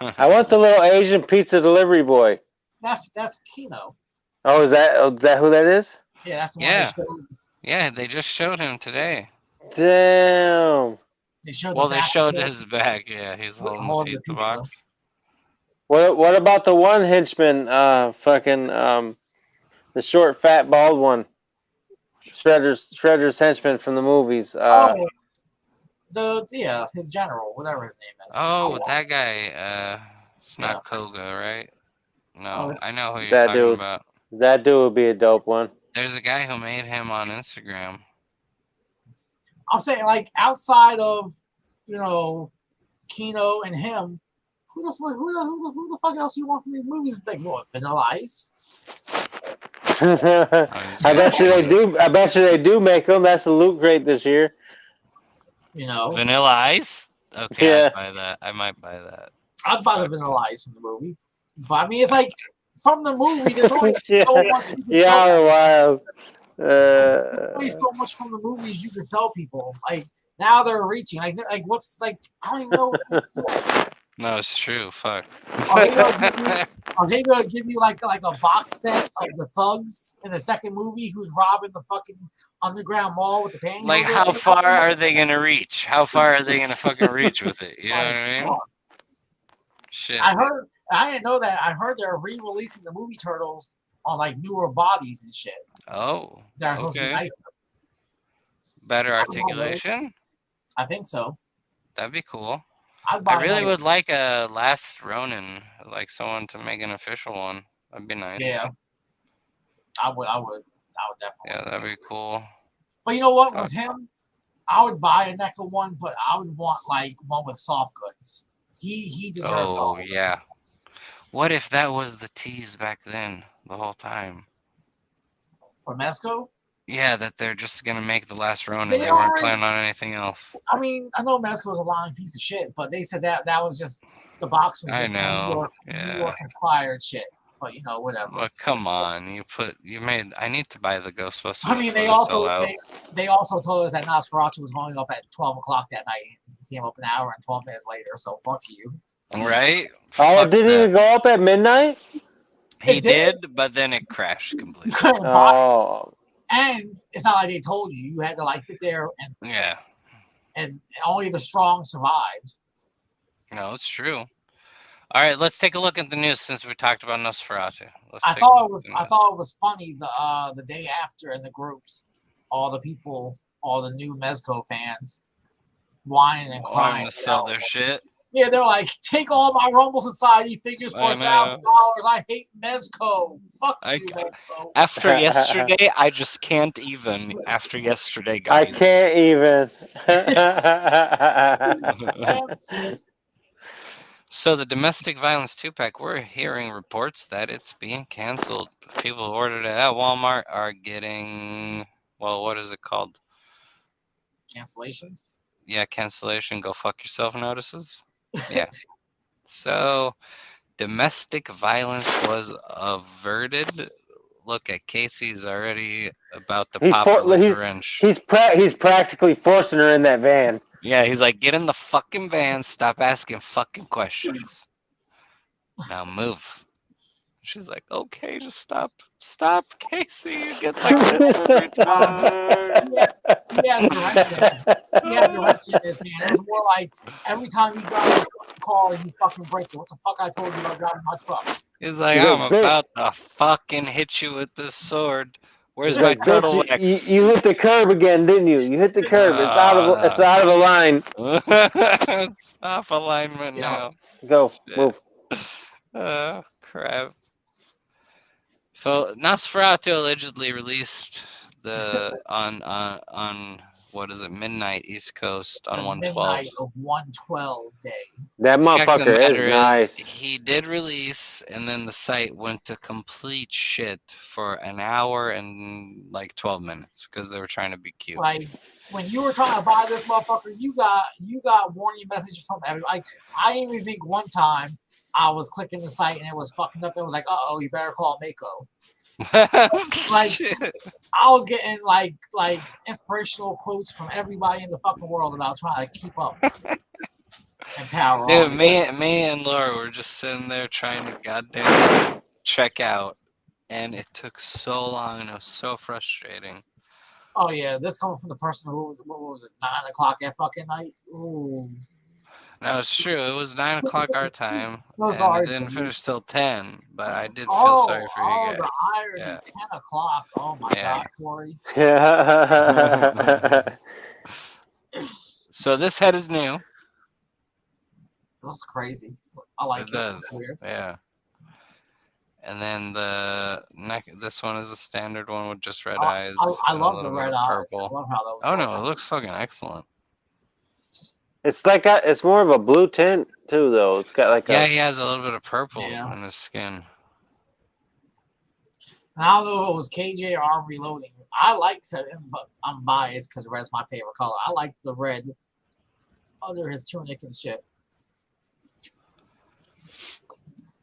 [SPEAKER 3] I want the little Asian pizza delivery boy.
[SPEAKER 2] That's Kano.
[SPEAKER 3] Oh, is that who that is?
[SPEAKER 2] Yeah, that's the
[SPEAKER 1] Yeah.
[SPEAKER 2] one they showed.
[SPEAKER 1] Yeah, they just showed him today.
[SPEAKER 3] Damn.
[SPEAKER 2] They showed
[SPEAKER 1] Well,
[SPEAKER 2] the
[SPEAKER 1] they
[SPEAKER 2] back
[SPEAKER 1] showed
[SPEAKER 2] of it.
[SPEAKER 1] his back. Yeah, he's holding the
[SPEAKER 2] Holding the
[SPEAKER 1] pizza
[SPEAKER 2] pizza.
[SPEAKER 1] box.
[SPEAKER 3] What about the one henchman? The short, fat, bald one. Shredder's henchman from the movies.
[SPEAKER 2] His general, whatever his name is.
[SPEAKER 1] Oh, that guy. It's not Koga, right? No, I know who you're
[SPEAKER 3] that
[SPEAKER 1] talking
[SPEAKER 3] dude.
[SPEAKER 1] about.
[SPEAKER 3] That dude would be a dope one.
[SPEAKER 1] There's a guy who made him on Instagram.
[SPEAKER 2] I'm saying, like, outside of, you know, Kino and him, who the fuck else you want from these movies? Like, what, Vanilla Ice?
[SPEAKER 3] I bet you they do make them. That's a loot crate this year.
[SPEAKER 2] You know,
[SPEAKER 1] Vanilla Ice? Okay,
[SPEAKER 3] Yeah.
[SPEAKER 1] I'd buy that. I might buy that.
[SPEAKER 2] I'd buy the Vanilla Ice from the movie. But I mean, it's like, from the movie, there's only so much you can sell.
[SPEAKER 3] Wild.
[SPEAKER 2] There's only so much from the movies you can sell people. Like, now they're reaching. Like what's, like, I don't even know what
[SPEAKER 1] No, it's true. Fuck.
[SPEAKER 2] Are they gonna give you like a box set of the thugs in the second movie who's robbing the fucking underground mall with the pantyhose?
[SPEAKER 1] Like, how far are they gonna reach? How far are they gonna fucking reach with it? You know what I mean? Shit.
[SPEAKER 2] I didn't know that. I heard they're re-releasing the movie Turtles on like newer bodies and shit.
[SPEAKER 1] Oh.
[SPEAKER 2] They're supposed to be nicer.
[SPEAKER 1] Better articulation?
[SPEAKER 2] I think so.
[SPEAKER 1] That'd be cool.
[SPEAKER 2] I
[SPEAKER 1] really would like a Last Ronin, like someone to make an official one. That'd be nice.
[SPEAKER 2] Yeah. I would definitely.
[SPEAKER 1] Yeah, that'd be cool.
[SPEAKER 2] But you know what? With him, I would buy a NECA one, but I would want like one with soft goods. He deserves
[SPEAKER 1] Oh
[SPEAKER 2] all.
[SPEAKER 1] yeah. What if that was the tease back then, the whole time?
[SPEAKER 2] For Mezco.
[SPEAKER 1] Yeah, that they're just gonna make the last Ronin.
[SPEAKER 2] They
[SPEAKER 1] They weren't
[SPEAKER 2] already.
[SPEAKER 1] planning on anything else.
[SPEAKER 2] I mean, I know Mezco was a lying piece of shit, but they said that was just the box was
[SPEAKER 1] I
[SPEAKER 2] just
[SPEAKER 1] know.
[SPEAKER 2] New
[SPEAKER 1] Yeah.
[SPEAKER 2] York inspired shit. But whatever.
[SPEAKER 1] Well, come on. You made. I need to buy the Ghostbusters
[SPEAKER 2] I mean,
[SPEAKER 1] before they sell out.
[SPEAKER 2] they also told us that Nosferatu was going up at 12 o'clock that night. He came up an hour and 12 minutes later. So fuck you.
[SPEAKER 1] Right?
[SPEAKER 3] Oh, it
[SPEAKER 1] Fuck
[SPEAKER 3] didn't
[SPEAKER 1] that.
[SPEAKER 3] even go up at midnight?
[SPEAKER 1] He
[SPEAKER 2] It did.
[SPEAKER 1] did, but then it crashed
[SPEAKER 2] You
[SPEAKER 1] completely.
[SPEAKER 2] couldn't buy it,
[SPEAKER 3] Oh.
[SPEAKER 2] and it's not like they told you. You had to like sit there
[SPEAKER 1] Yeah.
[SPEAKER 2] and only the strong survived.
[SPEAKER 1] No, it's true. All right, let's take a look at the news since we talked about Nosferatu.
[SPEAKER 2] I thought it was funny the day after in the groups, all the people, all the new Mezco fans, whining and crying.
[SPEAKER 1] Wanting to sell their shit.
[SPEAKER 2] Yeah, they're like, take all my Rumble Society figures for $1,000. I hate Mezco. Fuck you, Mezco.
[SPEAKER 1] After yesterday, I just can't even. After yesterday, guys.
[SPEAKER 3] I can't even.
[SPEAKER 1] So the domestic violence 2-pack, we're hearing reports that it's being canceled. People who ordered it at Walmart are getting, well, what is it called?
[SPEAKER 2] Cancellations?
[SPEAKER 1] Yeah, cancellation, go fuck yourself notices. Yeah. So domestic violence was averted. Look at Casey's already about to pop her with a wrench.
[SPEAKER 3] He's practically forcing her in that van.
[SPEAKER 1] Yeah, he's like, get in the fucking van, stop asking fucking questions. Now move. She's like, okay, just stop. Stop, Casey. You get like this every time.
[SPEAKER 2] He had direction in his hand. It was more like every time you drive this car, you fucking break it. What the fuck I told you about driving my truck?
[SPEAKER 1] He's like, I'm about to fucking hit you with this sword. Where's my
[SPEAKER 3] like,
[SPEAKER 1] turtle
[SPEAKER 3] bitch,
[SPEAKER 1] wax?
[SPEAKER 3] you hit the curb again, didn't you? You hit the curb. It's out of a line.
[SPEAKER 1] It's off alignment now.
[SPEAKER 3] Go, move.
[SPEAKER 1] Oh, crap. So Nosferatu allegedly released on what is it, midnight East Coast on 112.
[SPEAKER 2] Midnight of 112 day.
[SPEAKER 3] That motherfucker is nice.
[SPEAKER 1] He did release, and then the site went to complete shit for an hour and like 12 minutes because they were trying to be cute.
[SPEAKER 2] Like when you were trying to buy this motherfucker, you got warning messages from everybody. Like I didn't even think one time I was clicking the site and it was fucking up. It was like, oh, you better call Mako. Like I was getting like inspirational quotes from everybody in the fucking world about trying to keep up and power
[SPEAKER 1] Dude,
[SPEAKER 2] on.
[SPEAKER 1] me and Laura were just sitting there trying to goddamn check out, and it took so long and it was so frustrating.
[SPEAKER 2] Oh yeah, this coming from the person who was, what was it, 9 o'clock that fucking night? Ooh.
[SPEAKER 1] No, it's true. It was 9 o'clock our time,
[SPEAKER 2] So sorry.
[SPEAKER 1] and it didn't finish till 10. But I did feel sorry for you guys.
[SPEAKER 2] The irony, 10 o'clock. Oh my god, Corey.
[SPEAKER 1] So this head is new.
[SPEAKER 2] That's crazy. I like it.
[SPEAKER 1] It does.
[SPEAKER 2] It's weird.
[SPEAKER 1] Yeah. And then the neck. This one is a standard one with just red eyes.
[SPEAKER 2] I love the red eyes. Purple. I love how those.
[SPEAKER 1] Oh no, it looks fucking excellent.
[SPEAKER 3] It's like it's more of a blue tint too, though. It's got like
[SPEAKER 1] he has a little bit of purple in his skin.
[SPEAKER 2] I don't know if it was KJ or I'm reloading. I like him, but I'm biased because red's my favorite color. I like the red under his tunic and shit.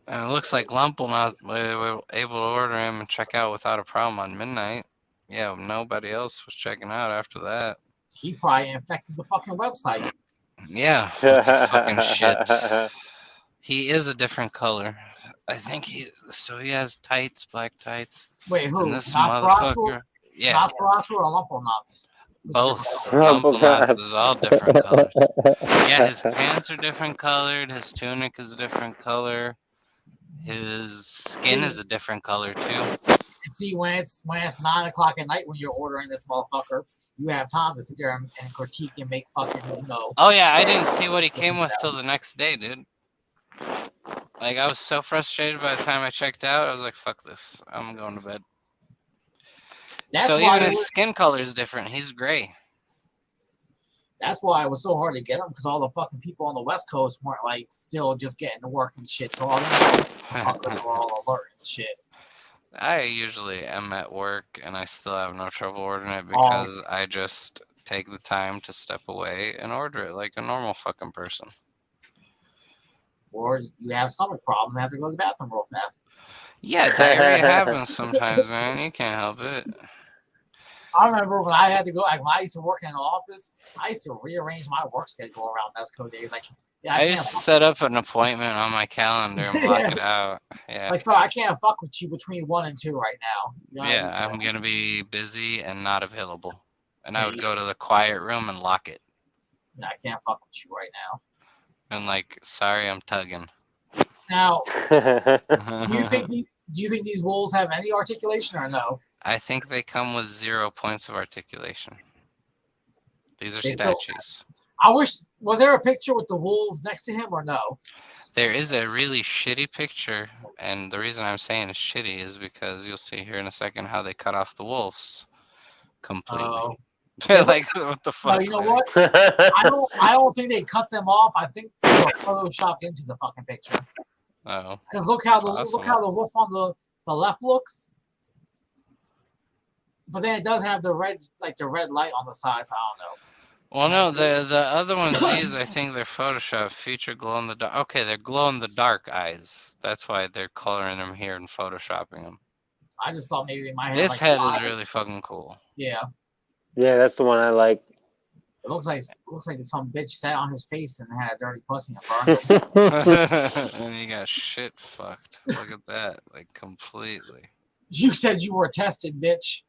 [SPEAKER 1] And it looks like Lump will not be able to order him and check out without a problem on midnight. Yeah, nobody else was checking out after that.
[SPEAKER 2] He probably infected the fucking website.
[SPEAKER 1] Yeah, that's a fucking shit. He is a different color. I think he has tights, black tights.
[SPEAKER 2] Wait, who?
[SPEAKER 1] And this motherfucker. Yeah.
[SPEAKER 2] Nosferatu or Lumponuts?
[SPEAKER 1] Both. Lumponuts is all different colors. Yeah, his pants are different colored. His tunic is a different color. His skin is a different color too.
[SPEAKER 2] And see, when it's 9 o'clock at night when you're ordering this motherfucker, you have time to sit there and critique and make fucking,
[SPEAKER 1] Oh yeah, I didn't see what he came with till the next day, dude. Like I was so frustrated by the time I checked out. I was like, "Fuck this! I'm going to bed." So even his skin color is different. He's gray.
[SPEAKER 2] That's why it was so hard to get them, because all the fucking people on the West Coast weren't like still just getting to work and shit. So all the fuckers were all alert and shit.
[SPEAKER 1] I usually am at work and I still have no trouble ordering it because I just take the time to step away and order it like a normal fucking person.
[SPEAKER 2] Or you have stomach problems and have to go to the bathroom real fast.
[SPEAKER 1] Yeah, diarrhea happens sometimes, man. You can't help it.
[SPEAKER 2] I remember when I had to go, like when I used to work in an office, I used to rearrange my work schedule around Mesco days. Like, yeah,
[SPEAKER 1] I used to set up an appointment on my calendar and block it out. Yeah.
[SPEAKER 2] Like, sorry, I can't fuck with you between 1 and 2 right now. You know
[SPEAKER 1] Yeah,
[SPEAKER 2] I mean?
[SPEAKER 1] I'm gonna be busy and not available. And I would go to the quiet room and lock it.
[SPEAKER 2] Yeah, I can't fuck with you right now.
[SPEAKER 1] And like, sorry, I'm tugging.
[SPEAKER 2] Now, do you think these wolves have any articulation or no?
[SPEAKER 1] I think they come with 0 points of articulation. These are statues.
[SPEAKER 2] I wish, was there a picture with the wolves next to him or no?
[SPEAKER 1] There is a really shitty picture, and the reason I'm saying it's shitty is because you'll see here in a second how they cut off the wolves completely. Like, what the fuck?
[SPEAKER 2] No, you know what? I don't think they cut them off. I think they were photoshopped into the fucking picture.
[SPEAKER 1] Oh.
[SPEAKER 2] Because look how the wolf on the left looks. But then it does have the red light on the side, so I don't know.
[SPEAKER 1] Well, no, the other ones, these, I think they're Photoshop. Feature glow in the dark. Okay, they're glow in the dark eyes. That's why they're coloring them here and Photoshopping them.
[SPEAKER 2] I just thought maybe they might have.
[SPEAKER 1] This head is really fucking cool.
[SPEAKER 2] Yeah.
[SPEAKER 3] Yeah, that's the one I like.
[SPEAKER 2] It looks like some bitch sat on his face and had a dirty pussy and burned him.
[SPEAKER 1] And he got shit fucked. Look at that, like completely.
[SPEAKER 2] You said you were tested, bitch.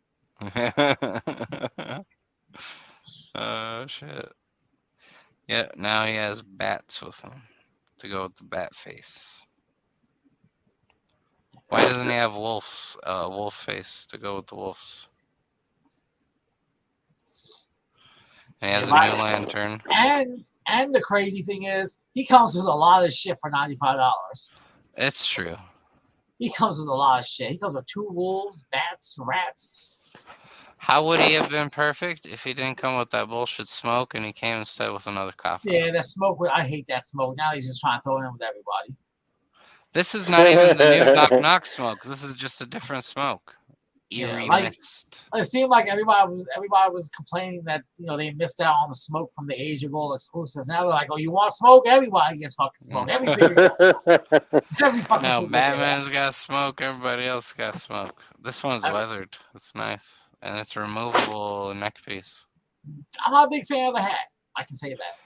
[SPEAKER 1] Oh shit. Yeah, now he has bats with him to go with the bat face. Why doesn't he have wolf face to go with the wolves? And he has a new lantern.
[SPEAKER 2] And the crazy thing is, he comes with a lot of shit for $95.
[SPEAKER 1] It's true.
[SPEAKER 2] He comes with a lot of shit. He comes with 2 wolves, bats, rats.
[SPEAKER 1] How would he have been perfect if he didn't come with that bullshit smoke and he came instead with another coffin?
[SPEAKER 2] Yeah, that smoke. I hate that smoke. Now he's just trying to throw it in with everybody.
[SPEAKER 1] This is not even the new knock knock smoke. This is just a different smoke. Eerie mist.
[SPEAKER 2] It seemed like everybody was complaining that they missed out on the smoke from the Age of Gold exclusives. Now they're like, oh, you want smoke? Everybody gets fucking smoke.
[SPEAKER 1] No, Batman's got smoke. Everybody else got smoke. This one's weathered. It's nice. And it's a removable neck piece.
[SPEAKER 2] I'm not a big fan of the hat. I can say that.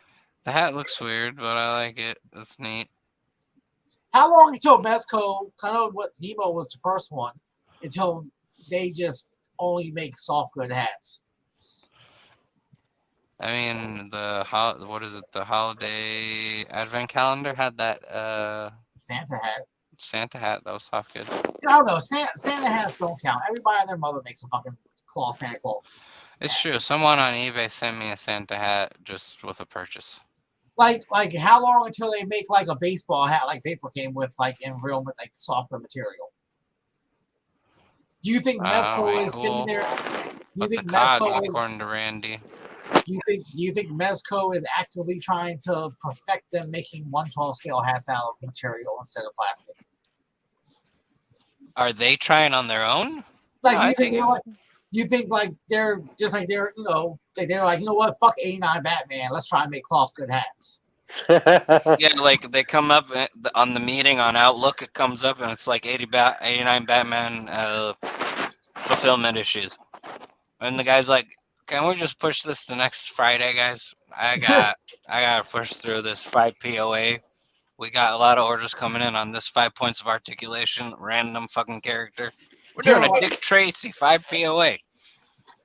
[SPEAKER 1] The hat looks weird, but I like it. It's neat.
[SPEAKER 2] How long until Mezco, I know what Nemo was the first one, until they just only make soft good hats?
[SPEAKER 1] I mean, the holiday advent calendar had that
[SPEAKER 2] Santa hat.
[SPEAKER 1] Santa hat, that was soft good.
[SPEAKER 2] I don't know. Santa hats don't count. Everybody and their mother makes a fucking Santa Claus.
[SPEAKER 1] It's true. Someone on eBay sent me a Santa hat just with a purchase.
[SPEAKER 2] Like how long until they make like a baseball hat like Paper came with in real softer material? Do you think Mezco is sitting there? Do you think Mezco is,
[SPEAKER 1] according to Randy?
[SPEAKER 2] Do you think Mezco is actively trying to perfect them making 1/12 scale hats out of material instead of plastic?
[SPEAKER 1] Are they trying on their own?
[SPEAKER 2] You think they're just they're like, you know what, fuck 89 Batman, let's try and make cloth good hats.
[SPEAKER 1] Yeah, like they come up on the meeting on Outlook, it comes up and it's like 89 Batman fulfillment issues. And the guy's like, can we just push this to next Friday, guys? I gotta push through this 5 POA. We got a lot of orders coming in on this 5 points of articulation, random fucking character. We're doing a Dick Tracy 5 POA.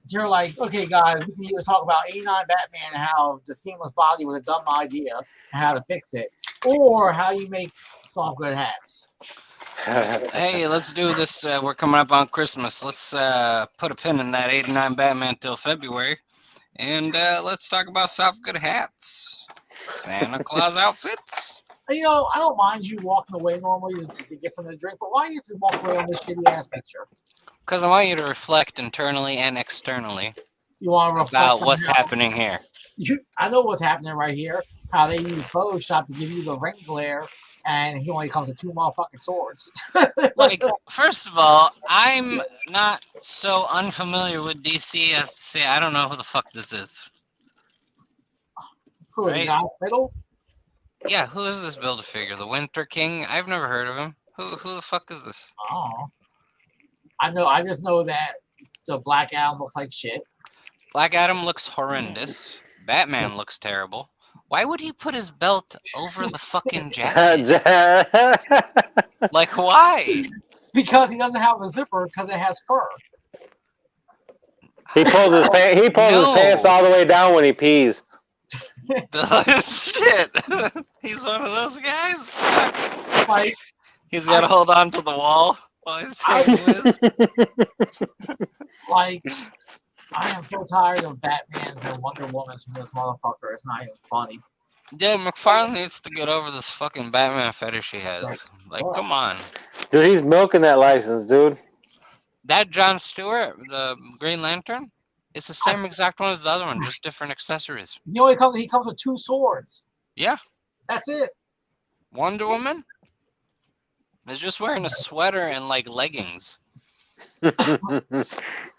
[SPEAKER 2] You're like, okay, guys, we can either talk about 89 Batman and how the seamless body was a dumb idea and how to fix it, or how you make soft good hats.
[SPEAKER 1] Hey, let's do this. We're coming up on Christmas. Let's put a pin in that 89 Batman till February, and let's talk about soft good hats, Santa Claus outfits.
[SPEAKER 2] I don't mind you walking away normally to get something to drink, but why do you have to walk away on this shitty ass picture?
[SPEAKER 1] Because I want you to reflect internally and externally
[SPEAKER 2] about
[SPEAKER 1] what's happening here.
[SPEAKER 2] I know what's happening right here. How they use Photoshop to give you the ring glare, and he only comes with 2 motherfucking swords.
[SPEAKER 1] Like, first of all, I'm not so unfamiliar with DC as to say I don't know who the fuck this is.
[SPEAKER 2] Who, the guy in the middle?
[SPEAKER 1] Yeah, who is this Build-A-Figure? The Winter King? I've never heard of him. Who the fuck is this?
[SPEAKER 2] Oh, I just know that the Black Adam looks like shit.
[SPEAKER 1] Black Adam looks horrendous. Batman looks terrible. Why would he put his belt over the fucking jacket? Like, why?
[SPEAKER 2] Because he doesn't have a zipper because it has fur.
[SPEAKER 3] He pulls his pants all the way down when he pees.
[SPEAKER 1] Shit. He's one of those guys.
[SPEAKER 2] Like,
[SPEAKER 1] he's got to hold on to the wall while he's taking his.
[SPEAKER 2] Like, I am so tired of Batmans and Wonder Womans from this motherfucker. It's not even funny.
[SPEAKER 1] Dude, McFarlane needs to get over this fucking Batman fetish he has. Like, come on.
[SPEAKER 3] Dude, he's milking that license, dude.
[SPEAKER 1] That John Stewart, the Green Lantern, it's the same exact one as the other one, just different accessories.
[SPEAKER 2] You know, he comes with 2 swords.
[SPEAKER 1] Yeah.
[SPEAKER 2] That's it.
[SPEAKER 1] Wonder Woman is just wearing a sweater and, like, leggings.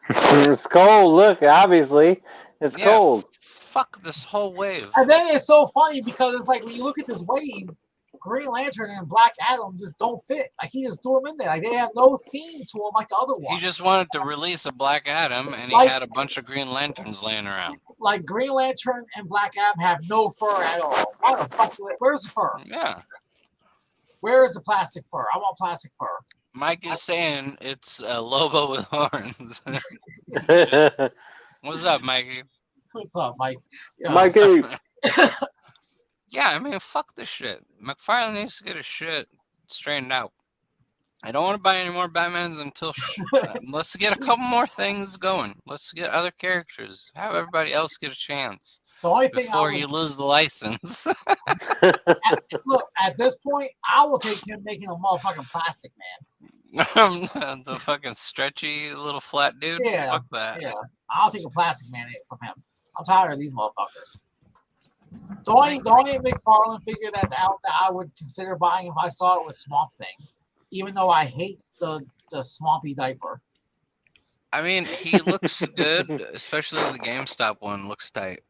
[SPEAKER 3] It's cold. Look, obviously, it's cold.
[SPEAKER 1] Fuck this whole wave.
[SPEAKER 2] And then it's so funny because it's like when you look at this wave, Green Lantern and Black Adam just don't fit. Like he just threw them in there. Like they have no theme to them like the other one.
[SPEAKER 1] He just wanted to release a Black Adam, and he had a bunch of Green Lanterns laying around.
[SPEAKER 2] Like Green Lantern and Black Adam have no fur at all. Why the fuck? Where's the fur?
[SPEAKER 1] Yeah.
[SPEAKER 2] Where is the plastic fur? I want plastic fur.
[SPEAKER 1] Mike is saying it's a logo with horns. What's up, Mikey?
[SPEAKER 2] What's up, Mike?
[SPEAKER 3] Yeah. Mikey.
[SPEAKER 1] Yeah, I mean, fuck this shit. McFarlane needs to get his shit straightened out. I don't want to buy any more Batmans until let's get a couple more things going. Let's get other characters. Have everybody else get a chance.
[SPEAKER 2] The only thing
[SPEAKER 1] before you lose the license.
[SPEAKER 2] Look, at this point, I will take him making a motherfucking Plastic Man.
[SPEAKER 1] The fucking stretchy little flat dude?
[SPEAKER 2] Yeah.
[SPEAKER 1] Fuck that.
[SPEAKER 2] Yeah. I'll take a Plastic Man from him. I'm tired of these motherfuckers. The only McFarlane figure that's out that I would consider buying if I saw it was Swamp Thing. Even though I hate the swampy diaper.
[SPEAKER 1] I mean, he looks good, especially the GameStop one looks tight.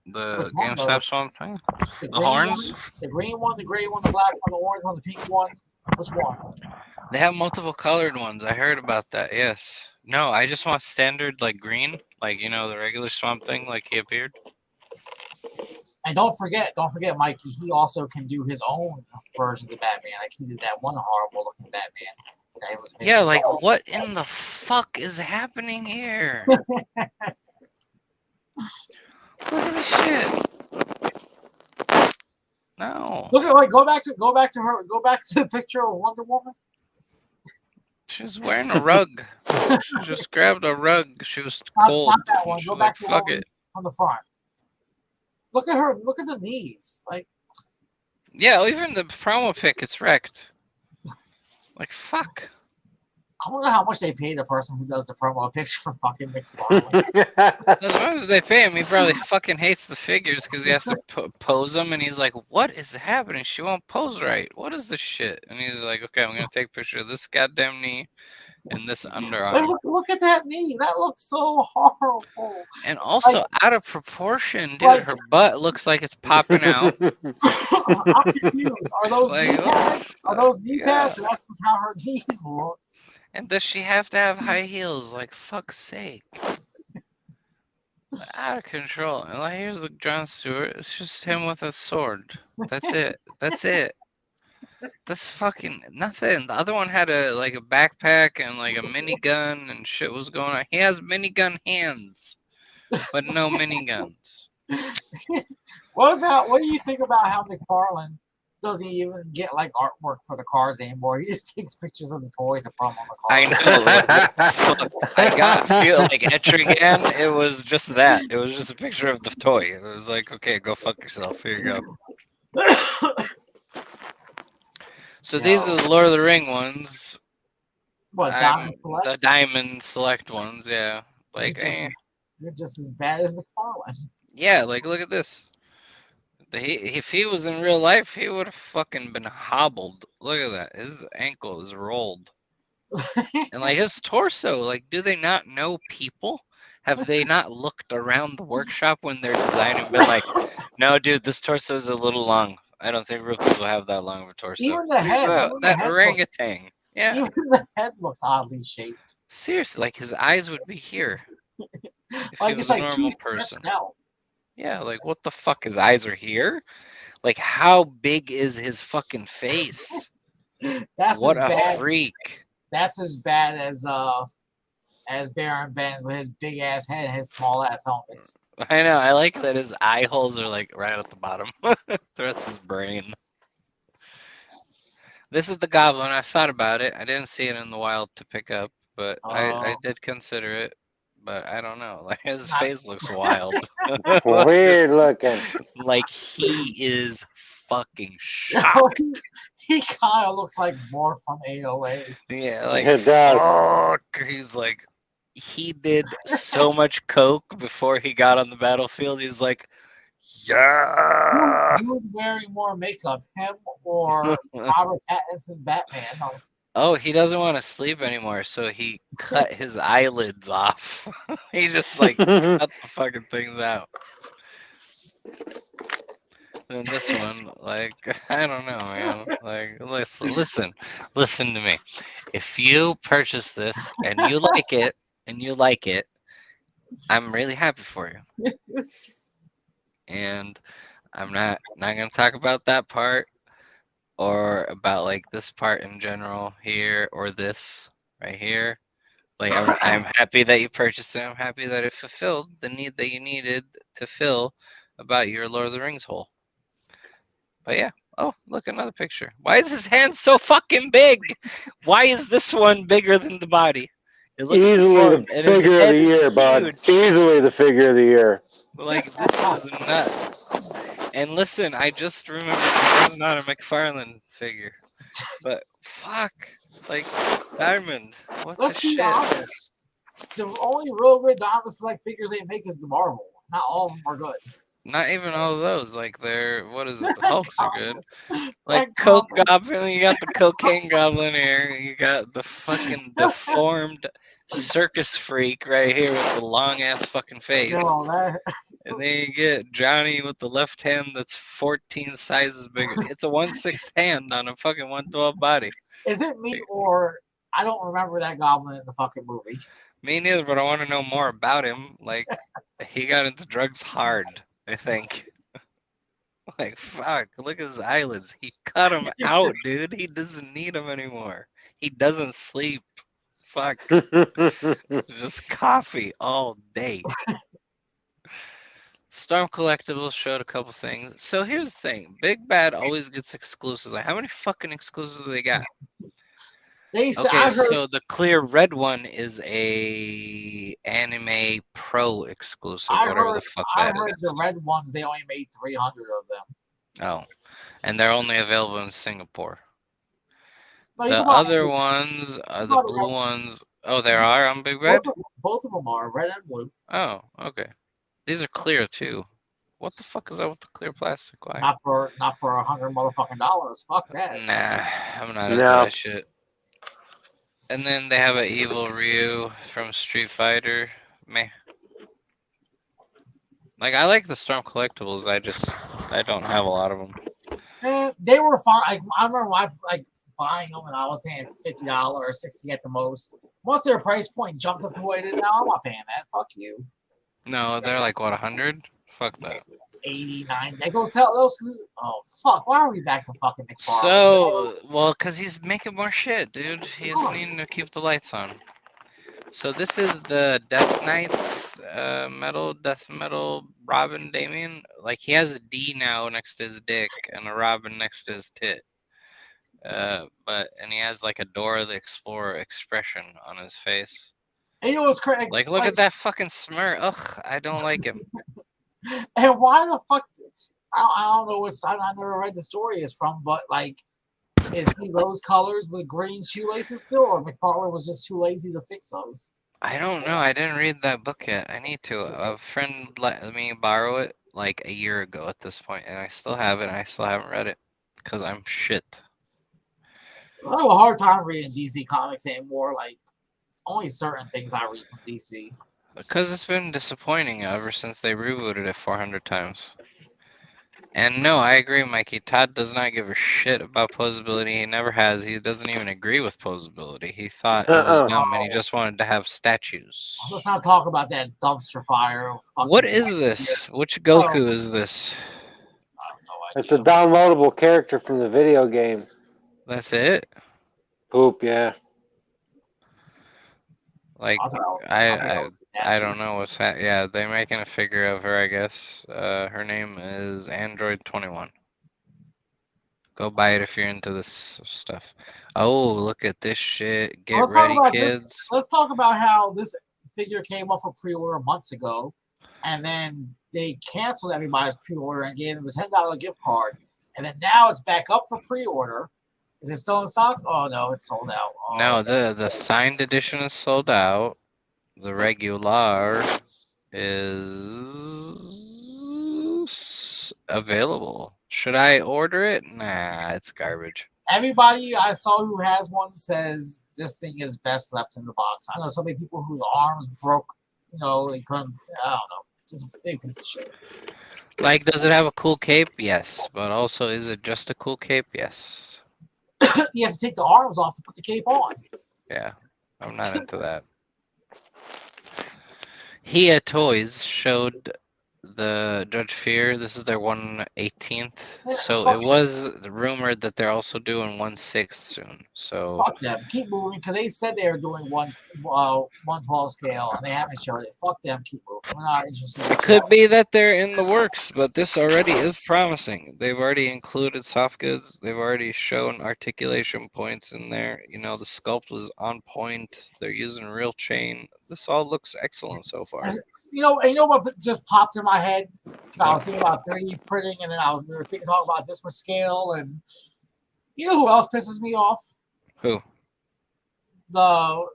[SPEAKER 1] The GameStop Swamp Thing? The horns?
[SPEAKER 2] The green one, the gray one, the black one, the orange one, the pink one. Which one?
[SPEAKER 1] They have multiple colored ones. I heard about that, yes. No, I just want standard, like, green. Like, you know, the regular Swamp Thing, like he appeared.
[SPEAKER 2] And don't forget, Mikey, he also can do his own versions of Batman. Like, he did that one horrible-looking Batman. That was
[SPEAKER 1] yeah, like, what in the fuck is happening here? Look at this shit. No.
[SPEAKER 2] Look at go back to the picture of Wonder Woman.
[SPEAKER 1] She's wearing a rug. She just grabbed a rug. She was cold.
[SPEAKER 2] Not that one. Go back to
[SPEAKER 1] fuck it
[SPEAKER 2] from the front. Look at her. Look at the knees. Like.
[SPEAKER 1] Yeah, even the promo pic, it's wrecked. Like fuck.
[SPEAKER 2] I wonder how much they pay the person who does the promo pics for fucking McFarlane.
[SPEAKER 1] As much as they pay him, he probably fucking hates the figures because he has to pose them, and he's like, "What is happening? She won't pose right. What is this shit?" And he's like, "Okay, I'm gonna take a picture of this goddamn knee and this underarm."
[SPEAKER 2] Look at that knee. That looks so horrible.
[SPEAKER 1] And also out of proportion, dude. Her butt looks like it's popping out.
[SPEAKER 2] I'm confused. Are those knee pads? Are those knee pads? Or that's just how her knees look.
[SPEAKER 1] And does she have to have high heels? Like, fuck's sake. Out of control. And like, here's the John Stewart. It's just him with a sword. That's it. That's it. That's fucking nothing. The other one had a backpack and like a minigun and shit was going on. He has minigun hands, but no miniguns.
[SPEAKER 2] What do you think about how McFarlane doesn't even get like artwork for the cars anymore? He just takes pictures of the toys and put them on the car.
[SPEAKER 1] I know. I got feel like Etrigan. It was just that. It was just a picture of the toy. It was like, okay, go fuck yourself. Here you go. So these are the Lord of the Ring ones.
[SPEAKER 2] What, Diamond Select?
[SPEAKER 1] The Diamond Select ones, yeah. Like,
[SPEAKER 2] you're just as bad as McFarlane.
[SPEAKER 1] Yeah, like look at this. If he was in real life, he would have fucking been hobbled. Look at that. His ankle is rolled. And like his torso, like, do they not know people? Have they not looked around the workshop when they're designing and been like, no, dude, this torso is a little long. I don't think real people have that long of a torso.
[SPEAKER 2] Even the head,
[SPEAKER 1] That orangutan. Yeah.
[SPEAKER 2] even the head looks oddly shaped.
[SPEAKER 1] Seriously, like his eyes would be here if he
[SPEAKER 2] Like
[SPEAKER 1] was
[SPEAKER 2] it's
[SPEAKER 1] a
[SPEAKER 2] like too
[SPEAKER 1] normal person.
[SPEAKER 2] stretched out.
[SPEAKER 1] Yeah, like what the fuck? His eyes are here? Like how big is his fucking face?
[SPEAKER 2] That's
[SPEAKER 1] What
[SPEAKER 2] as
[SPEAKER 1] a
[SPEAKER 2] bad.
[SPEAKER 1] freak.
[SPEAKER 2] That's as bad as Baron Ben's with his big ass head and his small ass helmets.
[SPEAKER 1] I know. I like that his eye holes are like right at the bottom. The rest is brain. This is the goblin. I thought about it. I didn't see it in the wild to pick up, but I did consider it. But I don't know. Like his face looks wild.
[SPEAKER 3] Weird looking.
[SPEAKER 1] Like he is fucking shocked.
[SPEAKER 2] He kind of looks like more from AOA.
[SPEAKER 1] Yeah, like
[SPEAKER 3] It does.
[SPEAKER 1] fuck. He's like, he did so much coke before he got on the battlefield. He's like, yeah.
[SPEAKER 2] Who would wearing more makeup, him or Robert Pattinson Batman? No.
[SPEAKER 1] Oh, he doesn't want to sleep anymore, so he cut his eyelids off. He just like cut the fucking things out. And this one, like, I don't know, man. Like, listen to me. If you purchase this and you like it, I'm really happy for you. And I'm not gonna talk about that part or about like this part in general here or this right here. Like I'm happy that you purchased it. I'm happy that it fulfilled the need that you needed to fill about your Lord of the Rings hole. But yeah. Oh, look, another picture. Why is his hand so fucking big? Why is this one bigger than the body? It looks
[SPEAKER 3] easily
[SPEAKER 1] deformed,
[SPEAKER 3] the
[SPEAKER 1] and his
[SPEAKER 3] figure of
[SPEAKER 1] head
[SPEAKER 3] the
[SPEAKER 1] is
[SPEAKER 3] year, bud.
[SPEAKER 1] huge.
[SPEAKER 3] Easily the figure of the year.
[SPEAKER 1] Like, this is nuts. And listen, I just remembered this is not a McFarlane figure. But fuck. Like, Diamond. What
[SPEAKER 2] Let's
[SPEAKER 1] the
[SPEAKER 2] be
[SPEAKER 1] shit?
[SPEAKER 2] honest. The only real good Diamond Select figures they make is the Marvel. Not all of them are good.
[SPEAKER 1] Not even all of those. Like, they're, what is it? The Hulks are good. Like,
[SPEAKER 2] That
[SPEAKER 1] Coke
[SPEAKER 2] Goblin.
[SPEAKER 1] Goblin, you got the Cocaine Goblin here. You got the fucking deformed circus freak right here with the long ass fucking face.
[SPEAKER 2] No, that,
[SPEAKER 1] And then you get Johnny with the left hand that's 14 sizes bigger. It's a 1/6 hand on a fucking 1/12 body.
[SPEAKER 2] is it me or I don't remember that Goblin in the fucking movie.
[SPEAKER 1] Me neither, but I want to know more about him. Like, he got into drugs hard, I think. Like, fuck, look at his eyelids. He cut them out, dude. He doesn't need them anymore. He doesn't sleep. Fuck. Just coffee all day. Storm Collectibles showed a couple things. So here's the thing. Big Bad always gets exclusives. Like, how many fucking exclusives do they got?
[SPEAKER 2] They said,
[SPEAKER 1] Okay, so the clear red one is a Anime Pro exclusive, whatever the fuck that
[SPEAKER 2] I heard
[SPEAKER 1] is.
[SPEAKER 2] the red ones, they only made 300 of them.
[SPEAKER 1] Oh, and they're only available in Singapore.
[SPEAKER 2] No,
[SPEAKER 1] The other ones, the blue ones. Oh, there are on Big Red?
[SPEAKER 2] Both of them are red and blue.
[SPEAKER 1] Oh, okay. These are clear too. What the fuck is that with the clear plastic? Why?
[SPEAKER 2] Not for $100 motherfucking dollars. Fuck that.
[SPEAKER 1] Nah, I'm not into that shit. And then they have an evil Ryu from Street Fighter. Meh. Like, I like the Storm Collectibles. I don't have a lot of them.
[SPEAKER 2] They were fine. I remember buying them and I was paying $50 or $60 at the most. Once their price point jumped up to what it is now, I'm not paying that. Fuck you.
[SPEAKER 1] No, they're like what, 100? Fuck that.
[SPEAKER 2] 89. They go tell those. Oh fuck! Why are we back to fucking McFarlane?
[SPEAKER 1] So, well, cause he's making more shit, dude. He's needing to keep the lights on. So this is the Death Knights Death Metal Robin Damien. Like, he has a D now next to his dick and a Robin next to his tit. And he has like a Dora the Explorer expression on his face.
[SPEAKER 2] And you know what's crazy?
[SPEAKER 1] Like, look at that fucking smirk. Ugh, I don't like him.
[SPEAKER 2] And why the fuck? I don't know what side I never read the story is from, but like, is he those colors with green shoelaces still, or McFarlane was just too lazy to fix those?
[SPEAKER 1] I don't know. I didn't read that book yet. I need to. A friend let me borrow it like a year ago at this point, and I still have it. And I still haven't read it because I'm shit.
[SPEAKER 2] I have a hard time reading DC comics anymore. Like, only certain things I read from DC.
[SPEAKER 1] Because it's been disappointing ever since they rebooted it 400 times. And no, I agree, Mikey. Todd does not give a shit about posability. He never has. He doesn't even agree with posability. He thought it was dumb, and he just wanted to have statues.
[SPEAKER 2] Let's not talk about that dumpster fire.
[SPEAKER 1] What is this? Which Goku is this?
[SPEAKER 2] I have no
[SPEAKER 3] It's a
[SPEAKER 2] idea.
[SPEAKER 3] downloadable character from the video game.
[SPEAKER 1] That's it?
[SPEAKER 3] Poop, yeah.
[SPEAKER 1] Like, I don't know what's that. Yeah, they're making a figure of her, I guess. Her name is Android 21. Go buy it if you're into this stuff. Oh, look at this shit. Get ready, kids.
[SPEAKER 2] Let's talk about how this figure came off a pre-order months ago, and then they canceled everybody's pre-order and gave them a $10 gift card, and then now it's back up for pre-order. Is it still in stock? Oh no, it's sold out. Oh,
[SPEAKER 1] no, the signed edition is sold out. The regular is available. Should I order it? Nah, it's garbage.
[SPEAKER 2] Everybody I saw who has one says this thing is best left in the box. I know so many people whose arms broke, you know, they couldn't, I don't know. Just a big piece of shit.
[SPEAKER 1] Like, does it have a cool cape? Yes. But also, is it just a cool cape? Yes.
[SPEAKER 2] You have to take the arms off to put the cape on.
[SPEAKER 1] Yeah, I'm not into that. Hia Toys showed the Judge Fear. This is their 1/18th. So it was rumored that they're also doing 1/6 soon. So
[SPEAKER 2] fuck them. Keep moving because they said they were doing 1/12 scale and they haven't showed it. Fuck them. Keep moving. We're not interested.
[SPEAKER 1] It could be that they're in the works, but this already is promising. They've already included soft goods. They've already shown articulation points in there. You know, the sculpt was on point. They're using real chain. This all looks excellent so far.
[SPEAKER 2] You know what just popped in my head? I was thinking about 3D printing, and then we were talking about this with scale, and you know who else pisses me off?
[SPEAKER 1] Who?
[SPEAKER 2] The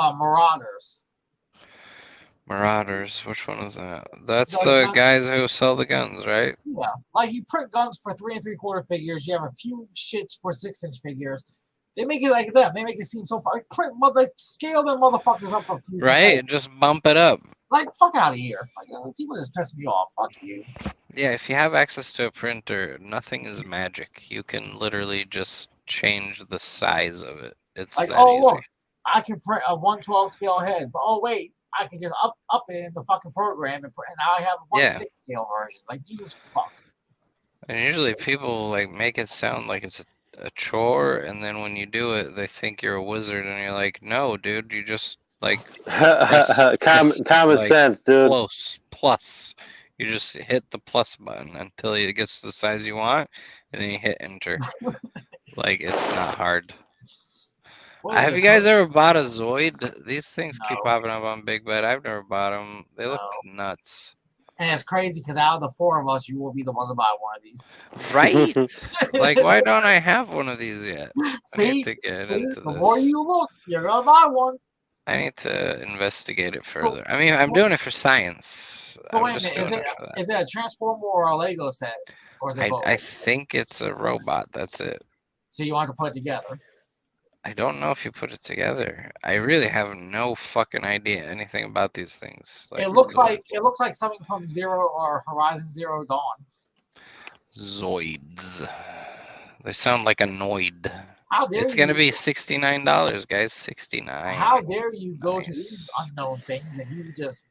[SPEAKER 2] Marauders.
[SPEAKER 1] Marauders. Which one is that? That's the guys who sell the guns, right?
[SPEAKER 2] Yeah, like you print guns for 3 3/4 figures. You have a few shits for 6-inch figures. They make it like that. They make it seem so far. Scale them motherfuckers up a few.
[SPEAKER 1] Right, just bump it up.
[SPEAKER 2] Like, fuck out of here. Like, people just piss me off. Fuck you.
[SPEAKER 1] Yeah, if you have access to a printer, nothing is magic. You can literally just change the size of it. It's
[SPEAKER 2] like,
[SPEAKER 1] that easy.
[SPEAKER 2] Look, I can print a 1/12 scale head, but wait, I can just up it in the fucking program and now I have 1/6 scale versions. Like, Jesus fuck.
[SPEAKER 1] And usually people like make it sound like it's a chore, and then when you do it, they think you're a wizard, and you're like, no, dude, you just like
[SPEAKER 3] common sense, dude.
[SPEAKER 1] Plus. You just hit the plus button until it gets to the size you want, and then you hit enter. Like, it's not hard. Have you guys ever bought a Zoid? These things keep popping up on Big Bed. I've never bought them. They look nuts.
[SPEAKER 2] And it's crazy because out of the 4 of us, you will be the one to buy one of these.
[SPEAKER 1] Right? Like, why don't I have one of these yet?
[SPEAKER 2] See?
[SPEAKER 1] I need to get into
[SPEAKER 2] the more you look, you're going to buy one.
[SPEAKER 1] I need to investigate it further. I mean, I'm doing it for science.
[SPEAKER 2] So wait a minute, is it a Transformer or a Lego set? Or is it both?
[SPEAKER 1] I think it's a robot. That's it.
[SPEAKER 2] So you want to put it together?
[SPEAKER 1] I don't know if you put it together. I really have no fucking idea anything about these things.
[SPEAKER 2] Like, it looks like something from Zero or Horizon Zero Dawn.
[SPEAKER 1] Zoids. They sound like annoyed.
[SPEAKER 2] How dare
[SPEAKER 1] it's gonna be $69, guys. $69.
[SPEAKER 2] How dare you go to these unknown things and you just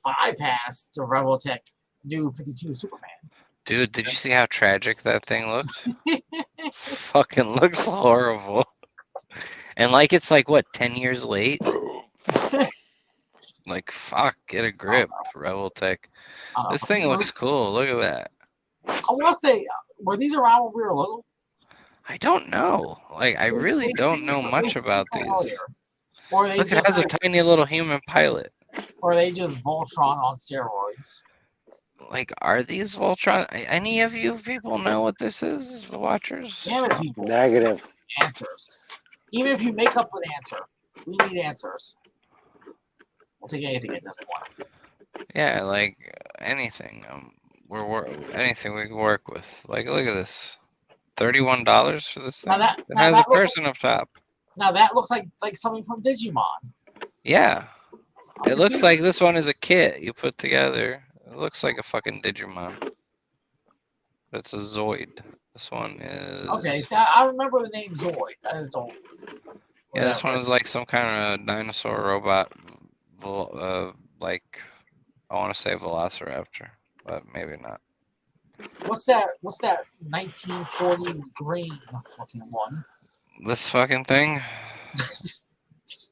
[SPEAKER 2] bypass the Rebeltech new 52 Superman?
[SPEAKER 1] Dude, did you see how tragic that thing looked? Fucking looks horrible. And like it's like what, 10 years late? Like, fuck, get a grip, Rebeltech. This thing looks cool. Look at that.
[SPEAKER 2] I want to say, were these around when we were little?
[SPEAKER 1] I don't know. Like, I really don't know much about these. Look, it has a tiny little human pilot.
[SPEAKER 2] Or are they just Voltron on steroids?
[SPEAKER 1] Like, are these Voltron? Any of you people know what this is, the watchers?
[SPEAKER 2] Damn it, people.
[SPEAKER 3] Negative.
[SPEAKER 2] Answers. Even if you make up an answer, we need answers. We'll take anything at this point.
[SPEAKER 1] Yeah, like anything. Anything we can work with. Like, look at this. $31 for this thing. It has a person up top.
[SPEAKER 2] Now that looks like something from Digimon.
[SPEAKER 1] Yeah. It looks like this one is a kit you put together. It looks like a fucking Digimon. But it's a Zoid. This one is...
[SPEAKER 2] Okay, so I remember the name Zoid. I just don't...
[SPEAKER 1] Yeah, this one is like some kind of dinosaur robot. Like, I want to say Velociraptor, but maybe not.
[SPEAKER 2] What's that 1940s green looking one?
[SPEAKER 1] This fucking thing?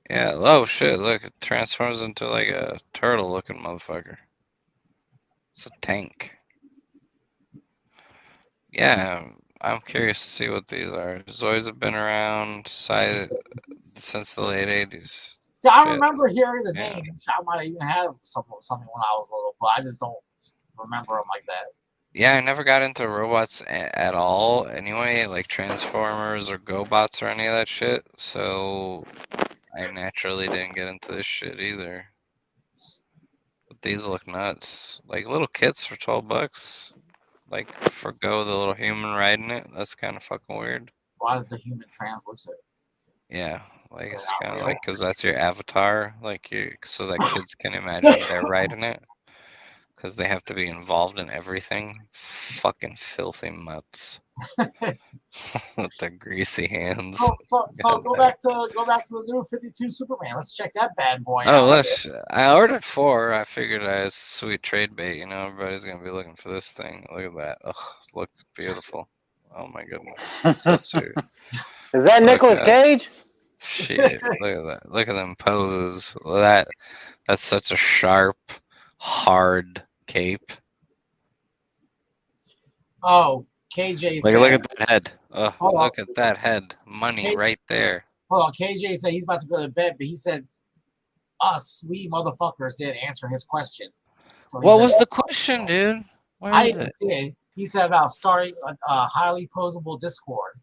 [SPEAKER 1] Yeah, oh shit, look, it transforms into like a turtle looking motherfucker. It's a tank. Yeah, I'm curious to see what these are. Zoids have been around since the late 80s.
[SPEAKER 2] See, I remember hearing the name. I might even have something when I was little, but I just don't remember them like that.
[SPEAKER 1] Yeah, I never got into robots at all anyway, like Transformers or GoBots or any of that shit, so I naturally didn't get into this shit either. But these look nuts. Like little kits for $12. Like forgo the little human riding it. That's kind of fucking weird.
[SPEAKER 2] Why is the human translucent?
[SPEAKER 1] Yeah, like it's kind of like because that's your avatar, like so that kids can imagine they're riding it. Because they have to be involved in everything. Fucking filthy mutts. With their greasy hands.
[SPEAKER 2] So go back to the new 52 Superman. Let's check that bad boy out.
[SPEAKER 1] Oh, I ordered 4. I figured I was sweet trade bait. You know, everybody's gonna be looking for this thing. Look at that. Oh, look beautiful. Oh my goodness. So sweet.
[SPEAKER 3] Is that Nicolas Cage?
[SPEAKER 1] Shit, look at that. Look at them poses. That's such a sharp, hard cape.
[SPEAKER 2] Oh, KJ
[SPEAKER 1] said... Look at that head. Oh, look at that head. Money right there.
[SPEAKER 2] Hold on, KJ said he's about to go to bed, but he said us, we motherfuckers, didn't answer his question. So
[SPEAKER 1] what was the question, dude?
[SPEAKER 2] I didn't see it. He said about starting a highly posable Discord.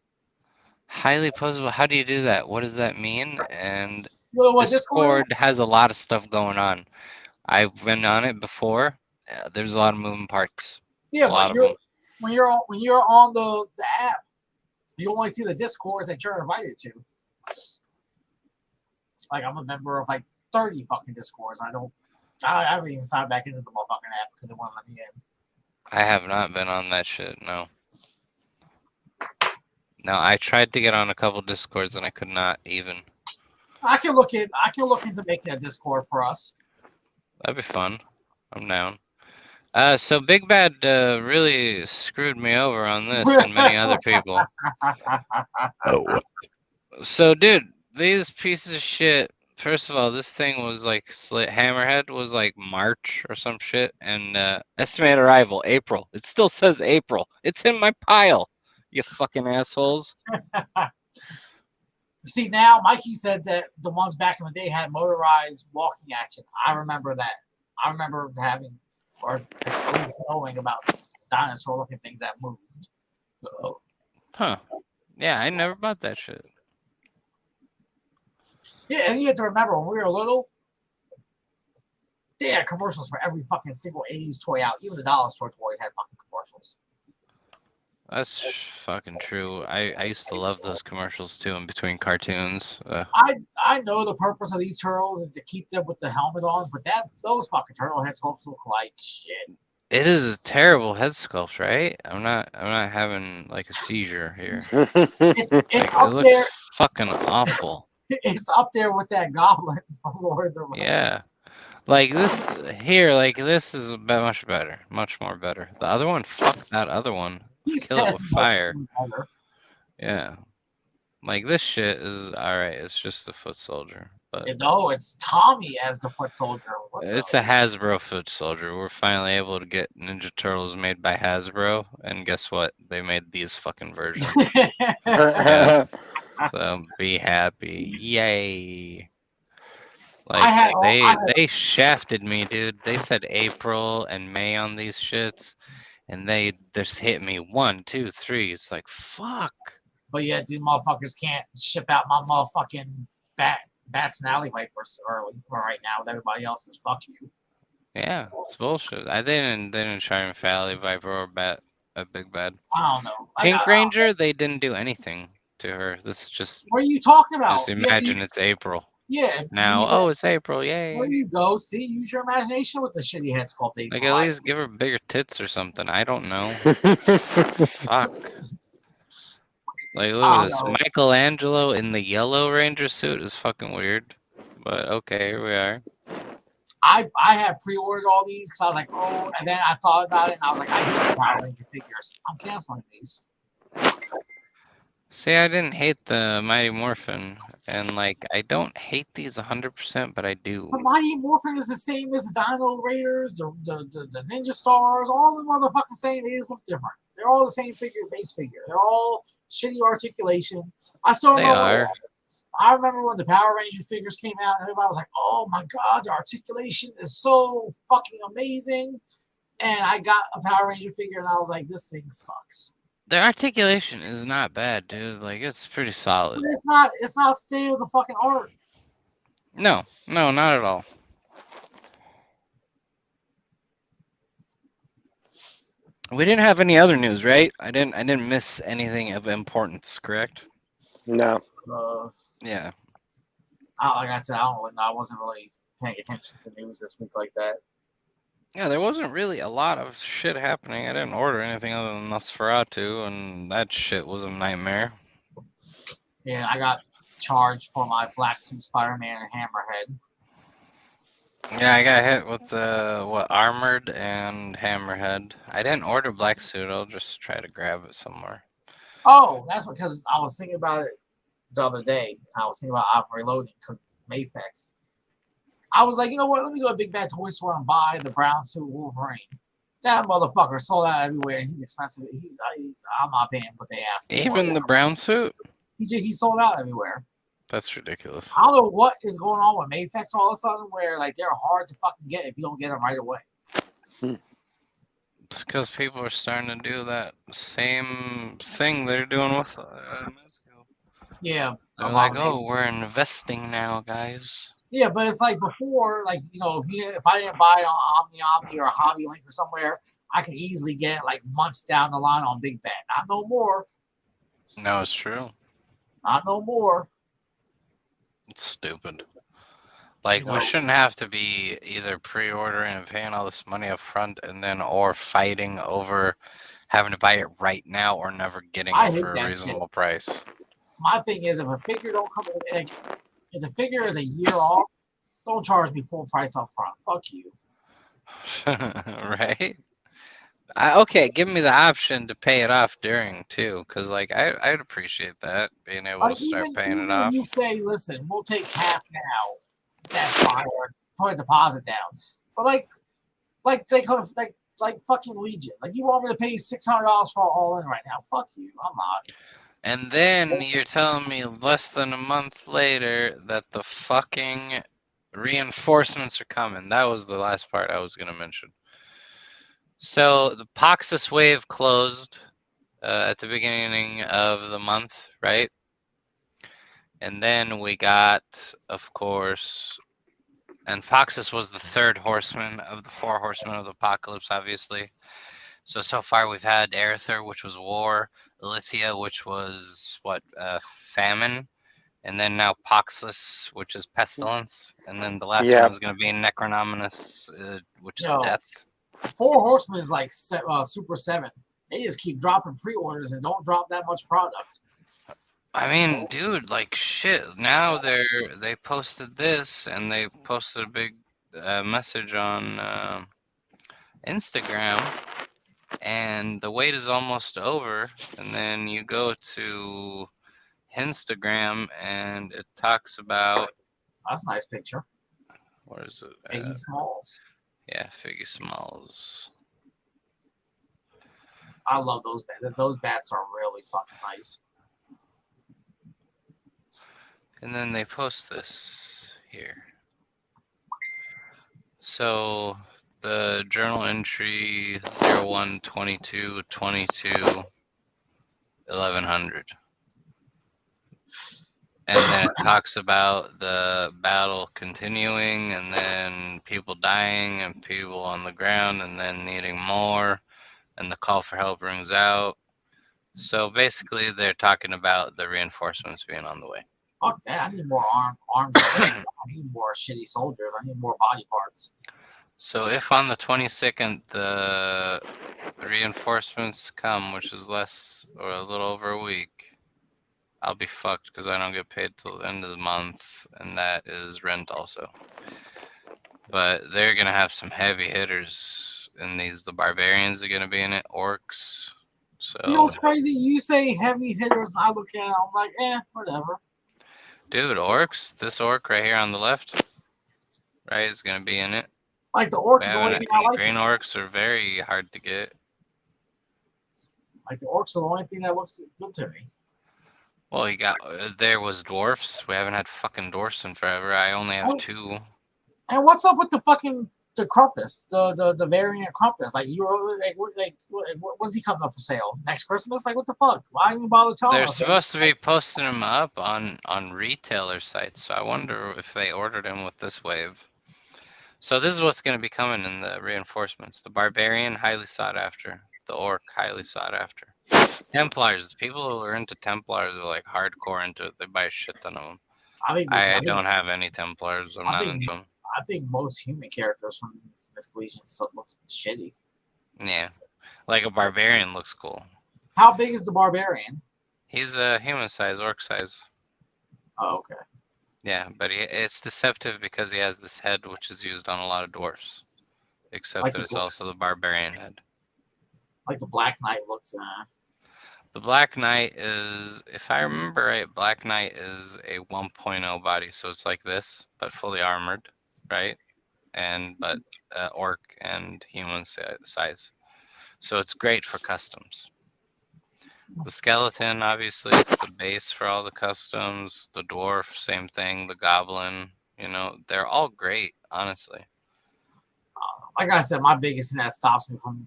[SPEAKER 1] Highly posable. How do you do that? What does that mean? And
[SPEAKER 2] you know what
[SPEAKER 1] Discord has a lot of stuff going on. I've been on it before. There's a lot of moving parts.
[SPEAKER 2] Yeah, but when you're on the app, you only see the Discords that you're invited to. Like I'm a member of like 30 fucking Discords. I haven't even signed back into the motherfucking app because it won't let me in.
[SPEAKER 1] I have not been on that shit. No. No, I tried to get on a couple Discords and I could not even.
[SPEAKER 2] I can look into making a Discord for us.
[SPEAKER 1] That'd be fun. I'm down. So Big Bad really screwed me over on this and many other people. Oh. So, dude, these pieces of shit. First of all, this thing was like Hammerhead was like March or some shit, and estimated arrival April. It still says April. It's in my pile. You fucking assholes.
[SPEAKER 2] See, now Mikey said that the ones back in the day had motorized walking action. I remember that. I remember having or at least knowing about dinosaur looking things that moved.
[SPEAKER 1] Huh. Yeah, I never bought that shit.
[SPEAKER 2] Yeah, and you have to remember when we were little, they had commercials for every fucking single 80s toy out. Even the dollar store toys had fucking commercials.
[SPEAKER 1] That's fucking true. I used to love those commercials too in between cartoons.
[SPEAKER 2] I know the purpose of these turtles is to keep them with the helmet on, but those fucking turtle head sculpts look like shit.
[SPEAKER 1] It is a terrible head sculpt, right? I'm not having like a seizure here.
[SPEAKER 2] It
[SPEAKER 1] looks there. Fucking awful.
[SPEAKER 2] It's up there with that goblin from Lord of the Rings.
[SPEAKER 1] Yeah. Like this here, like this is much better. Much more better. The other one, fuck that other one. Kill it with fire. Yeah. Like this shit is alright, it's just the foot soldier. But
[SPEAKER 2] no, it's Tommy as the foot soldier.
[SPEAKER 1] It's a Hasbro foot soldier. We're finally able to get Ninja Turtles made by Hasbro, and guess what? They made these fucking versions. Yeah. So be happy. Yay. Like they shafted me, dude. They said April and May on these shits, and they just hit me 1, 2, 3. It's like fuck.
[SPEAKER 2] But yet these motherfuckers can't ship out my motherfucking Bats and alley vipers early, or right now with everybody else is fuck you.
[SPEAKER 1] Yeah, it's bullshit. They didn't try and Alley Viper or bat a big bad.
[SPEAKER 2] I don't know.
[SPEAKER 1] Pink Ranger, they didn't do anything to her. This is just.
[SPEAKER 2] What are you talking about?
[SPEAKER 1] Just imagine it's April.
[SPEAKER 2] Yeah.
[SPEAKER 1] Now, oh, it's April, yay.
[SPEAKER 2] There you go. See, use your imagination with the shitty head sculpt.
[SPEAKER 1] Like, at least give her bigger tits or something. I don't know. Fuck. Like, look at this. Michelangelo in the yellow Ranger suit is fucking weird. But okay, here we are.
[SPEAKER 2] I had pre-ordered all these because I was like, oh, and then I thought about it and I was like, I hate Power Ranger figures. I'm canceling these.
[SPEAKER 1] See, I didn't hate the Mighty Morphin, and like, I don't hate these 100%, but I do.
[SPEAKER 2] The Mighty Morphin is the same as the Dino Raiders, the Ninja Stars, all the motherfucking same. They just look different. They're all the same figure, base figure. They're all shitty articulation. I still remember. I remember when the Power Ranger figures came out, and everybody was like, oh my god, the articulation is so fucking amazing. And I got a Power Ranger figure, and I was like, this thing sucks.
[SPEAKER 1] Their articulation is not bad, dude. Like, it's pretty solid.
[SPEAKER 2] But it's not state of the fucking art.
[SPEAKER 1] No, not at all. We didn't have any other news, right? I didn't miss anything of importance, correct?
[SPEAKER 3] No.
[SPEAKER 1] Yeah.
[SPEAKER 2] Like I said, I wasn't really paying attention to news this week like that.
[SPEAKER 1] Yeah, there wasn't really a lot of shit happening. I didn't order anything other than Nosferatu, and that shit was a nightmare.
[SPEAKER 2] Yeah, I got charged for my Black Suit Spider-Man and Hammerhead.
[SPEAKER 1] Yeah, I got hit with the Armored and Hammerhead. I didn't order Black Suit. I'll just try to grab it somewhere.
[SPEAKER 2] Oh, that's because I was thinking about it the other day. I was thinking about reloading because Mayfex. I was like, you know what? Let me go to Big Bad Toy Store and buy the brown suit Wolverine. That motherfucker sold out everywhere. He's expensive. I'm not paying what they ask.
[SPEAKER 1] Even the brown suit?
[SPEAKER 2] He sold out everywhere.
[SPEAKER 1] That's ridiculous.
[SPEAKER 2] I don't know what is going on with Mayfex all of a sudden, where like they're hard to fucking get if you don't get them right away.
[SPEAKER 1] It's because people are starting to do that same thing they're doing with Mezco.
[SPEAKER 2] Yeah.
[SPEAKER 1] They're like, oh, we're investing now, guys.
[SPEAKER 2] Yeah, but it's like before, like, you know, if I didn't buy on Omni or Hobby Link or somewhere, I could easily get it like months down the line on Big Bad. Not no more.
[SPEAKER 1] No, it's true.
[SPEAKER 2] Not no more.
[SPEAKER 1] It's stupid. Like, we shouldn't have to be either pre-ordering and paying all this money up front and then or fighting over having to buy it right now or never getting it for a reasonable price.
[SPEAKER 2] My thing is, if a figure don't come in, if the figure is a year off, don't charge me full price up front. Fuck you.
[SPEAKER 1] Right? Okay, give me the option to pay it off during, too, because, like, I'd appreciate that, being able to start paying it off.
[SPEAKER 2] You say, listen, we'll take half now. That's fine. Or put a deposit down. But, like fucking Legions. Like, you want me to pay $600 for all in right now? Fuck you. I'm not.
[SPEAKER 1] And then you're telling me less than a month later that the fucking reinforcements are coming. That was the last part I was going to mention. So the POSSE wave closed at the beginning of the month, right? And then we got, of course, and POSSE was the third horseman of the four horsemen of the apocalypse, obviously. So far we've had Aether, which was war, Lithia, which was, famine, and then now POSSE, which is pestilence, and then the last one is going to be Necronominus, which is death.
[SPEAKER 2] Four Horsemen is like Super 7. They just keep dropping pre-orders and don't drop that much product.
[SPEAKER 1] I mean, dude, like shit. Now they posted this and they posted a big message on Instagram, and the wait is almost over. And then you go to Instagram and it talks about.
[SPEAKER 2] That's a nice picture.
[SPEAKER 1] What is it?
[SPEAKER 2] Figgy Smalls.
[SPEAKER 1] Yeah, Figgy Smalls.
[SPEAKER 2] I love those bats. Those bats are really fucking nice.
[SPEAKER 1] And then they post this here. So the journal entry 01/22/22 1100. And then it talks about the battle continuing, and then people dying, and people on the ground, and then needing more, and the call for help rings out. So basically, they're talking about the reinforcements being on the way.
[SPEAKER 2] Fuck that! I need more arms. I need more shitty soldiers. I need more body parts.
[SPEAKER 1] So if on the 22nd the reinforcements come, which is less or a little over a week, I'll be fucked because I don't get paid till the end of the month, and that is rent also. But they're gonna have some heavy hitters in these. The barbarians are gonna be in it, orcs. So
[SPEAKER 2] You know what's crazy? You say heavy hitters, and I look at it, I'm like, whatever.
[SPEAKER 1] dude, orcs. This orc right here on the left, right, is gonna be in it.
[SPEAKER 2] Like the orcs,
[SPEAKER 1] We
[SPEAKER 2] the only
[SPEAKER 1] haven't.
[SPEAKER 2] thing I like.
[SPEAKER 1] Green orcs are very hard to get.
[SPEAKER 2] Like the orcs are the only thing that looks good to me.
[SPEAKER 1] Well, you got there was dwarfs. We haven't had fucking dwarfs in forever. I only have 2.
[SPEAKER 2] And what's up with the fucking the Krampus, the variant Krampus? Like you were when's he coming up for sale? Next Christmas? Like what the fuck? Why didn't you bother telling
[SPEAKER 1] They're
[SPEAKER 2] us?
[SPEAKER 1] supposed to be posting them up on retailer sites, so I wonder if they ordered them with this wave. So this is what's going to be coming in the reinforcements. The Barbarian, highly sought after. The Orc, highly sought after. Templars, people who are into Templars are like hardcore into it. They buy a shit ton of them. I don't have any Templars. I'm not into them.
[SPEAKER 2] I think most human characters from this Legion look shitty.
[SPEAKER 1] Yeah. Like a Barbarian looks cool.
[SPEAKER 2] How big is the Barbarian?
[SPEAKER 1] He's a human size, orc size.
[SPEAKER 2] Oh, okay.
[SPEAKER 1] Yeah, but it's deceptive because he has this head, which is used on a lot of dwarfs. Except that it's also the barbarian head.
[SPEAKER 2] Like the Black Knight looks.
[SPEAKER 1] The Black Knight is, if I remember right, Black Knight is a 1.0 body, so it's like this, but fully armored, right? But orc and human size. So it's great for customs. The skeleton, obviously, it's the base for all the customs. The dwarf, same thing. The goblin, they're all great, honestly.
[SPEAKER 2] Like I said, my biggest thing that stops me from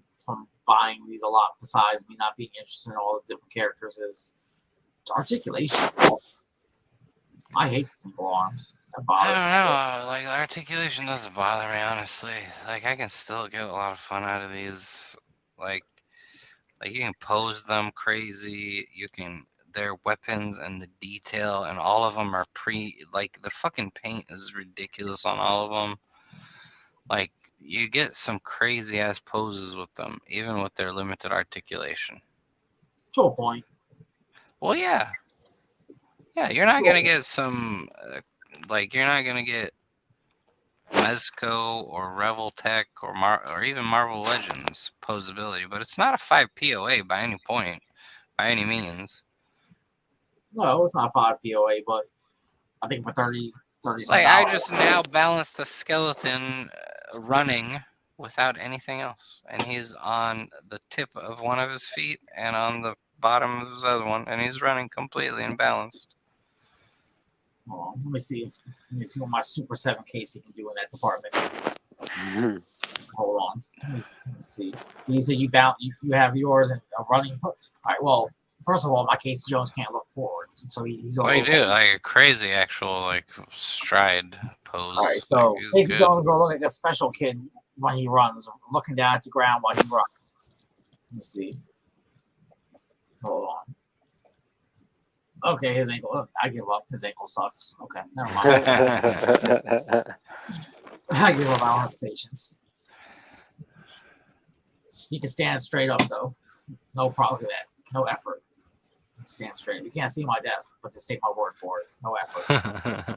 [SPEAKER 2] buying these a lot, besides me not being interested in all the different characters, is articulation. I hate single arms. That bothers me.
[SPEAKER 1] I don't know. Like, articulation doesn't bother me, honestly. Like, I can still get a lot of fun out of these. Like you can pose them crazy. Their weapons and the detail, and all of them are like, the fucking paint is ridiculous on all of them. Like, you get some crazy ass poses with them, even with their limited articulation.
[SPEAKER 2] To a point.
[SPEAKER 1] Well, yeah. Yeah, you're not gonna get some, you're not gonna get Mezco or Reveltech or even Marvel Legends posability, but it's not a 5 POA by any point, by any means.
[SPEAKER 2] No, it's not 5 POA, but I think for 30
[SPEAKER 1] like, I just now balanced a skeleton running without anything else, and he's on the tip of one of his feet and on the bottom of his other one, and he's running completely imbalanced.
[SPEAKER 2] Oh, let me see what my Super 7 Casey can do in that department. Hold on. Let me see. You said you have yours and a running. All right. Well, first of all, my Casey Jones can't look forward, so he's.
[SPEAKER 1] Well, you do like a crazy actual stride pose.
[SPEAKER 2] All right. So Casey Jones go look like a special kid when he runs, looking down at the ground while he runs. Let me see. Hold on. Okay, his ankle. I give up. His ankle sucks. Okay, never mind. I give up. I don't have patience. You can stand straight up though. No problem with that. No effort. Stand straight. You can't see my desk, but just take my word for it. No effort.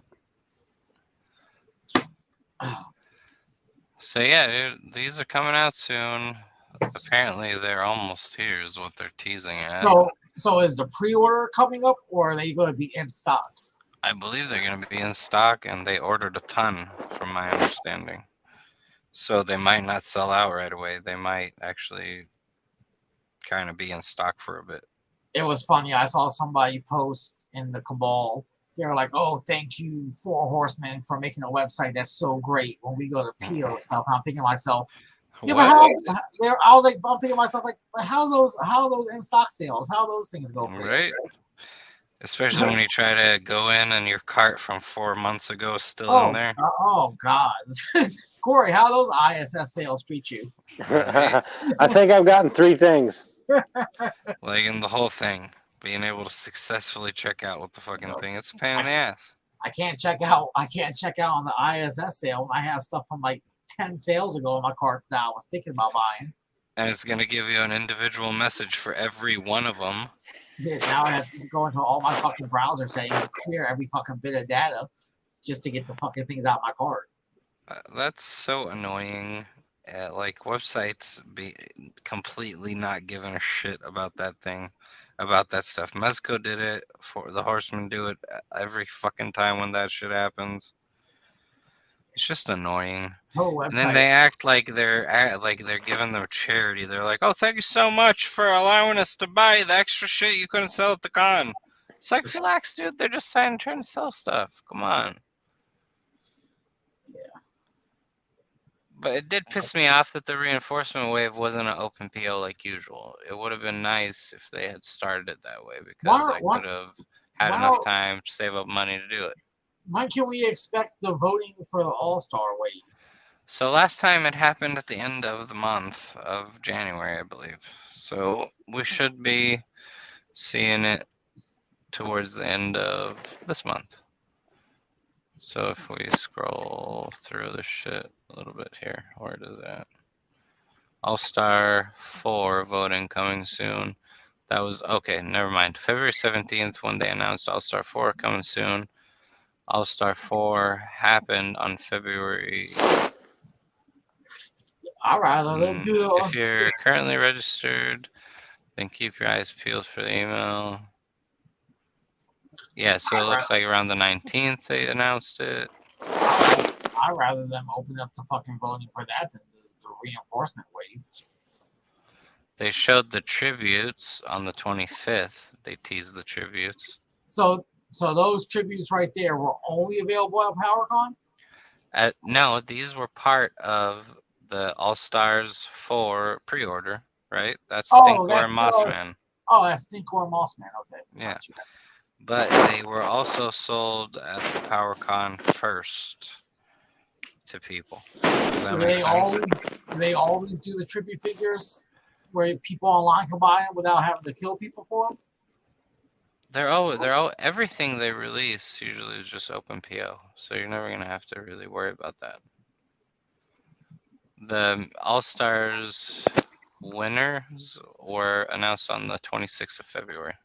[SPEAKER 1] So yeah, dude, these are coming out soon. Apparently, they're almost here, is what they're teasing at.
[SPEAKER 2] So is the pre-order coming up, or are they going to be in stock?
[SPEAKER 1] I believe they're going to be in stock, and they ordered a ton, from my understanding. So they might not sell out right away. They might actually kind of be in stock for a bit.
[SPEAKER 2] It was funny. I saw somebody post in the Cabal. They're like, "Oh, thank you, Four Horsemen, for making a website that's so great." When we go to PO stuff, I'm thinking to myself, yeah, but I'm thinking to myself, like, how are those in stock sales? How those things go for
[SPEAKER 1] right? Especially when you try to go in and your cart from 4 months ago is still in there.
[SPEAKER 2] Oh God, Corey, how those ISS sales treat you?
[SPEAKER 1] Right?
[SPEAKER 3] I think I've gotten 3 things.
[SPEAKER 1] Like in the whole thing, being able to successfully check out with the fucking thing, it's a pain in the ass.
[SPEAKER 2] I can't check out. I can't check out on the ISS sale. I have stuff from like 10 sales ago in my cart that I was thinking about buying.
[SPEAKER 1] And it's gonna give you an individual message for every one of them.
[SPEAKER 2] Yeah, now I have to go into all my fucking browser settings and clear every fucking bit of data just to get the fucking things out of my cart.
[SPEAKER 1] That's so annoying. Like websites be completely not giving a shit about that thing, about that stuff. Mezco did it. For the Horsemen do it every fucking time when that shit happens. It's just annoying.
[SPEAKER 2] Oh,
[SPEAKER 1] And then they act like they're giving them charity. They're like, "Oh, thank you so much for allowing us to buy the extra shit you couldn't sell at the con." It's like, relax, dude. They're just trying to sell stuff. Come on.
[SPEAKER 2] Yeah.
[SPEAKER 1] But it did piss me off that the reinforcement wave wasn't an open PO like usual. It would have been nice if they had started it that way because I could have had enough time to save up money to do it.
[SPEAKER 2] When can we expect the voting for the All-Star wave?
[SPEAKER 1] So last time it happened at the end of the month of January, I believe. So we should be seeing it towards the end of this month. So if we scroll through the shit a little bit here, where is that? All-Star 4 voting coming soon. That was, okay, never mind. February 17th when they announced All-Star 4 coming soon. All-Star 4 happened on February.
[SPEAKER 2] All right, let's do it.
[SPEAKER 1] If you're currently registered, then keep your eyes peeled for the email. Yeah, so it looks like around the 19th they announced it.
[SPEAKER 2] I'd rather them open up the fucking voting for that than the reinforcement wave.
[SPEAKER 1] They showed the tributes on the 25th. They teased the tributes.
[SPEAKER 2] So those tributes right there were only available at PowerCon?
[SPEAKER 1] No, these were part of the All-Stars 4 pre-order, right? That's Stinkor and Mossman.
[SPEAKER 2] That's Stinkor and Mossman. Okay.
[SPEAKER 1] Yeah. But they were also sold at the PowerCon first to people. Does that make sense?
[SPEAKER 2] Do they always do the tribute figures where people online can buy them without having to kill people for them?
[SPEAKER 1] They're all everything they release usually is just open PO, so you're never gonna have to really worry about that. The All-Stars winners were announced on the 26th of February.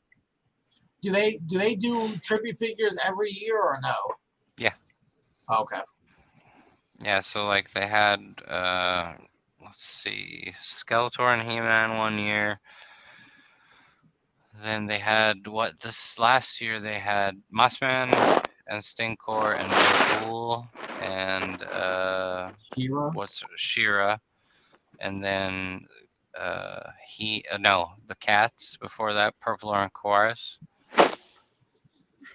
[SPEAKER 2] Do they do tribute figures every year or no?
[SPEAKER 1] Yeah.
[SPEAKER 2] Okay.
[SPEAKER 1] Yeah, so like they had let's see, Skeletor and He-Man one year. Then they had this last year they had Mossman and Stinkor and Rahool and She-Ra, and then the cats before that, Purple and Chorus.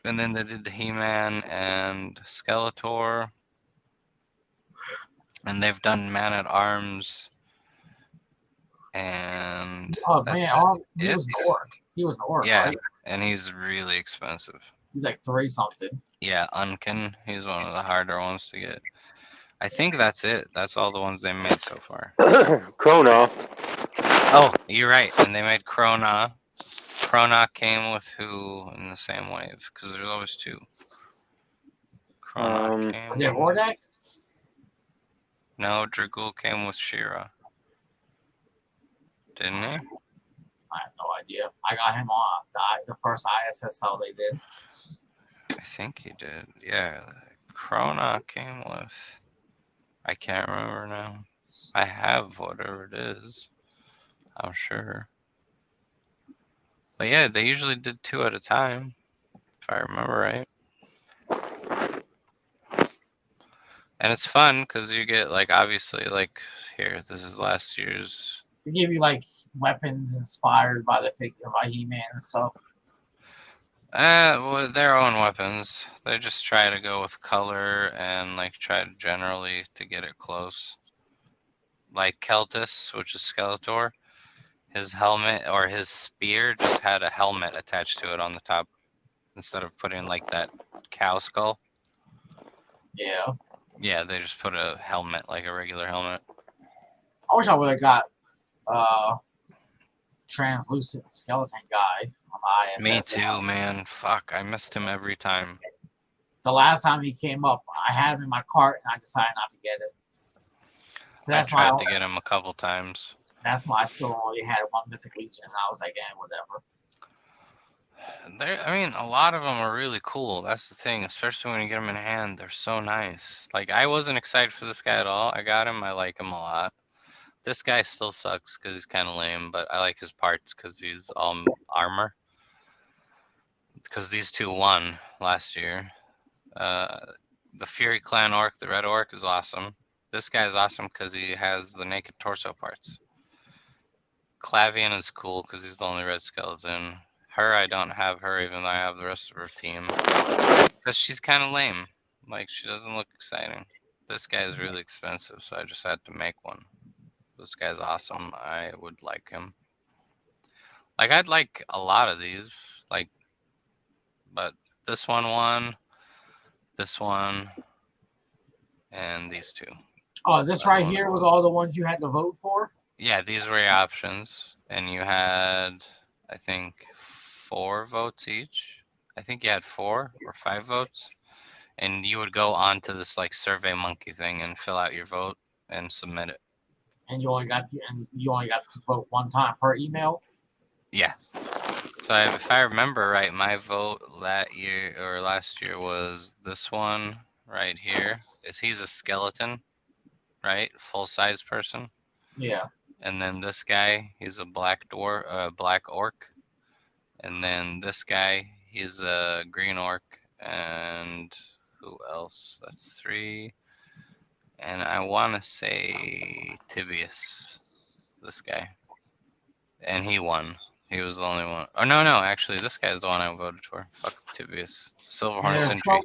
[SPEAKER 1] And then they did the He-Man and Skeletor. And they've done Man-at-Arms. And
[SPEAKER 2] he was an orc.
[SPEAKER 1] Yeah,
[SPEAKER 2] right?
[SPEAKER 1] And he's really expensive.
[SPEAKER 2] He's like 3 something.
[SPEAKER 1] Yeah, Unkin. He's one of the harder ones to get. I think that's it. That's all the ones they made so far.
[SPEAKER 3] Krona.
[SPEAKER 1] Oh, you're right. And they made Krona. Krona came with who in the same wave? Because there's always 2. Krona came.
[SPEAKER 2] Was it Hordak?
[SPEAKER 1] No, Dragool came with She-Ra. Didn't he?
[SPEAKER 2] I have no idea. I got him on the first ISSL they did.
[SPEAKER 1] I think he did. Yeah. Krona came with. I can't remember now. I have whatever it is. I'm sure. But yeah, they usually did 2 at a time, if I remember right. And it's fun because you get obviously here, this is last year's.
[SPEAKER 2] They give you weapons inspired by the figure by He-Man and stuff.
[SPEAKER 1] Well, their own weapons. They just try to go with color and try to generally to get it close. Like Keltis, which is Skeletor, his helmet or his spear just had a helmet attached to it on the top. instead of putting like that cow skull.
[SPEAKER 2] Yeah.
[SPEAKER 1] Yeah, they just put a helmet, like a regular helmet.
[SPEAKER 2] I wish I would have got translucent skeleton guy on the ISS.
[SPEAKER 1] Me too, man. Fuck, I missed him every time.
[SPEAKER 2] The last time he came up, I had him in my cart and I decided not to get it.
[SPEAKER 1] I tried to get him a couple times.
[SPEAKER 2] That's why I still only had one Mythic Legion. And I was like, whatever.
[SPEAKER 1] I mean, a lot of them are really cool. That's the thing, especially when you get them in hand. They're so nice. Like, I wasn't excited for this guy at all. I got him. I like him a lot. This guy still sucks because he's kind of lame, but I like his parts because he's all armor. Because these two won last year. The Fury Clan Orc, the Red Orc, is awesome. This guy is awesome because he has the naked torso parts. Clavian is cool because he's the only red skeleton. Her, I don't have her, even though I have the rest of her team. Because she's kind of lame. Like, she doesn't look exciting. This guy is really expensive, so I just had to make one. This guy's awesome. I would like him. Like, I'd like a lot of these. Like, but this one won. This one. And these two.
[SPEAKER 2] Oh, this right here was all the ones you had to vote for?
[SPEAKER 1] Yeah, these were your options. And you had, I think, 4 votes each. I think you had 4 or 5 votes. And you would go on to this like Survey Monkey thing and fill out your vote and submit it.
[SPEAKER 2] And you only got to vote one time per email?
[SPEAKER 1] Yeah. So if I remember right, my vote that year or last year was this one right here. He's a skeleton, right? Full-size person.
[SPEAKER 2] Yeah.
[SPEAKER 1] And then this guy, he's a black orc. And then this guy, he's a green orc. And who else? That's 3. And I want to say Tibius, this guy. And he won. He was the only one. Oh, no, actually, this guy's the one I voted for. Fuck Tibius. Silverhorn Sentry.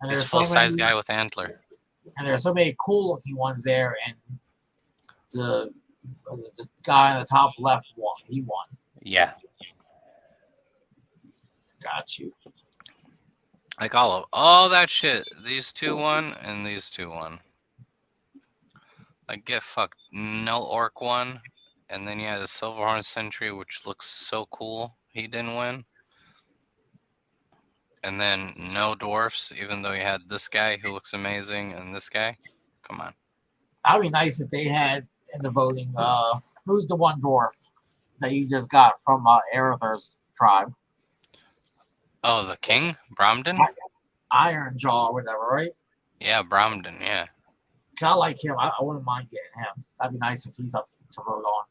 [SPEAKER 1] This full-size guy with antler.
[SPEAKER 2] And there's so many cool-looking ones there, and the guy on the top left won. He won.
[SPEAKER 1] Yeah.
[SPEAKER 2] Got you.
[SPEAKER 1] Like all that shit. These 2 won, and these 2 won. Like, get fucked. No orc won. And then you had the Silverhorn Sentry, which looks so cool. He didn't win. And then no dwarfs, even though you had this guy who looks amazing and this guy. Come on.
[SPEAKER 2] That'd be nice if they had in the voting. Who's the one dwarf that you just got from Arether's tribe?
[SPEAKER 1] Oh, the king? Bromden?
[SPEAKER 2] Iron Jaw or whatever, right?
[SPEAKER 1] Yeah, Bromden, yeah.
[SPEAKER 2] I like him. I wouldn't mind getting him. That'd be nice if he's up to vote on.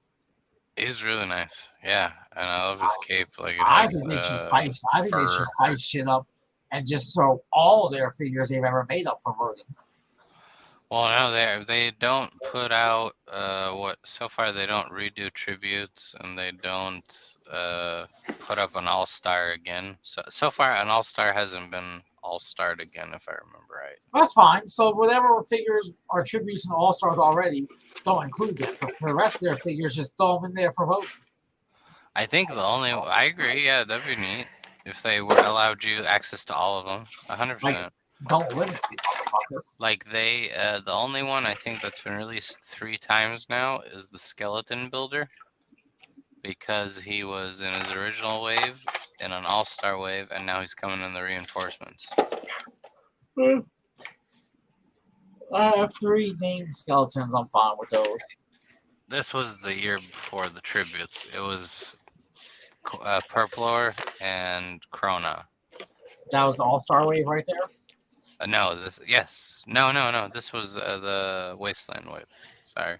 [SPEAKER 1] He's really nice. Yeah, and I love his cape. Like,
[SPEAKER 2] I think they should spice shit up and just throw all their figures they've ever made up for voting.
[SPEAKER 1] Well, no, they don't put out so far they don't redo tributes, and they don't put up an all-star again. So far an all-star hasn't been all-starred again, if I remember right.
[SPEAKER 2] That's fine. So whatever figures are tributes and all-stars already, don't include them. But for the rest of their figures, just throw them in there for voting.
[SPEAKER 1] I think I agree, yeah, that'd be neat. If they were allowed you access to all of them, 100%.
[SPEAKER 2] Don't limit me, motherfucker.
[SPEAKER 1] Like the only one I think that's been released 3 times now is the Skeleton Builder, because he was in his original wave, in an all-star wave, and now he's coming in the reinforcements.
[SPEAKER 2] I have 3 named skeletons. I'm fine with those.
[SPEAKER 1] This was the year before the tributes. It was Purplor and Krona.
[SPEAKER 2] That was the all-star wave right there?
[SPEAKER 1] No, No. This was the Wasteland wave. Sorry.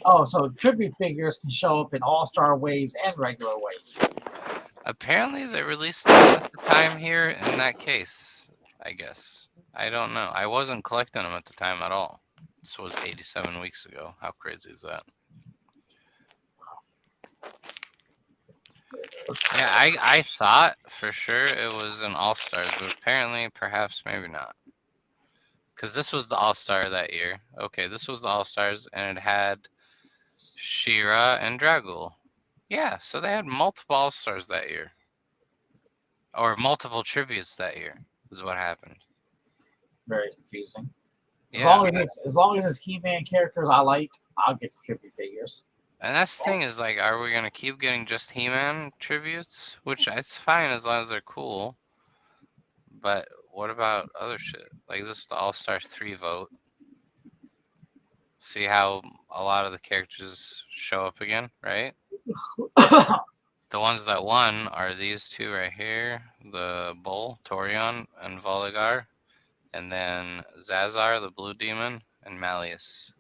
[SPEAKER 2] Oh, so tribute figures can show up in all-star waves and regular waves.
[SPEAKER 1] Apparently, they released them at the time here in that case, I guess. I don't know. I wasn't collecting them at the time at all. This was 87 weeks ago. How crazy is that? Yeah, I thought for sure it was an all-stars, but apparently, perhaps, maybe not. Because this was the all-star that year. Okay, this was the all-stars, and it had She-Ra and Dragul. Yeah, so they had multiple all-stars that year. or multiple tributes that year is what happened.
[SPEAKER 2] Very confusing. As
[SPEAKER 1] Yeah.
[SPEAKER 2] long as it's He-Man characters I like, I'll get the tribute figures.
[SPEAKER 1] And that's the thing is like, are we gonna keep getting just He-Man tributes? Which it's fine as long as they're cool. But what about other shit? Like this is the All-Star 3 vote. See how a lot of the characters show up again, right? The ones that won are these two right here, the Bull, Torion, and Voligar, and then Zazar, the Blue Demon, and Malleus,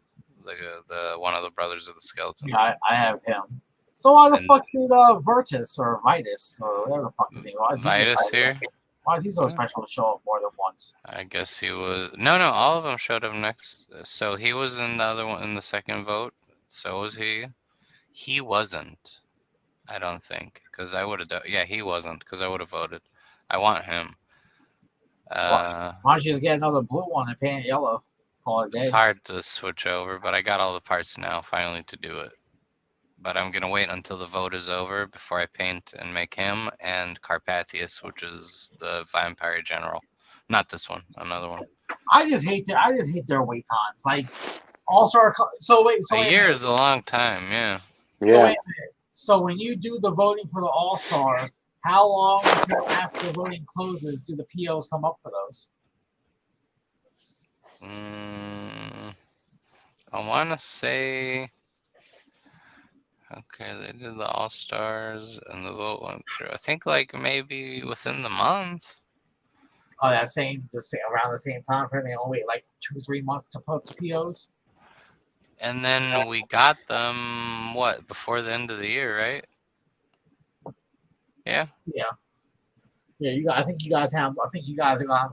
[SPEAKER 1] the one of the brothers of the Skeletons.
[SPEAKER 2] Yeah, I have him. So why the fuck did Virtus or Vitus or whatever the fuck his name was?
[SPEAKER 1] Vitus here?
[SPEAKER 2] Why is he so special to show up more than once?
[SPEAKER 1] I guess he was. No, all of them showed up next. So he was in the other one in the second vote. So was he. He wasn't. I don't think, because I would have. Yeah, he wasn't, because I would have voted. I want him.
[SPEAKER 2] Why don't you just get another blue one and paint it yellow? Call it day.
[SPEAKER 1] It's hard to switch over, but I got all the parts now finally to do it. But I'm gonna wait until the vote is over before I paint and make him and Carpathius, which is the Vampire General. Not this one, another one.
[SPEAKER 2] I just hate their wait times. Like All-Star.
[SPEAKER 1] A year is a long time, yeah.
[SPEAKER 2] So wait a minute. So when you do the voting for the All-Stars, how long until after the voting closes do the POs come up for those?
[SPEAKER 1] I want to say. Okay, they did the All-Stars and the vote went through. I think like maybe within the month.
[SPEAKER 2] Oh, around the same time frame. They only wait like 2-3 months to put the POs.
[SPEAKER 1] And then we got them before the end of the year, right? Yeah.
[SPEAKER 2] Yeah. I think you guys are going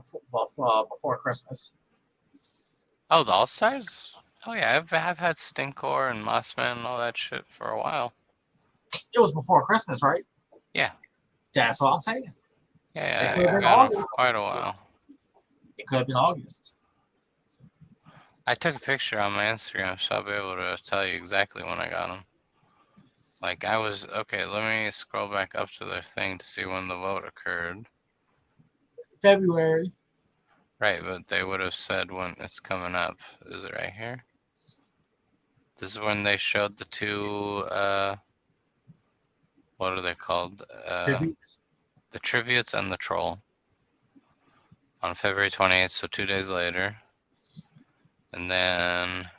[SPEAKER 2] before Christmas.
[SPEAKER 1] Oh, the All-Stars? Oh yeah, I've had Stinkor and Mossman and all that shit for a while.
[SPEAKER 2] It was before Christmas, right?
[SPEAKER 1] Yeah.
[SPEAKER 2] That's what I'm saying.
[SPEAKER 1] Yeah, I got them for quite a while.
[SPEAKER 2] It could have been August.
[SPEAKER 1] I took a picture on my Instagram, so I'll be able to tell you exactly when I got them. Like okay, let me scroll back up to their thing to see when the vote occurred.
[SPEAKER 2] February.
[SPEAKER 1] Right, but they would have said when it's coming up. Is it right here? This is when they showed the two, what are they called?
[SPEAKER 2] Tributes.
[SPEAKER 1] The tributes and the troll. On February 28th, so 2 days later. And then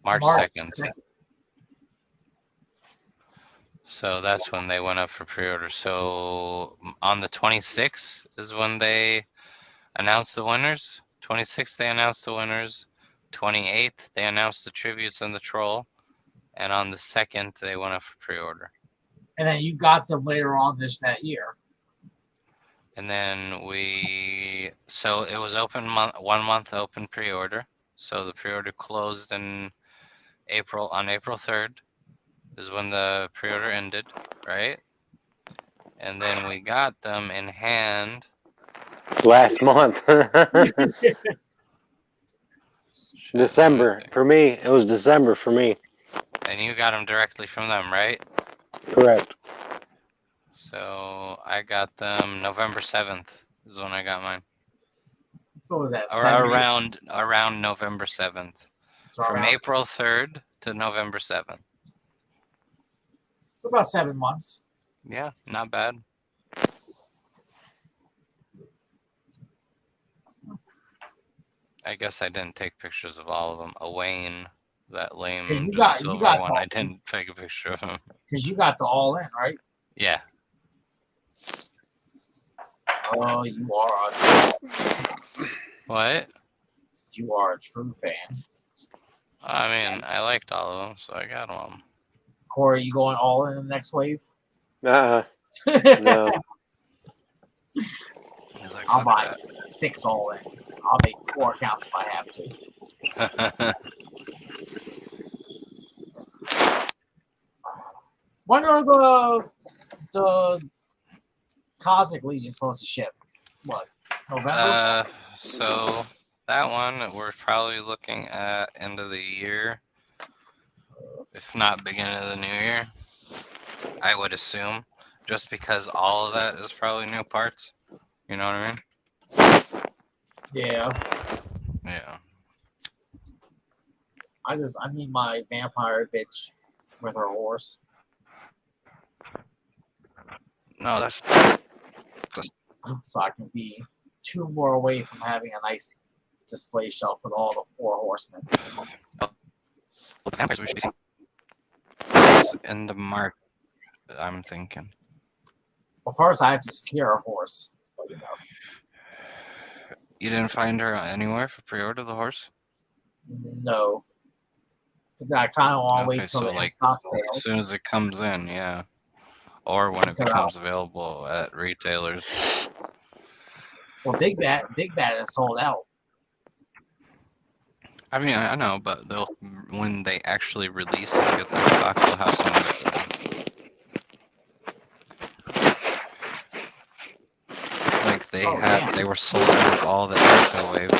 [SPEAKER 1] March 2nd. So that's when they went up for pre-order. So on the 26th is when they announced the winners. 26th they announced the winners. 28th they announced the tributes and the troll. And on the 2nd they went up for pre-order.
[SPEAKER 2] And then you got them later on that year.
[SPEAKER 1] And then so it was 1 month open pre-order. So the pre-order closed on April 3rd. Is when the pre-order ended, right? And then we got them in hand
[SPEAKER 3] last month. December for me. It was December for me.
[SPEAKER 1] And you got them directly from them, right?
[SPEAKER 3] Correct.
[SPEAKER 1] So I got them November 7th is when I got mine.
[SPEAKER 2] So was that
[SPEAKER 1] around November 7th. So from April 3rd to November 7th.
[SPEAKER 2] So about 7 months.
[SPEAKER 1] Yeah, not bad. I guess I didn't take pictures of all of them. Wayne, that lame silver one, I didn't take a picture of him.
[SPEAKER 2] Because you got the all-in, right?
[SPEAKER 1] Yeah.
[SPEAKER 2] Oh, you are a true.
[SPEAKER 1] What?
[SPEAKER 2] You are a true fan.
[SPEAKER 1] I mean, I liked all of them, so I got them.
[SPEAKER 2] Corey, you going all in the next wave?
[SPEAKER 3] No.
[SPEAKER 1] He's like,
[SPEAKER 2] I'll buy 6 all-ins. I'll make 4 accounts if I have to. When are the Cosmic Legion supposed to ship? What, November?
[SPEAKER 1] So that one we're probably looking at end of the year. if not beginning of the new year. I would assume, just because all of that is probably new parts. You know what I mean?
[SPEAKER 2] Yeah.
[SPEAKER 1] Yeah.
[SPEAKER 2] I need my vampire bitch with her horse.
[SPEAKER 1] No, that's
[SPEAKER 2] So I can be 2 more away from having a nice display shelf with all the 4 horsemen.
[SPEAKER 1] the vampires we should be seeing in the market. I'm thinking.
[SPEAKER 2] Well, first I have to secure a horse. But,
[SPEAKER 1] You didn't find her anywhere for pre-order the horse?
[SPEAKER 2] no. So I kind of want to wait
[SPEAKER 1] Okay,
[SPEAKER 2] till
[SPEAKER 1] so
[SPEAKER 2] the
[SPEAKER 1] like
[SPEAKER 2] stock
[SPEAKER 1] as
[SPEAKER 2] sale.
[SPEAKER 1] soon as it comes in, yeah, or when it becomes available at retailers.
[SPEAKER 2] Well, Big Bat is sold out.
[SPEAKER 1] I mean, I know, but they'll when they actually release and get their stock, they'll have some available. Like they were sold out of all the airfill wave.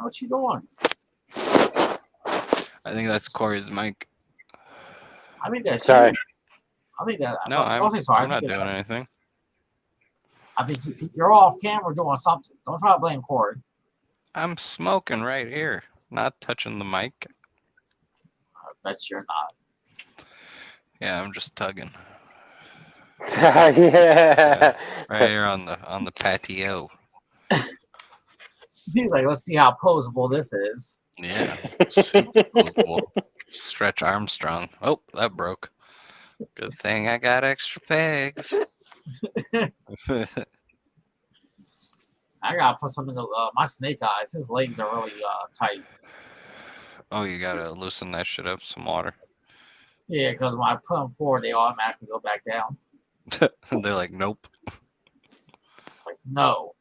[SPEAKER 2] What you doing?
[SPEAKER 1] I think that's Corey's mic.
[SPEAKER 2] I mean that's
[SPEAKER 3] Sorry.
[SPEAKER 2] I mean that.
[SPEAKER 1] No, I'm not doing anything.
[SPEAKER 2] I think you're off camera doing something. Don't try to blame Corey.
[SPEAKER 1] I'm smoking right here, not touching the mic.
[SPEAKER 2] I bet you're not.
[SPEAKER 1] Yeah, I'm just tugging.
[SPEAKER 3] Yeah.
[SPEAKER 1] Right here on the patio.
[SPEAKER 2] He's like, let's see how posable this is.
[SPEAKER 1] Yeah, super posable. Stretch Armstrong. Oh, that broke. Good thing I got extra pegs.
[SPEAKER 2] I gotta put some in my snake eyes. His legs are really tight.
[SPEAKER 1] Oh, you gotta loosen that shit up some water.
[SPEAKER 2] Yeah, because when I put them forward, they automatically go back down.
[SPEAKER 1] They're like, nope.
[SPEAKER 2] Like, no,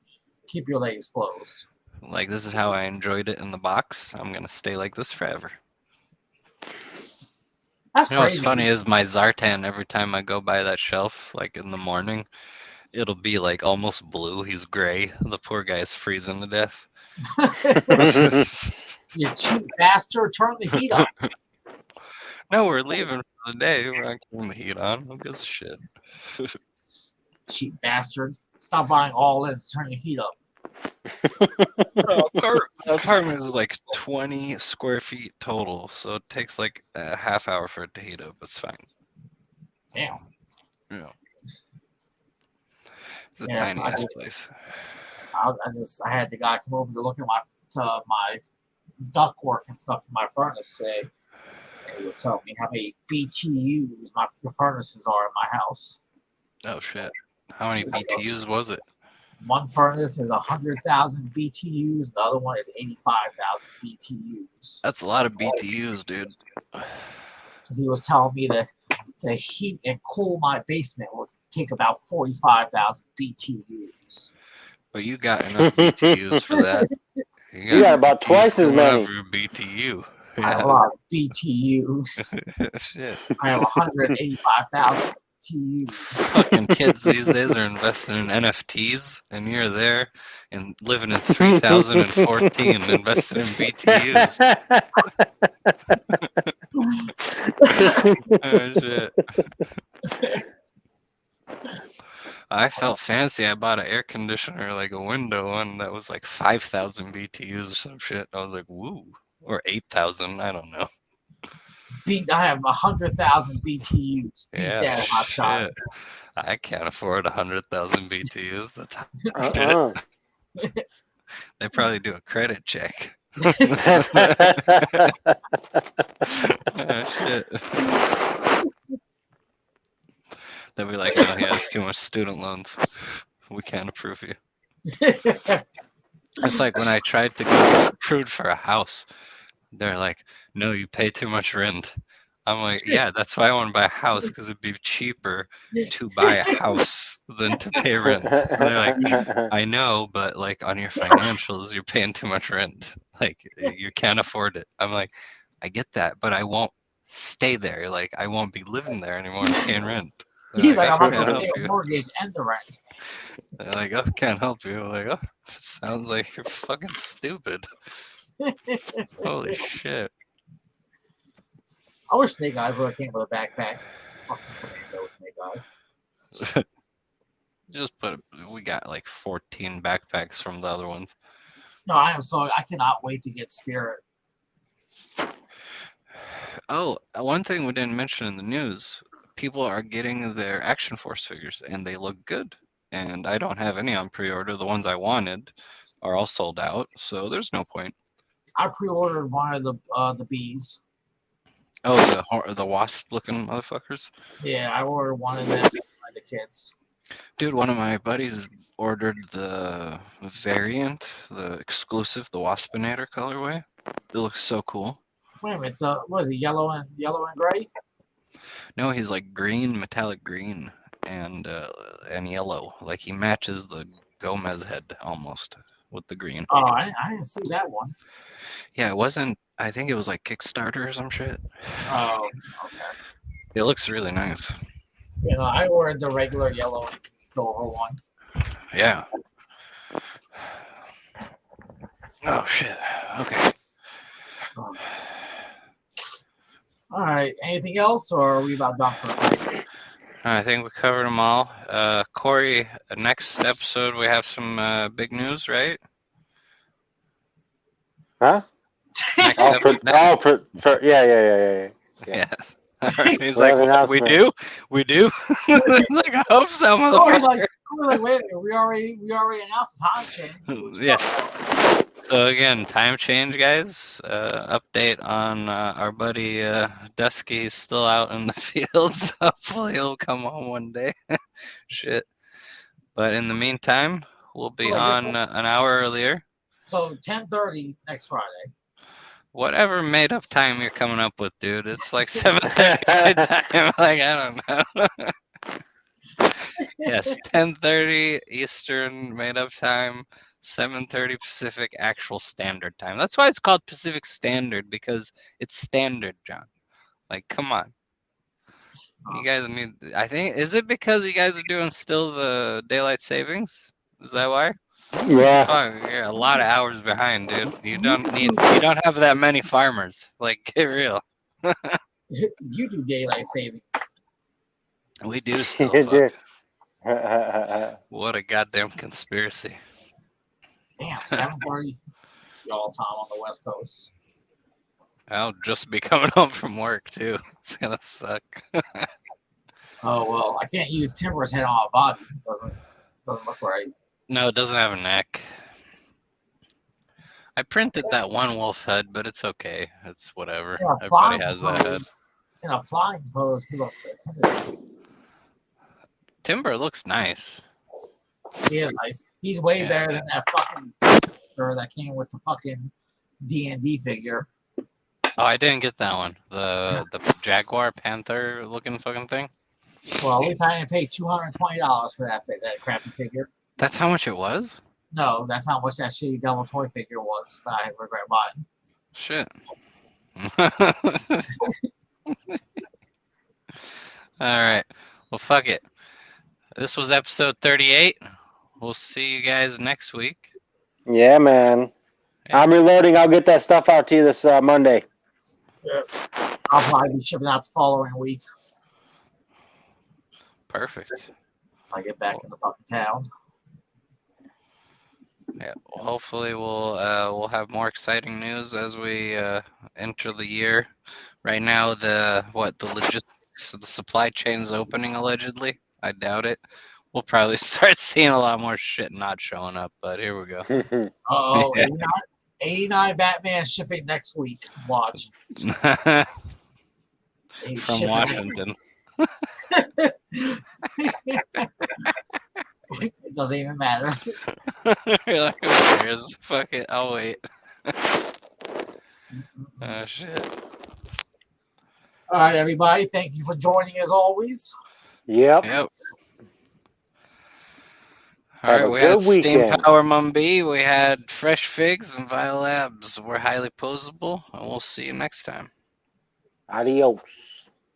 [SPEAKER 2] keep your legs closed.
[SPEAKER 1] Like, this is how I enjoyed it in the box. I'm gonna stay like this forever.
[SPEAKER 2] That's
[SPEAKER 1] you know
[SPEAKER 2] crazy.
[SPEAKER 1] What's funny is my Zartan, every time I go by that shelf, like in the morning, it'll be like almost blue. He's gray. The poor guy's freezing to death.
[SPEAKER 2] You cheap bastard, turn the heat on.
[SPEAKER 1] No, we're leaving for the day. We're not keeping the heat on. Who gives a shit?
[SPEAKER 2] Cheap bastard. Stop buying all in, turn the heat up.
[SPEAKER 1] The apartment is like 20 square feet total, so it takes like a half hour for it to heat up. It's fine.
[SPEAKER 2] Damn.
[SPEAKER 1] Yeah. It's a tiny ass place.
[SPEAKER 2] I had the guy come over to look at my duct work and stuff for my furnace today. And he was telling me how many BTUs the furnaces are in my house.
[SPEAKER 1] Oh shit. How many BTUs was it?
[SPEAKER 2] One furnace is 100,000 BTUs, the other one is 85,000 BTUs.
[SPEAKER 1] That's a lot of BTUs, dude.
[SPEAKER 2] Because he was telling me that to heat and cool my basement would take about 45,000 BTUs.
[SPEAKER 1] But you got enough BTUs for that.
[SPEAKER 3] You got about twice as many.
[SPEAKER 1] For BTU.
[SPEAKER 2] I have a lot of BTUs.
[SPEAKER 1] Shit.
[SPEAKER 2] I have 185,000 BTUs.
[SPEAKER 1] Fucking kids these days are investing in NFTs, and you're there and living in 3014 investing in BTUs. Oh, shit. I felt fancy. I bought an air conditioner, like a window one that was like 5,000 BTUs or some shit. I was like, woo. Or 8,000. I don't know.
[SPEAKER 2] I have 100,000 BTUs.
[SPEAKER 1] Yeah,
[SPEAKER 2] hot shot.
[SPEAKER 1] I can't afford 100,000 BTUs. That's hot shit. They probably do a credit check. Oh, shit. They'll be like, no, he has too much student loans. We can't approve you. It's like when I tried to go get approved for a house. They're like, no, you pay too much rent. I'm like, yeah, that's why I want to buy a house, because it'd be cheaper to buy a house than to pay rent. And they're like, I know, but like on your financials, you're paying too much rent. Like, you can't afford it. I'm like, I get that, but I won't stay there. Like, I won't be living there anymore and paying rent.
[SPEAKER 2] He's like, I'm not going to pay a mortgage and the rent.
[SPEAKER 1] They're like, oh, can't help you. I'm like, oh, sounds like you're fucking stupid. Holy shit.
[SPEAKER 2] I wish Snake Eyes would have came with a backpack. Fucking Commando Snake Eyes.
[SPEAKER 1] Just we got like 14 backpacks from the other ones.
[SPEAKER 2] No, I am sorry. I cannot wait to get Spirit.
[SPEAKER 1] Oh, one thing we didn't mention in the news, people are getting their Action Force figures and they look good. And I don't have any on pre-order. The ones I wanted are all sold out, so there's no point.
[SPEAKER 2] I pre-ordered one of the bees.
[SPEAKER 1] Oh, the wasp-looking motherfuckers?
[SPEAKER 2] Yeah, I ordered one of them by the kids.
[SPEAKER 1] Dude, one of my buddies ordered the variant, the exclusive, the Waspinator colorway. It looks so cool.
[SPEAKER 2] Wait a minute, what is it? Yellow and gray?
[SPEAKER 1] No, he's like green, metallic green, and yellow. Like he matches the Gomez head almost with the green.
[SPEAKER 2] Oh, I didn't see that one.
[SPEAKER 1] Yeah, it wasn't. I think it was like Kickstarter or some shit.
[SPEAKER 2] Oh, okay.
[SPEAKER 1] It looks really nice.
[SPEAKER 2] You know, I ordered the regular yellow and silver one.
[SPEAKER 1] Yeah. Oh shit. Okay.
[SPEAKER 2] All right. Anything else, or are we about done for the night?
[SPEAKER 1] I think we covered them all. Corey, next episode we have some big news, right?
[SPEAKER 3] Huh? Yeah.
[SPEAKER 1] Yes. He's like, we do? Like, I hope so, motherfucker.
[SPEAKER 2] Like, wait a minute, we already announced the time change.
[SPEAKER 1] Yes. So again, time change, guys. Update on our buddy Dusky's still out in the fields. Hopefully he'll come home one day. Shit. But in the meantime, we'll be on an hour earlier.
[SPEAKER 2] So 10:30 next Friday.
[SPEAKER 1] Whatever made up time you're coming up with, dude. It's like 7:30 time. Like, I don't know. Yes, 10:30 Eastern made up time, 7:30 Pacific actual standard time. That's why it's called Pacific Standard, because it's standard, John. Like, come on. You guys need, I think, is it because you guys are doing still the daylight savings? Is that why?
[SPEAKER 3] Yeah.
[SPEAKER 1] Fuck, you're a lot of hours behind, dude. You don't have that many farmers. Like, get real.
[SPEAKER 2] You do daylight savings.
[SPEAKER 1] We do still. Fuck. What a goddamn conspiracy.
[SPEAKER 2] Damn, 7:30 y'all time on the West Coast.
[SPEAKER 1] I'll just be coming home from work too. It's gonna suck.
[SPEAKER 2] Oh well, I can't use Timber's head on my body. It doesn't look right.
[SPEAKER 1] No, it doesn't have a neck. I printed that one wolf head, but it's okay. It's whatever. Everybody has that head.
[SPEAKER 2] In a flying pose, he looks like
[SPEAKER 1] Timber looks nice.
[SPEAKER 2] He is nice. He's way better than that fucking figure that came with the fucking D&D figure.
[SPEAKER 1] Oh, I didn't get that one. The Jaguar Panther looking fucking thing.
[SPEAKER 2] Well, at least I didn't pay $220 for that crappy figure.
[SPEAKER 1] That's how much it was?
[SPEAKER 2] No, that's not much that shitty double toy figure was. I regret buying.
[SPEAKER 1] Shit. All right. Well, fuck it. This was episode 38. We'll see you guys next week.
[SPEAKER 3] Yeah, man. Yeah. I'm reloading. I'll get that stuff out to you this Monday.
[SPEAKER 2] Yeah. I'll probably be shipping out the following week.
[SPEAKER 1] Perfect.
[SPEAKER 2] So I get back in the fucking town.
[SPEAKER 1] Yeah. Well, hopefully we'll have more exciting news as we enter the year. Right now, the logistics, the supply chain's opening allegedly. I doubt it. We'll probably start seeing a lot more shit not showing up, but here we go.
[SPEAKER 2] Oh, 89 Batman shipping next week. Watch.
[SPEAKER 1] From Washington.
[SPEAKER 2] It doesn't even matter.
[SPEAKER 1] You're like, who cares? Fuck it, I'll wait. Oh, shit.
[SPEAKER 2] All right, everybody. Thank you for joining as always.
[SPEAKER 3] Yep.
[SPEAKER 1] All right, we had Steam Power Mumby, we had Fresh Figs and Vile Labs. We're highly posable, and we'll see you next time.
[SPEAKER 3] Adios.